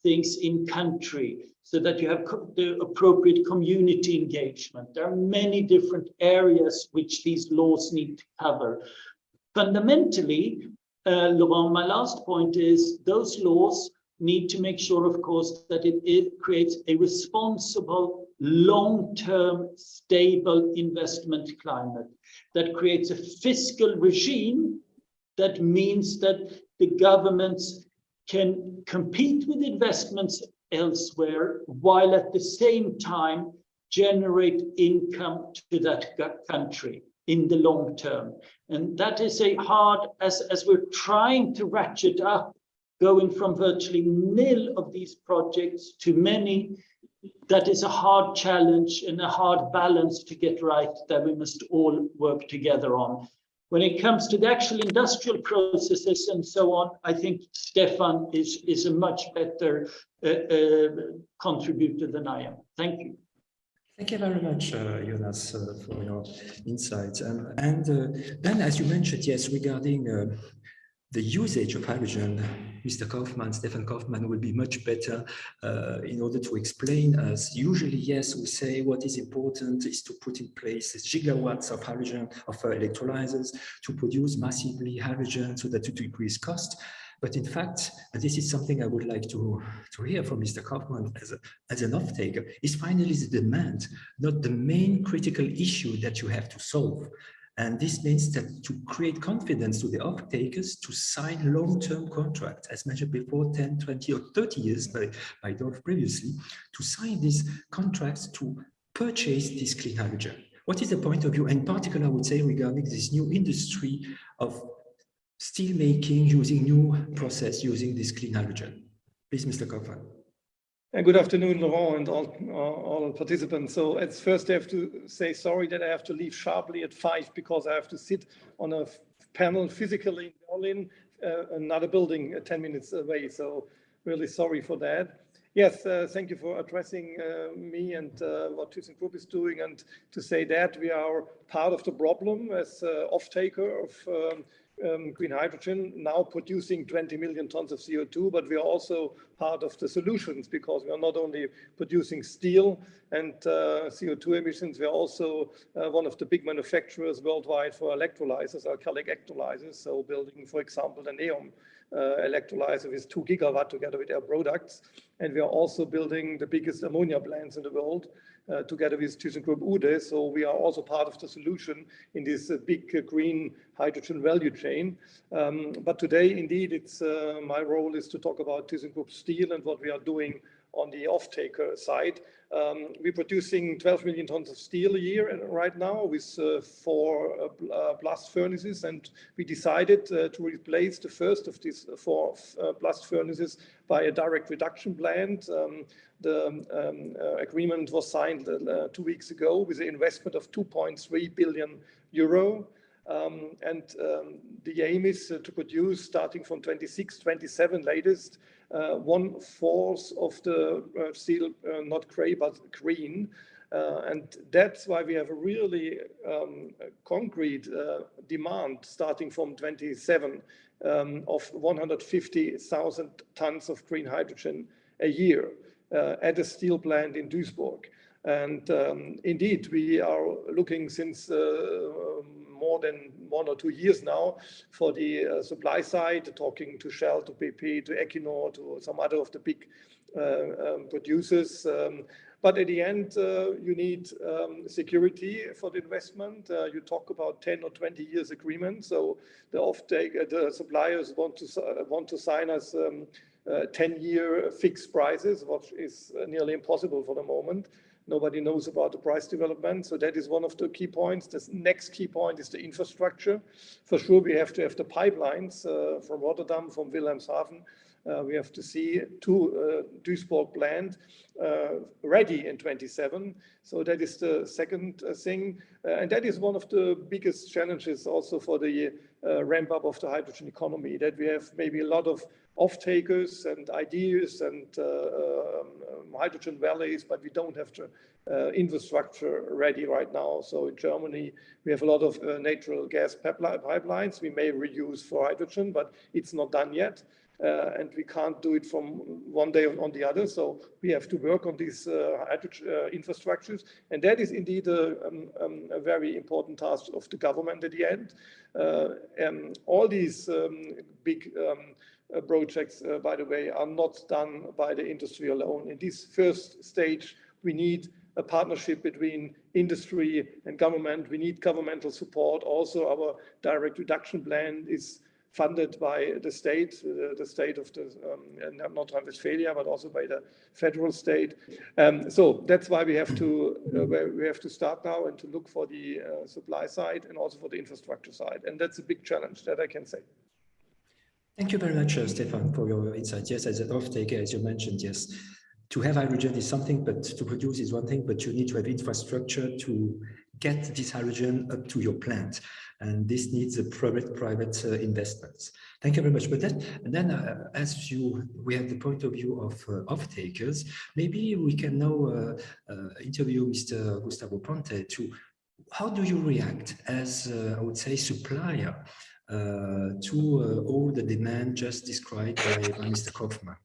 things in country, so that you have the appropriate community engagement. There are many different areas which these laws need to cover. Fundamentally, Laurent, my last point is those laws need to make sure, of course, that it creates a responsible, long-term, stable investment climate that creates a fiscal regime that means that the governments can compete with investments elsewhere, while at the same time generate income to that country in the long term. And that is a hard, as we're trying to ratchet up, going from virtually nil of these projects to many, that is a hard challenge and a hard balance to get right that we must all work together on. When it comes to the actual industrial processes and so on, I think Stefan is a much better contributor than I am. Thank you. Thank you very much, Jonas, for your insights. And then, as you mentioned, yes, regarding the usage of hydrogen, Mr. Kaufman, Stefan Kaufman will be much better in order to explain us. Usually, yes, we say what is important is to put in place gigawatts of hydrogen, of electrolyzers, to produce massively hydrogen so that to decrease cost. But in fact, and this is something I would like to hear from Mr. Kaufman as an off-taker, is finally the demand, not the main critical issue that you have to solve. And this means that to create confidence to the off-takers to sign long-term contracts, as mentioned before, 10, 20, or 30 years by Dolph previously, to sign these contracts to purchase this clean hydrogen. What is the point of view, in particular, I would say, regarding this new industry of steel making using new process using this clean hydrogen? Please, Mr. Kaufman. And good afternoon, Laurent, and all participants. So at first I have to say sorry that I have to leave sharply at 5 because I have to sit on a panel physically in Berlin, another building 10 minutes away. So really sorry for that. Yes, thank you for addressing me and what ThyssenKrupp is doing, and to say that we are part of the problem as off-taker of green hydrogen, now producing 20 million tons of CO2, but we are also part of the solutions because we are not only producing steel and CO2 emissions, we are also one of the big manufacturers worldwide for electrolyzers, alkalic electrolyzers. So building, for example, the NEOM electrolyzer with 2 gigawatt together with our products. And we are also building the biggest ammonia plants in the world together with ThyssenKrupp Uhde. So we are also part of the solution in this big green hydrogen value chain. But today, indeed, it's my role is to talk about ThyssenKrupp Steel and what we are doing on the off-taker side. We're producing 12 million tons of steel a year right now with 4 blast furnaces, and we decided to replace the first of these 4 blast furnaces by a direct reduction plant. The agreement was signed 2 weeks ago with an investment of 2.3 billion euro. The aim is to produce, starting from 26, 27 latest, 1/4 of the steel, not gray, but green. And that's why we have a really concrete demand starting from 27 of 150,000 tons of green hydrogen a year at a steel plant in Duisburg. And indeed, we are looking since more than 1 or 2 years now for the supply side, talking to Shell, to BP, to Equinor, to some other of the big producers. But at the end, you need security for the investment. You talk about 10 or 20 years agreement. So the suppliers want to sign us 10-year fixed prices, which is nearly impossible for the moment. Nobody knows about the price development. So that is one of the key points. The next key point is the infrastructure. For sure, we have to have the pipelines from Rotterdam, from Wilhelmshaven. We have to see 2 Duisburg plant ready in 27. So that is the second thing. And that is one of the biggest challenges also for the ramp up of the hydrogen economy, that we have maybe a lot of off-takers and ideas and hydrogen valleys, but we don't have the infrastructure ready right now. So in Germany, we have a lot of natural gas pipelines. We may reuse for hydrogen, but it's not done yet. And we can't do it from one day on the other. So we have to work on these hydrogen infrastructures. And that is indeed a very important task of the government at the end. All these big projects, by the way, are not done by the industry alone. In this first stage, we need a partnership between industry and government. We need governmental support. Also, our direct reduction plan is funded by the state of the, not Rhine-Westphalia, but also by the federal state. So that's why we have to start now and to look for the supply side and also for the infrastructure side. And that's a big challenge, that I can say. Thank you very much, Stefan, for your insight. Yes, as an off-taker, as you mentioned, yes, to have hydrogen is something, but to produce is one thing, but you need to have infrastructure to get this hydrogen up to your plant. And this needs a private investments. Thank you very much. But then as we have the point of view of off-takers, maybe we can now interview Mr. Gustavo Ponte to how do you react as, I would say, supplier to all the demand just described by Mr. Kaufmann?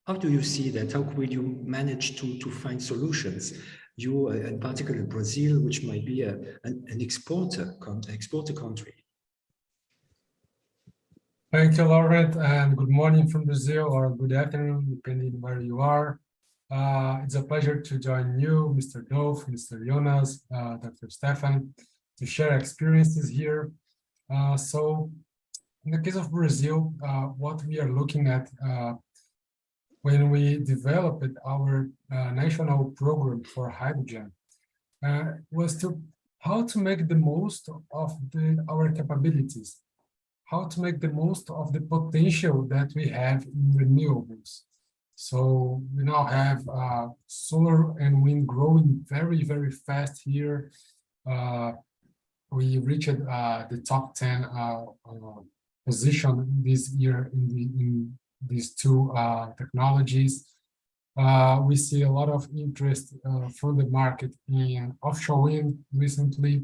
How do you see that? How will you manage to find solutions? You, in particular, Brazil, which might be an exporter country. Thank you, Laurent, and good morning from Brazil, or good afternoon, depending where you are. It's a pleasure to join you, Mr. Dove, Mr. Jonas, Dr. Stefan, to share experiences here. So, in the case of Brazil, what we are looking at when we developed our national program for hydrogen was how to make the most of our capabilities, how to make the most of the potential that we have in renewables. So we now have solar and wind growing very, very fast here. We reached the top 10 position this year in these two technologies. We see a lot of interest from the market in offshore wind recently.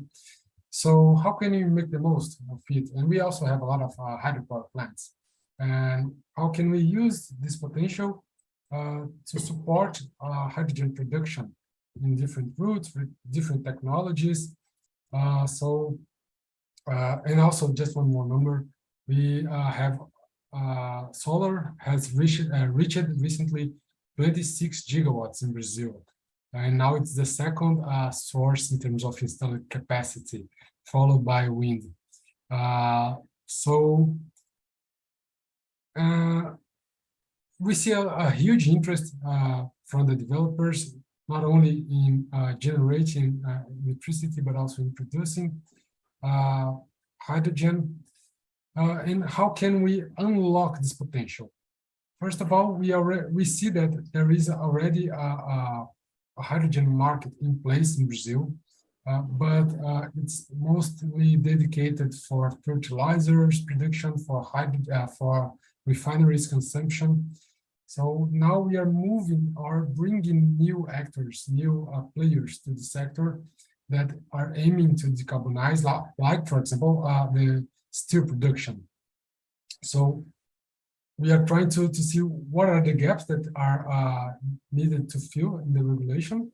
So how can you make the most of it? And we also have a lot of hydropower plants. And how can we use this potential to support hydrogen production in different routes with different technologies? And also just one more number, we have solar has reached recently 26 gigawatts in Brazil. And now it's the second source in terms of installed capacity, followed by wind. We see a huge interest from the developers, not only in generating electricity, but also in producing hydrogen. And how can we unlock this potential? First of all, we see that there is already a hydrogen market in place in Brazil, but it's mostly dedicated for fertilizers production, for refineries consumption. So now we are moving or bringing new actors, new players to the sector that are aiming to decarbonize, like for example, the steel production. So we are trying to see what are the gaps that are needed to fill in the regulation,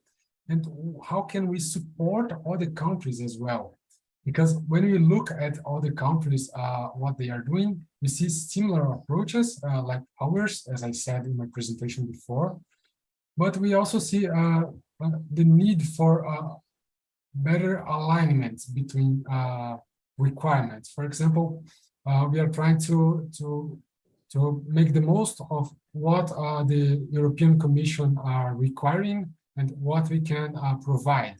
and how can we support other countries as well. Because when we look at other countries, what they are doing, we see similar approaches like ours, as I said in my presentation before. But we also see the need for better alignment between requirements. For example, we are trying to make the most of what the European Commission are requiring and what we can provide.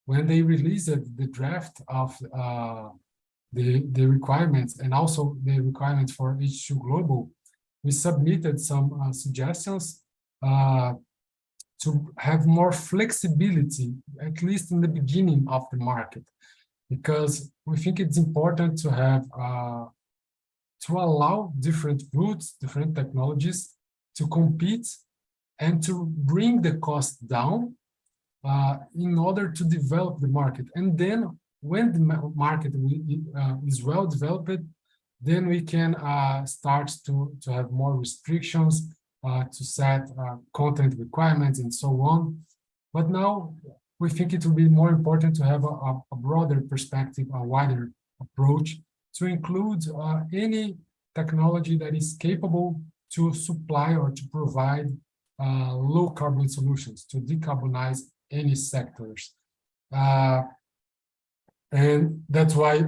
When they released the draft of the requirements and also the requirements for H2 Global, we submitted some suggestions to have more flexibility, at least in the beginning of the market, because we think it's important to have to allow different routes, different technologies to compete and to bring the cost down in order to develop the market. And then when the market is well developed, then we can start to have more restrictions, to set content requirements and so on. But now we think it will be more important to have a broader perspective, a wider approach, to include any technology that is capable to supply or to provide low carbon solutions to decarbonize any sectors. And that's why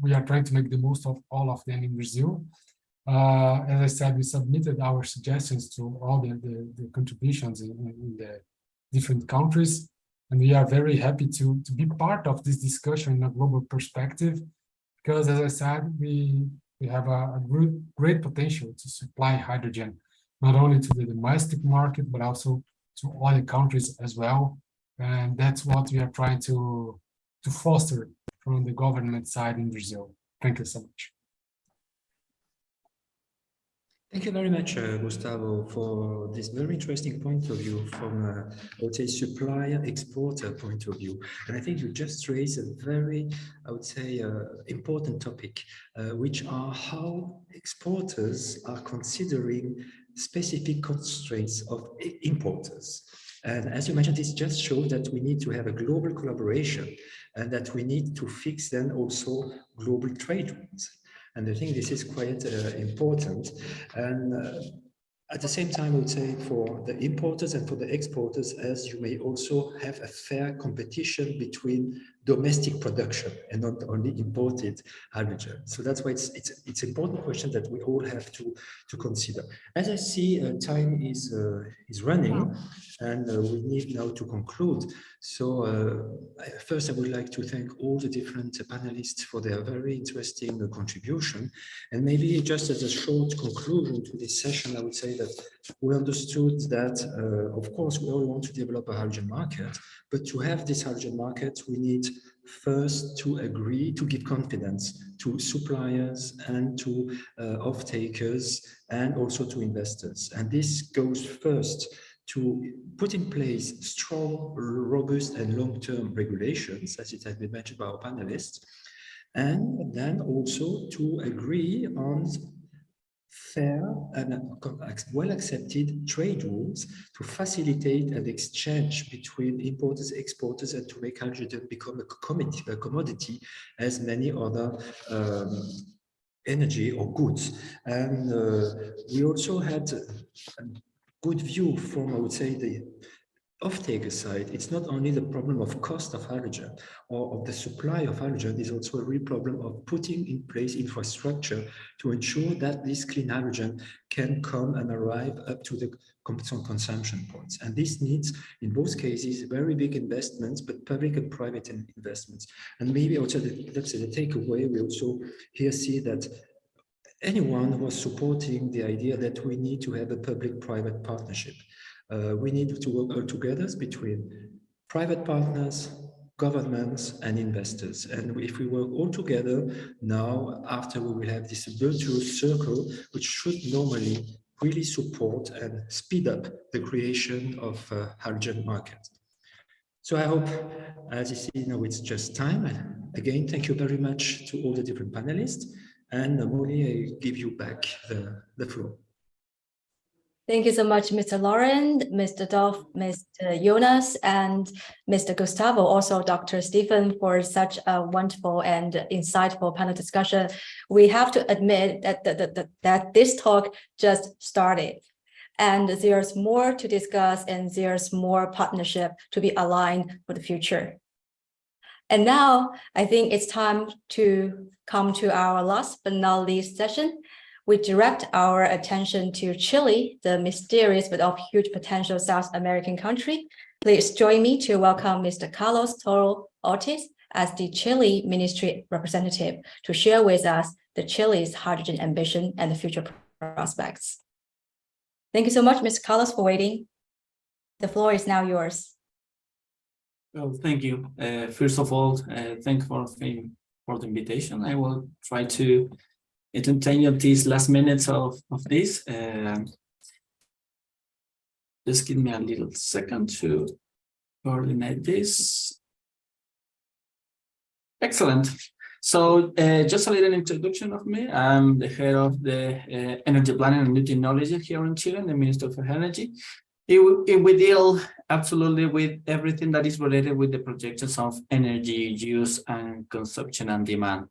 we are trying to make the most of all of them in Brazil. As I said, we submitted our suggestions to all the contributions in the different countries. And we are very happy to be part of this discussion in a global perspective, because as I said, we have a great potential to supply hydrogen, not only to the domestic market, but also to other countries as well. And that's what we are trying to foster from the government side in Brazil. Thank you so much. Thank you very much, Gustavo, for this very interesting point of view from, I would say, supplier-exporter point of view. And I think you just raised a very, I would say, important topic, which are how exporters are considering specific constraints of importers. And as you mentioned, this just shows that we need to have a global collaboration and that we need to fix then also global trade rules. And I think this is quite important. And at the same time, I would say for the importers and for the exporters, as you may also have a fair competition between domestic production and not only imported hydrogen. So that's why it's important question that we all have to consider. As I see, time is running, and we need now to conclude. So first, I would like to thank all the different panelists for their very interesting contribution. And maybe just as a short conclusion to this session, I would say that we understood that, of course, we all want to develop a hydrogen market, but to have this hydrogen market, we need first to agree to give confidence to suppliers and to off-takers and also to investors. And this goes first to put in place strong, robust and long-term regulations, as it has been mentioned by our panelists, and then also to agree on fair and well-accepted trade rules to facilitate an exchange between importers and exporters, and to make hydrogen become a commodity as many other energy or goods. And we also had a good view from, I would say, the off-taker side. It's not only the problem of cost of hydrogen or of the supply of hydrogen, it's also a real problem of putting in place infrastructure to ensure that this clean hydrogen can come and arrive up to the consumption points. And this needs, in both cases, very big investments, but public and private investments. And maybe also, that's the takeaway, we also here see that anyone who was supporting the idea that we need to have a public-private partnership. We need to work all together between private partners, governments, and investors. And if we work all together now, after we will have this virtuous circle, which should normally really support and speed up the creation of a hydrogen market. So I hope, as you see now, it's just time. And again, thank you very much to all the different panelists. And Molly, I give you back the floor. Thank you so much, Mr. Lauren, Mr. Dolph, Mr. Jonas, and Mr. Gustavo, also Dr. Stephen, for such a wonderful and insightful panel discussion. We have to admit that this talk just started, and there's more to discuss, and there's more partnership to be aligned for the future. And now I think it's time to come to our last but not least session. We direct our attention to Chile, the mysterious but of huge potential South American country. Please join me to welcome Mr. Carlos Toro Ortiz as the Chile Ministry representative to share with us the Chile's hydrogen ambition and the future prospects. Thank you so much, Mr. Carlos, for waiting. The floor is now yours. Well, thank you. First of all, thank you for the invitation. I will try to entertain you these last minutes of this. Just give me a little second to coordinate this. Excellent. So just a little introduction of me. I'm the head of the Energy Planning and New Technology here in Chile, the Minister of Energy. We deal absolutely with everything that is related with the projections of energy use and consumption and demand.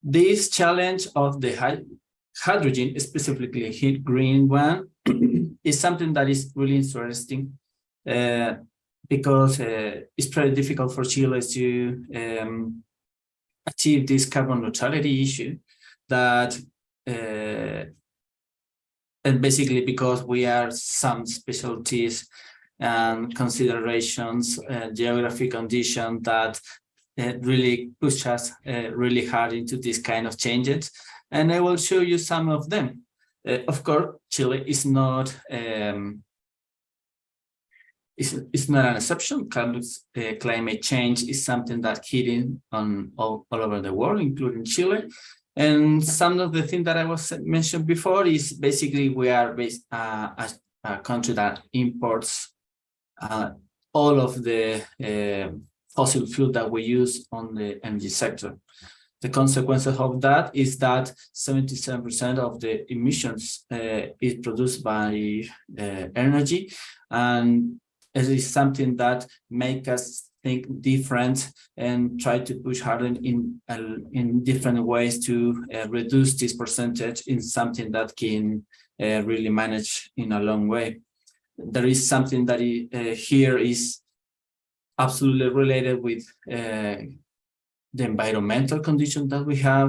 This challenge of the hydrogen, specifically heat green one, is something that is really interesting because it's pretty difficult for Chile to achieve this carbon neutrality issue that and basically because we are some specialties and considerations, geographic condition that really push us really hard into this kind of changes, and I will show you some of them. Of course, Chile is not it's not an exception. Climate change is something that's hitting on all over the world, including Chile. And some of the things that I was mentioned before is basically we are a country that imports all of the fossil fuel that we use on the energy sector. The consequences of that is that 77% of the emissions is produced by energy, and it is something that makes us think different and try to push harder in different ways to reduce this percentage in something that can really manage in a long way. There is something that here is absolutely related with the environmental condition that we have.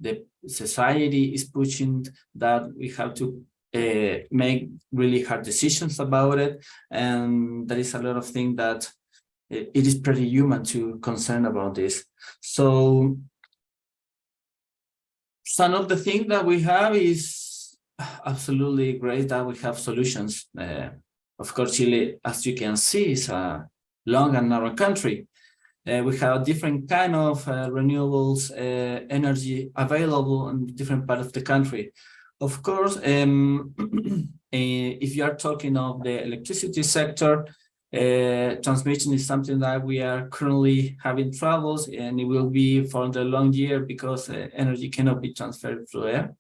The society is pushing that we have to make really hard decisions about it, and there is a lot of things that it is pretty human to concern about this. So some of the things that we have is absolutely great that we have solutions. Of course, Chile, as you can see, is a long and narrow country. We have different kind of renewables energy available in different parts of the country. Of course, if you are talking of the electricity sector, transmission is something that we are currently having troubles, and it will be for the long year because energy cannot be transferred through air.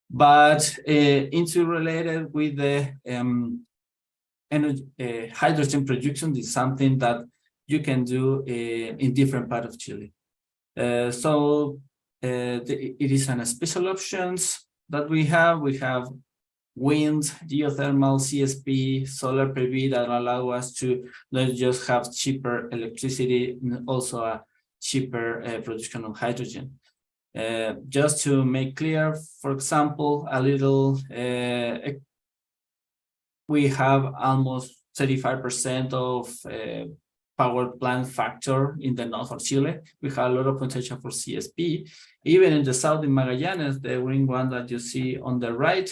But interrelated with the energy, hydrogen production is something that you can do in different parts of Chile. So it is an special options that we have. We have wind, geothermal, CSP, solar PV that allow us to not just have cheaper electricity, also a cheaper production of hydrogen. Just to make clear, for example, a little, we have almost 35% of power plant factor in the north of Chile. We have a lot of potential for CSP. Even in the south in Magallanes, the green one that you see on the right,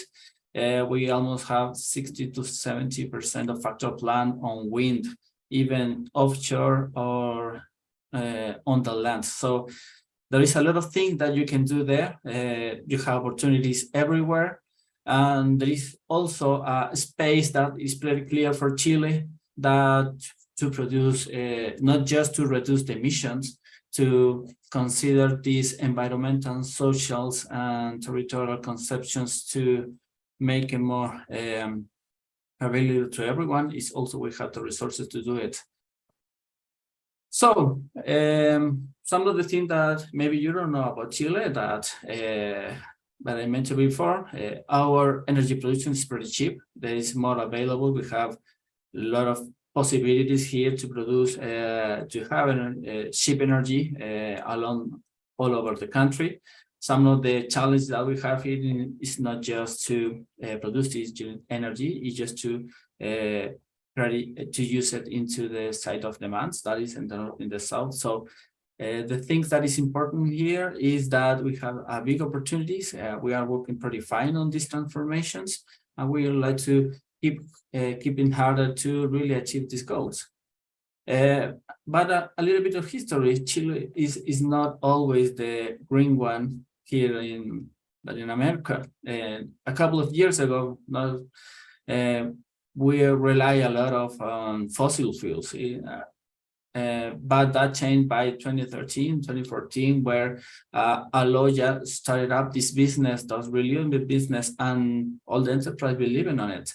we almost have 60 to 70% of factor plant on wind, even offshore or on the land. So there is a lot of things that you can do there. You have opportunities everywhere. And there is also a space that is pretty clear for Chile that to produce, not just to reduce the emissions, to consider these environmental, social, and territorial conceptions to make it more available to everyone. Is also we have the resources to do it. So some of the things that maybe you don't know about Chile that I mentioned before, our energy production is pretty cheap. There is more available. We have a lot of possibilities here to produce, to have cheap energy along all over the country. Some of the challenges that we have here is not just to produce this energy, it's just to use it into the side of demands, that is in the south. So the things that is important here is that we have big opportunities. We are working pretty fine on these transformations, and we would like to keeping harder to really achieve these goals. But a little bit of history, Chile is not always the green one here in Latin America. A couple of years ago, we rely a lot of fossil fuels. But that changed by 2013, 2014, where Aloya started up this business, those renewable business, and all the enterprise believing on it.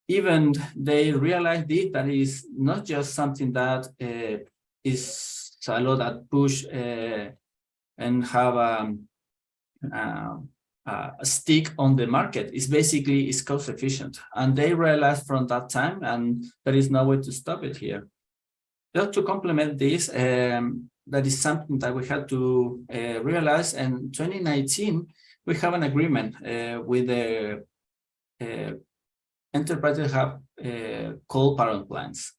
Even they realized that is not just something that is a lot that push and have a stick on the market. It's basically is cost efficient, and they realized from that time, and there is no way to stop it here. Just to complement this, that is something that we had to realize. In 2019, we have an agreement with the enterprises have coal power plants.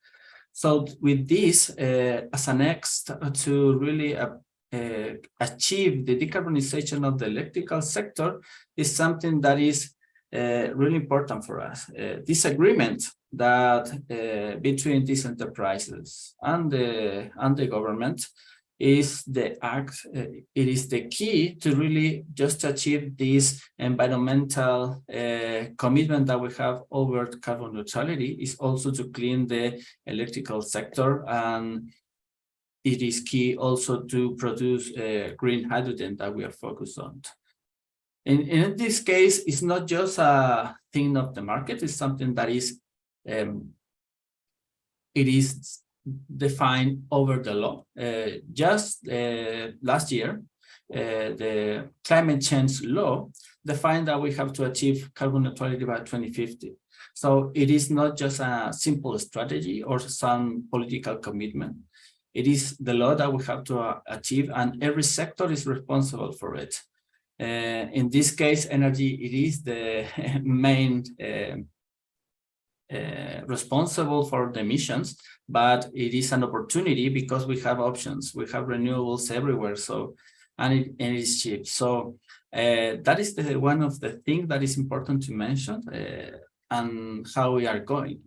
So with this, as a next to really achieve the decarbonization of the electrical sector is something that is really important for us. This agreement that between these enterprises and the government is the act. It is the key to really just achieve this environmental commitment that we have over carbon neutrality. Is also to clean the electrical sector, and it is key also to produce green hydrogen that we are focused on. In this case, it's not just a thing of the market. It's something that is it is defined over the law. Just last year, the climate change law defined that we have to achieve carbon neutrality by 2050. So it is not just a simple strategy or some political commitment. It is the law that we have to achieve, and every sector is responsible for it. In this case, energy, it is the main responsible for the emissions, but it is an opportunity because we have options. We have renewables everywhere, so and it is cheap. So that is one of the things that is important to mention, and how we are going.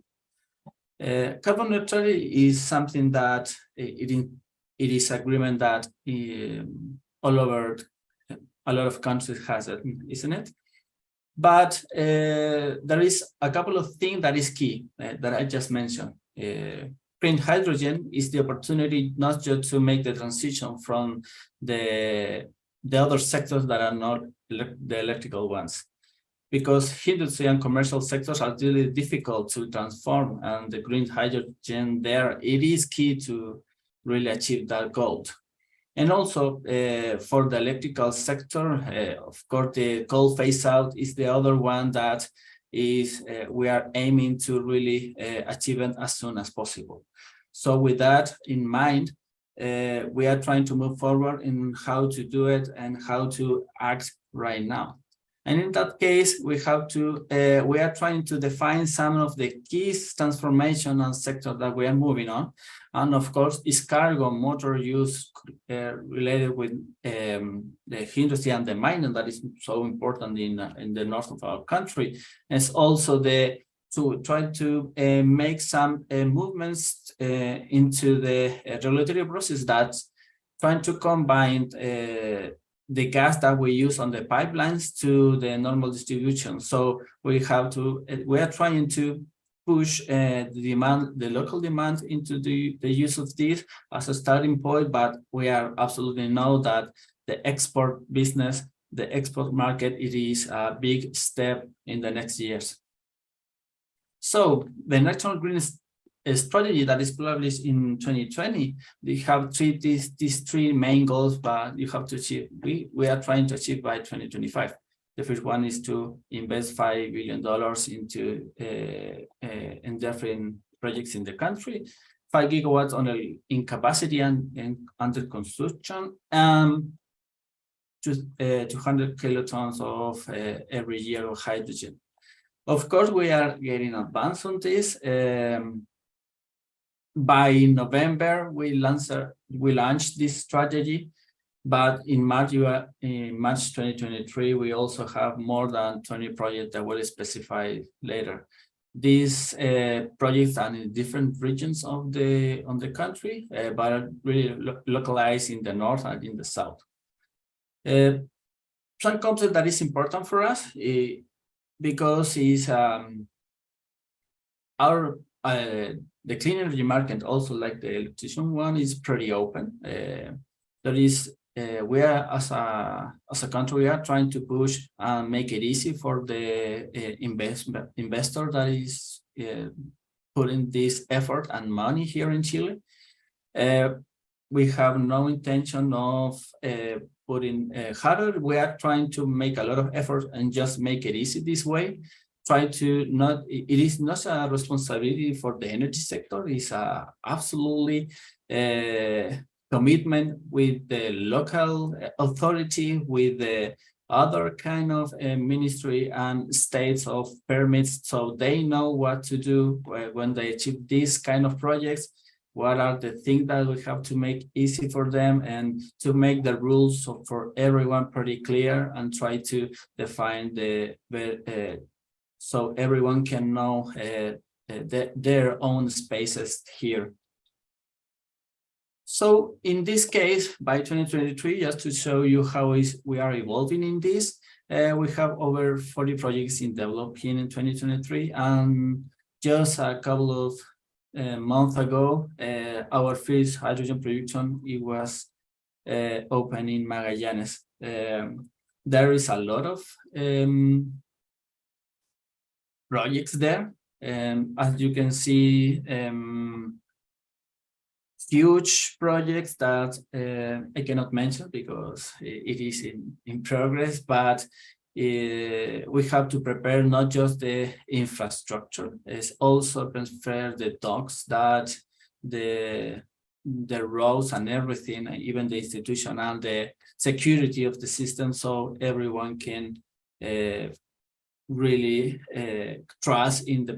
Carbon neutrality is something that it is agreement that all over a lot of countries has it, isn't it? But there is a couple of things that is key that I just mentioned. Green hydrogen is the opportunity not just to make the transition from the other sectors that are not the electrical ones, because industry and commercial sectors are really difficult to transform, and the green hydrogen there, it is key to really achieve that goal. And also for the electrical sector, of course, the coal phase out is the other one that is we are aiming to really achieve it as soon as possible. So with that in mind, we are trying to move forward in how to do it and how to act right now. And in that case, we have to we are trying to define some of the key transformation and sector that we are moving on. And of course, is cargo motor use related with the industry and the mining that is so important in the north of our country. It's also to try to make some movements into the regulatory process that's trying to combine the gas that we use on the pipelines to the normal distribution. So we are trying to push the local demand into the use of this as a starting point, but we are absolutely know that the export business, the export market, it is a big step in the next years. So the National Green Strategy that is published in 2020, they have these three main goals, but you have to achieve, we are trying to achieve by 2025. The first one is to invest $5 billion into in different projects in the country, 5 gigawatts in capacity and under construction, 200 kilotons of every year of hydrogen. Of course, we are getting advanced on this. By November, we launched this strategy, but in March 2023, we also have more than 20 projects that will specify later. These projects are in different regions of the country, but are really localized in the north and in the south. Some concept that is important for us because is the clean energy market, also like the electrician one, is pretty open. We are as a country, we are trying to push and make it easy for the investor that is putting this effort and money here in Chile. We have no intention of putting harder. We are trying to make a lot of effort and just make it easy this way. It is not a responsibility for the energy sector. It's absolutely commitment with the local authority, with the other kind of ministry and states of permits, so they know what to do when they achieve these kind of projects. What are the things that we have to make easy for them, and to make the rules for everyone pretty clear, and try to define so everyone can know their own spaces here. So in this case, by 2023, just to show you how we are evolving in this, we have over 40 projects in development in 2023, and just a couple of months ago, our first hydrogen production, it was open in Magallanes. There is a lot of projects there. As you can see, huge projects that I cannot mention because it is in progress, but we have to prepare not just the infrastructure, it's also transfer the docks, that the roads and everything, even the institution and the security of the system, so everyone can really trust in the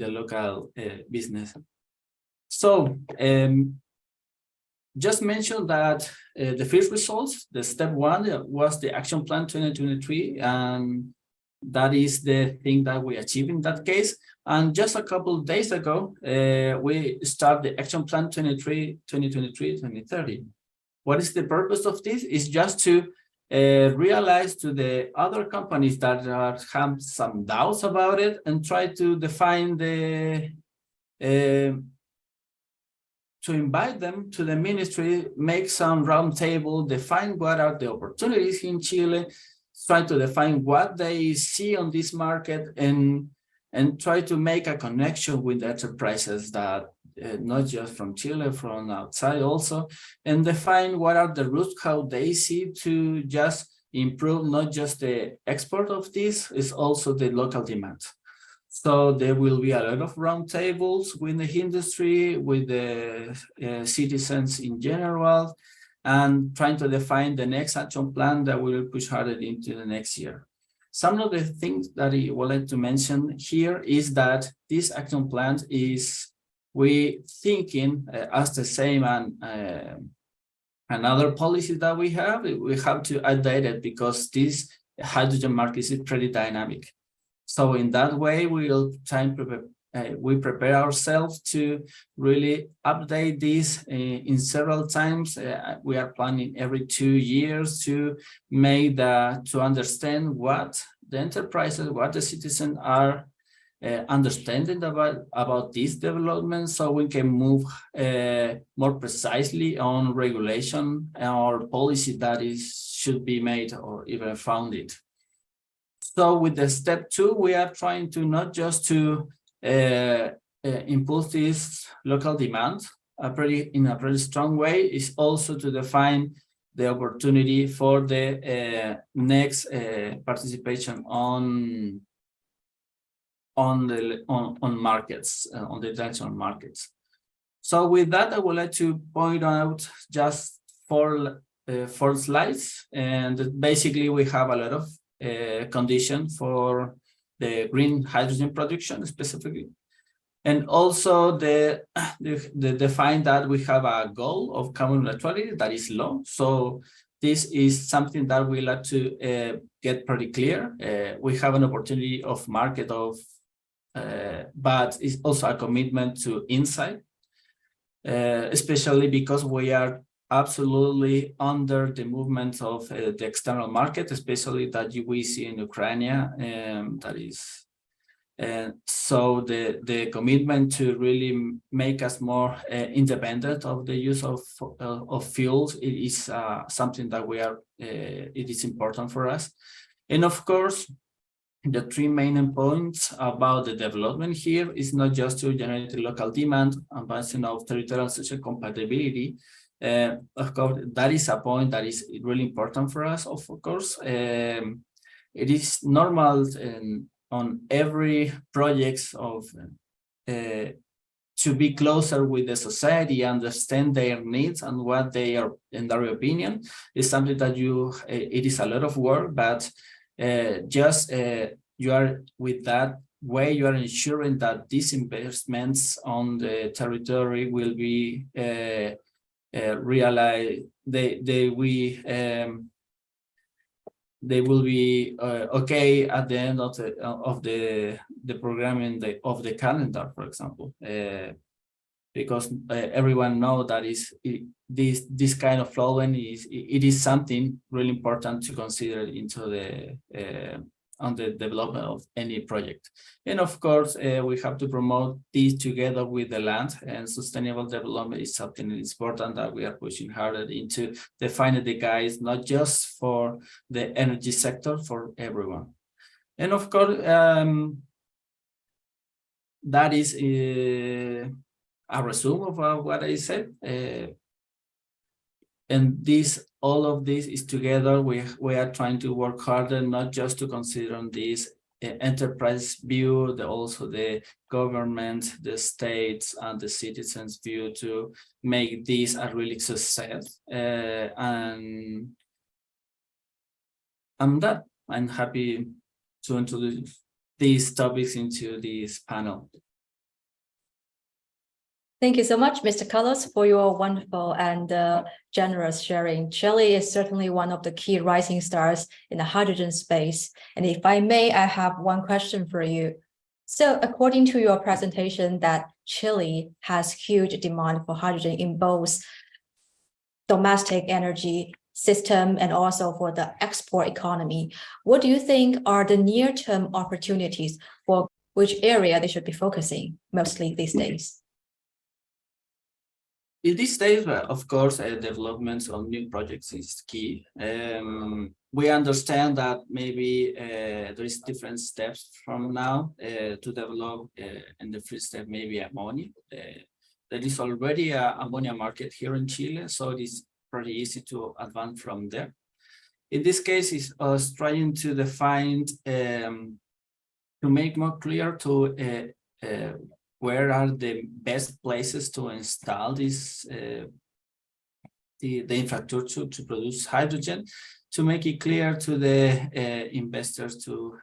local business. So just mention that the first results, the step one was the action plan 2023, and that is the thing that we achieved in that case. And just a couple of days ago, we start the action plan 2023-2030. What is the purpose of this? Is just to realize to the other companies that have some doubts about it, and try to define the to invite them to the ministry, make some roundtable, define what are the opportunities in Chile, try to define what they see on this market, and try to make a connection with enterprises that not just from Chile, from outside also, and define what are the routes, how they see to just improve not just the export of this, is also the local demand. So there will be a lot of roundtables with the industry, with the citizens in general, and trying to define the next action plan that will push harder into the next year. Some of the things that I would like to mention here is that this action plan is, we thinking as the same and another policy that we have to update it, because this hydrogen market is pretty dynamic. So in that way, we prepare ourselves to really update this in several times. We are planning every 2 years to make to understand what the enterprises, what the citizens are understanding about this development, so we can move more precisely on regulation or policy that should be made or even founded. So with the step 2, we are trying to not just to impulse this local demand in a pretty strong way, is also to define the opportunity for the next participation on markets, on the international markets. So with that, I would like to point out just 4 slides, and basically we have a lot of conditions for the green hydrogen production specifically, and also the define that we have a goal of carbon neutrality that is low. So this is something that we like to get pretty clear. We have an opportunity of market of, but it's also a commitment to insight, especially because we are absolutely under the movement of the external market, especially that we see in Ukraine. That is, so the commitment to really make us more independent of the use of fuels, it is something that we are. It is important for us, and of course, the 3 main points about the development here is not just to generate the local demand and balancing of territorial and social compatibility. Of course, that is a point that is really important for us. Of course, it is normal on every project of to be closer with the society, understand their needs and what they are, in their opinion, is something that it is a lot of work, but just you are with that way, you are ensuring that these investments on the territory will be realized. They will be okay at the end of the programming of the calendar, for example, because everyone knows that this kind of problem is something really important to consider into the on the development of any project. And of course, we have to promote this together with the land, and sustainable development is something that is important that we are pushing harder into defining the guides, not just for the energy sector, for everyone. And of course, that is a resume of what I said. And all of this is together. We are trying to work harder, not just to consider on this enterprise view, also the government, the states, and the citizens' view to make this a really success. And I'm happy to introduce these topics into this panel. Thank you so much, Mr. Carlos, for your wonderful and generous sharing. Chile is certainly one of the key rising stars in the hydrogen space. And if I may, I have one question for you. So according to your presentation that Chile has huge demand for hydrogen in both domestic energy system and also for the export economy, what do you think are the near-term opportunities for which area they should be focusing mostly these days? In these days, of course, developments on new projects is key. We understand that maybe there is different steps from now to develop, and the first step maybe ammonia. There is already an ammonia market here in Chile, so it is pretty easy to advance from there. In this case, it's us trying to define, to make more clear to where are the best places to install this, the infrastructure to produce hydrogen, to make it clear to the investors to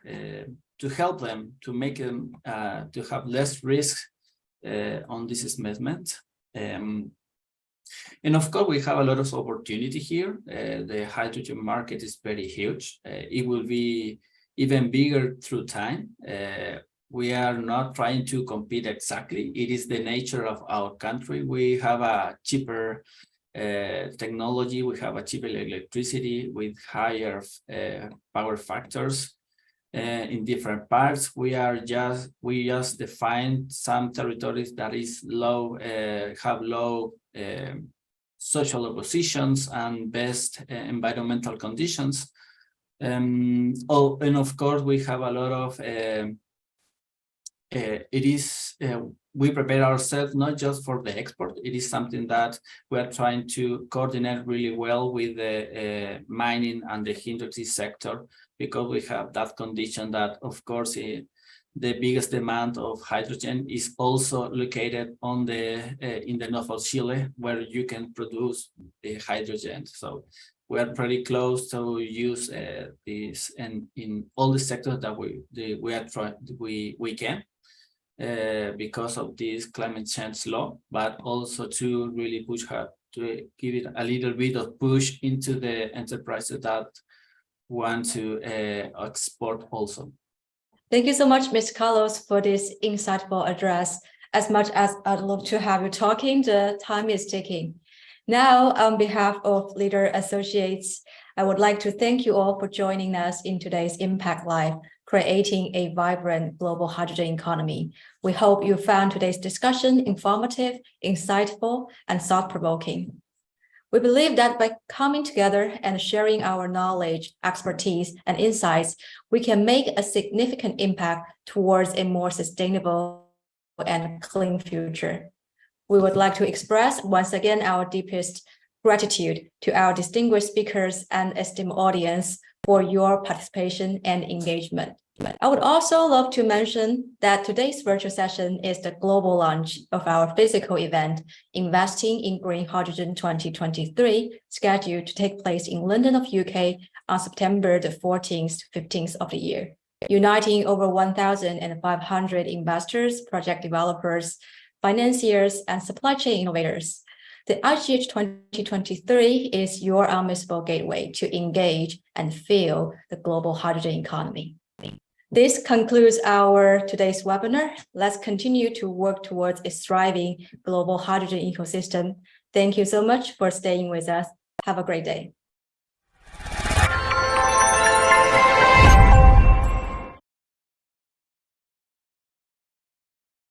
help them, to make them to have less risk on this investment. And of course, we have a lot of opportunity here. The hydrogen market is very huge. It will be even bigger through time. We are not trying to compete exactly. It is the nature of our country. We have a cheaper technology. We have a cheaper electricity with higher power factors in different parts. We just define some territories that is low, have low social oppositions and best environmental conditions. And of course, we have a lot of we prepare ourselves not just for the export. It is something that we are trying to coordinate really well with the mining and the industry sector, because we have that condition that, of course, the biggest demand of hydrogen is also located on in the north of Chile, where you can produce the hydrogen. So we are pretty close to use this, and in all the sectors that we can. Because of this climate change law, but also to really push hard, to give it a little bit of push into the enterprises that want to export also. Thank you so much, Mr. Carlos, for this insightful address. As much as I'd love to have you talking, the time is ticking. Now, on behalf of Leader Associates, I would like to thank you all for joining us in today's Impact Live, creating a vibrant global hydrogen economy. We hope you found today's discussion informative, insightful, and thought-provoking. We believe that by coming together and sharing our knowledge, expertise, and insights, we can make a significant impact towards a more sustainable and clean future. We would like to express once again our deepest gratitude to our distinguished speakers and esteemed audience for your participation and engagement. I would also love to mention that today's virtual session is the global launch of our physical event, Investing in Green Hydrogen 2023, scheduled to take place in London of UK on September the 14th to 15th of the year, uniting over 1,500 investors, project developers, financiers, and supply chain innovators. The IGH 2023 is your unmissable gateway to engage and feel the global hydrogen economy. This concludes our today's webinar. Let's continue to work towards a thriving global hydrogen ecosystem. Thank you so much for staying with us. Have a great day.